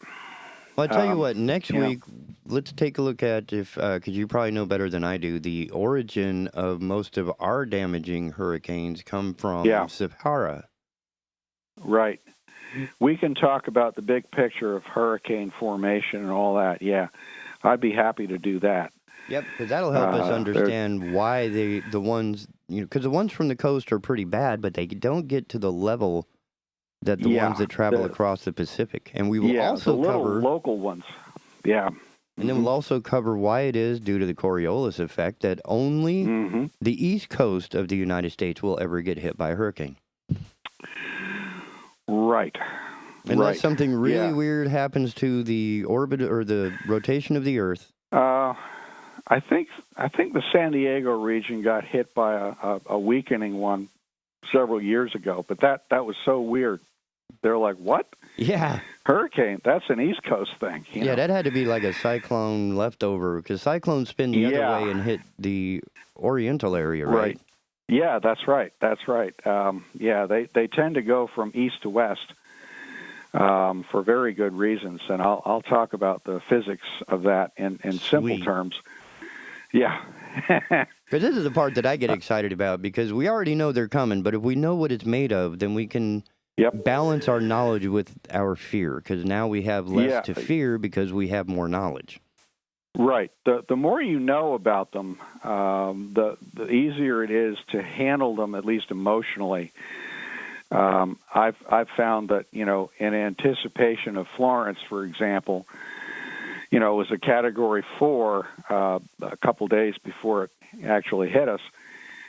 Well, I tell you what, next week, let's take a look at, because you probably know better than I do, the origin of most of our damaging hurricanes come from Sahara. Right. We can talk about the big picture of hurricane formation and all that. Yeah, I'd be happy to do that. Yep, because that'll help us understand why the ones, because the ones from the coast are pretty bad, but they don't get to the level that the ones that travel across the Pacific. And we will also cover local ones. Yeah. And then we'll also cover why it is, due to the Coriolis effect, that only the east coast of the United States will ever get hit by a hurricane. Right. Unless something really weird happens to the orbit or the rotation of the Earth. I think the San Diego region got hit by a weakening one several years ago, but that was so weird. They're like, what? Yeah. Hurricane, that's an East Coast thing. You know? That had to be like a cyclone leftover, because cyclones spin the other way and hit the oriental area, right? Yeah, that's right. That's right. They tend to go from east to west for very good reasons, and I'll talk about the physics of that in simple terms. Yeah. Because this is the part that I get excited about, because we already know they're coming, but if we know what it's made of, then we can balance our knowledge with our fear, because now we have less to fear because we have more knowledge. Right. The more you know about them, the easier it is to handle them, at least emotionally. I've found that, in anticipation of Florence, for example, it was a Category 4 a couple days before it actually hit us,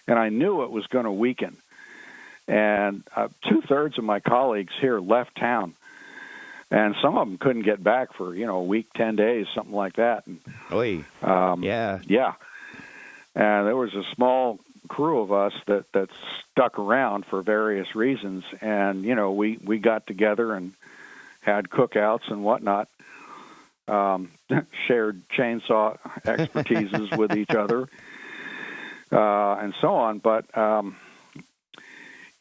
and I knew it was going to weaken. And 2/3 of my colleagues here left town, and some of them couldn't get back for, a week, 10 days, something like that. And, yeah. And there was a small crew of us that stuck around for various reasons, and, we got together and had cookouts and whatnot. Shared chainsaw expertises with each other, and so on. But,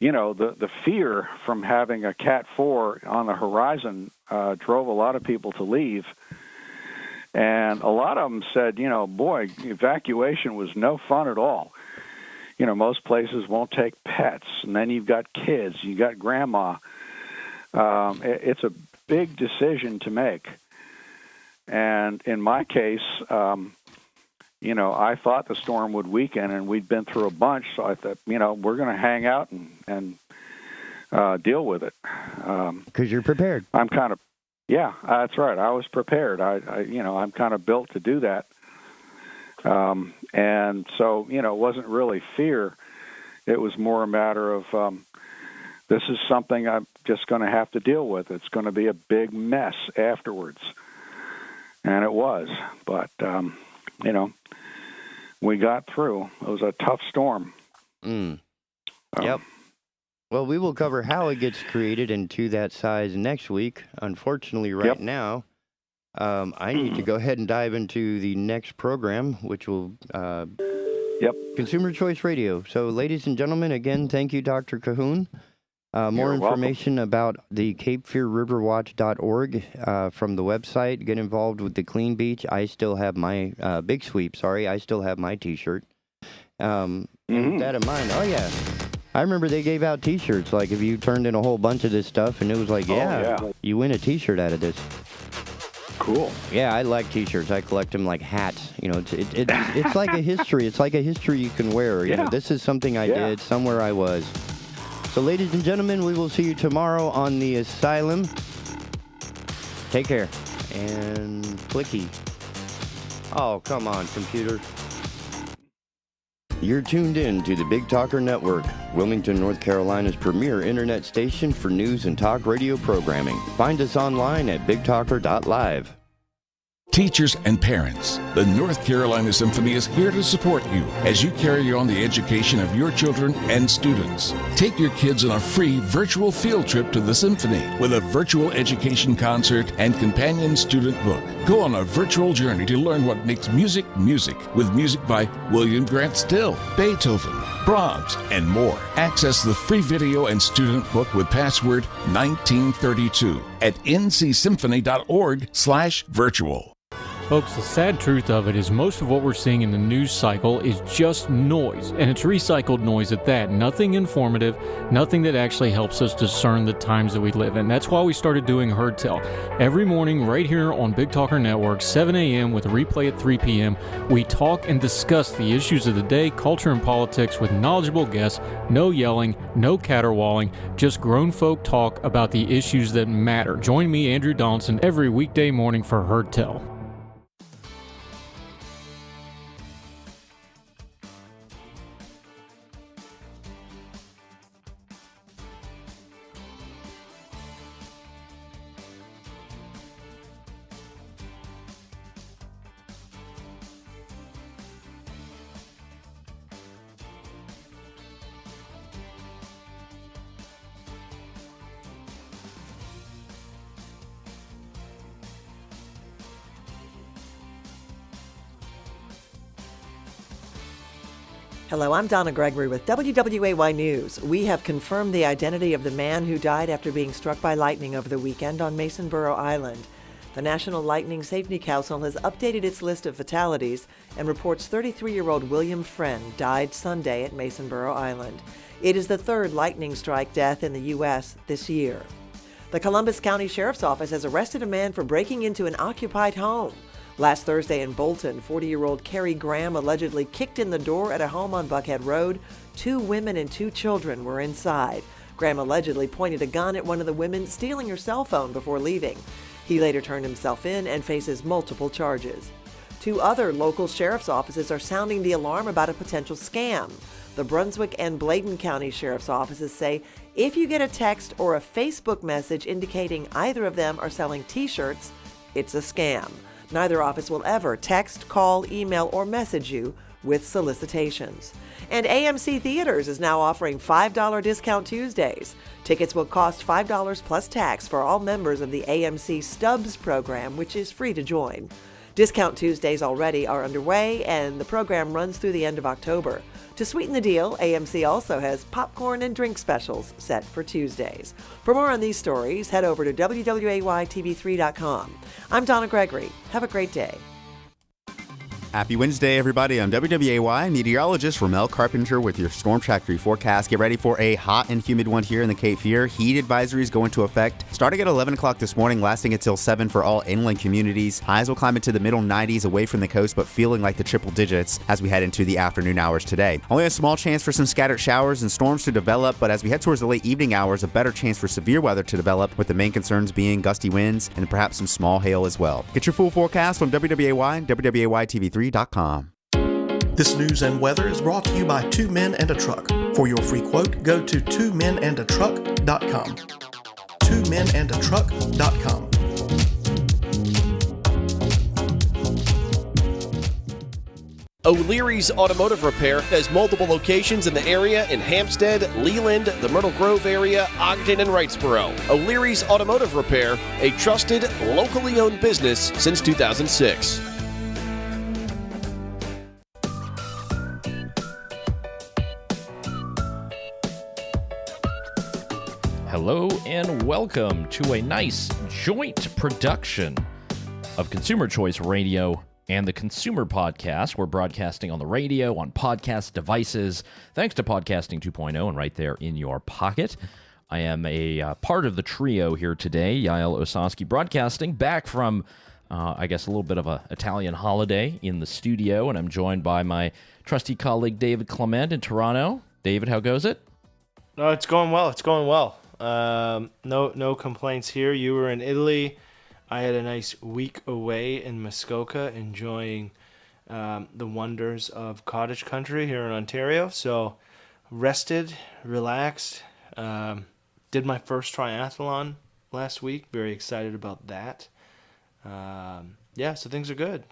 the fear from having a Cat 4 on the horizon drove a lot of people to leave. And a lot of them said, boy, evacuation was no fun at all. Most places won't take pets, and then you've got kids, you got grandma. It's a big decision to make. And in my case, I thought the storm would weaken, and we'd been through a bunch, so I thought, we're going to hang out and deal with it. Because you're prepared. I'm kind of, that's right. I was prepared. I'm kind of built to do that. And so, it wasn't really fear. It was more a matter of, this is something I'm just going to have to deal with. It's going to be a big mess afterwards. And it was, but, we got through. It was a tough storm. Yep. Well, we will cover how it gets created and to that size next week. Unfortunately, right now, I need to go ahead and dive into the next program, which will Consumer Choice Radio. So, ladies and gentlemen, again, thank you, Dr. Cahoon. More information about the Cape Fear Riverwatch.org from the website. Get involved with the Clean Beach. I still have my Big Sweep. I still have my T-shirt. With that in mind, I remember they gave out T-shirts. Like if you turned in a whole bunch of this stuff, and it was like, you win a T-shirt out of this. Cool. Yeah, I like T-shirts. I collect them like hats. It's like a history. It's like a history you can wear. You know, this is something I did somewhere I was. So, ladies and gentlemen, we will see you tomorrow on the Asylum. Take care. And clicky. Oh, come on, computer. You're tuned in to the Big Talker Network, Wilmington, North Carolina's premier internet station for news and talk radio programming. Find us online at bigtalker.live. Teachers and parents, the North Carolina Symphony is here to support you as you carry on the education of your children and students. Take your kids on a free virtual field trip to the Symphony with a virtual education concert and companion student book. Go on a virtual journey to learn what makes music music with music by William Grant Still, Beethoven, Brahms, and more. Access the free video and student book with password 1932 at ncsymphony.org/virtual. Folks, the sad truth of it is most of what we're seeing in the news cycle is just noise, and it's recycled noise at that. Nothing informative, nothing that actually helps us discern the times that we live in. That's why we started doing Heard Tell. Every morning right here on Big Talker Network, 7 a.m. with a replay at 3 p.m., we talk and discuss the issues of the day, culture and politics with knowledgeable guests, no yelling, no caterwauling, just grown folk talk about the issues that matter. Join me, Andrew Donaldson, every weekday morning for Heard Tell. Hello, I'm Donna Gregory with WWAY News. We have confirmed the identity of the man who died after being struck by lightning over the weekend on Mason Borough Island. The National Lightning Safety Council has updated its list of fatalities and reports 33-year-old William Friend died Sunday at Masonboro Island. It is the third lightning strike death in the U.S. this year. The Columbus County Sheriff's Office has arrested a man for breaking into an occupied home. Last Thursday in Bolton, 40-year-old Carrie Graham allegedly kicked in the door at a home on Buckhead Road. 2 women and 2 children were inside. Graham allegedly pointed a gun at one of the women, stealing her cell phone before leaving. He later turned himself in and faces multiple charges. 2 other local sheriff's offices are sounding the alarm about a potential scam. The Brunswick and Bladen County Sheriff's offices say if you get a text or a Facebook message indicating either of them are selling T-shirts, it's a scam. Neither office will ever text, call, email, or message you with solicitations. And AMC Theaters is now offering $5 Discount Tuesdays. Tickets will cost $5 plus tax for all members of the AMC Stubs program, which is free to join. Discount Tuesdays already are underway, and the program runs through the end of October. To sweeten the deal, AMC also has popcorn and drink specials set for Tuesdays. For more on these stories, head over to WWAYTV3.com. I'm Donna Gregory. Have a great day. Happy Wednesday, everybody. I'm WWAY meteorologist Ramel Carpenter with your Storm Track 3 forecast. Get ready for a hot and humid one here in the Cape Fear. Heat advisories go into effect starting at 11 o'clock this morning, lasting until 7 for all inland communities. Highs will climb into the middle 90s away from the coast, but feeling like the triple digits as we head into the afternoon hours today. Only a small chance for some scattered showers and storms to develop, but as we head towards the late evening hours, a better chance for severe weather to develop, with the main concerns being gusty winds and perhaps some small hail as well. Get your full forecast from WWAY and WWAYTV3.com. This news and weather is brought to you by 2 Men and a Truck. For your free quote, go to 2menandatruck.com. 2menandatruck.com. O'Leary's Automotive Repair has multiple locations in the area in Hampstead, Leland, the Myrtle Grove area, Ogden, and Wrightsboro. O'Leary's Automotive Repair, a trusted, locally owned business since 2006. Hello and welcome to a nice joint production of Consumer Choice Radio and the Consumer Podcast. We're broadcasting on the radio, on podcast devices, thanks to Podcasting 2.0 and right there in your pocket. I am a part of the trio here today, Yael Osaski, broadcasting back from, I guess, a little bit of an Italian holiday in the studio, and I'm joined by my trusty colleague David Clement in Toronto. David, how goes it? No, it's going well. It's going well. No complaints here. You were in Italy. I had a nice week away in Muskoka, enjoying the wonders of cottage country here in Ontario. So rested, relaxed. Did my first triathlon last week. Very excited about that. So things are good.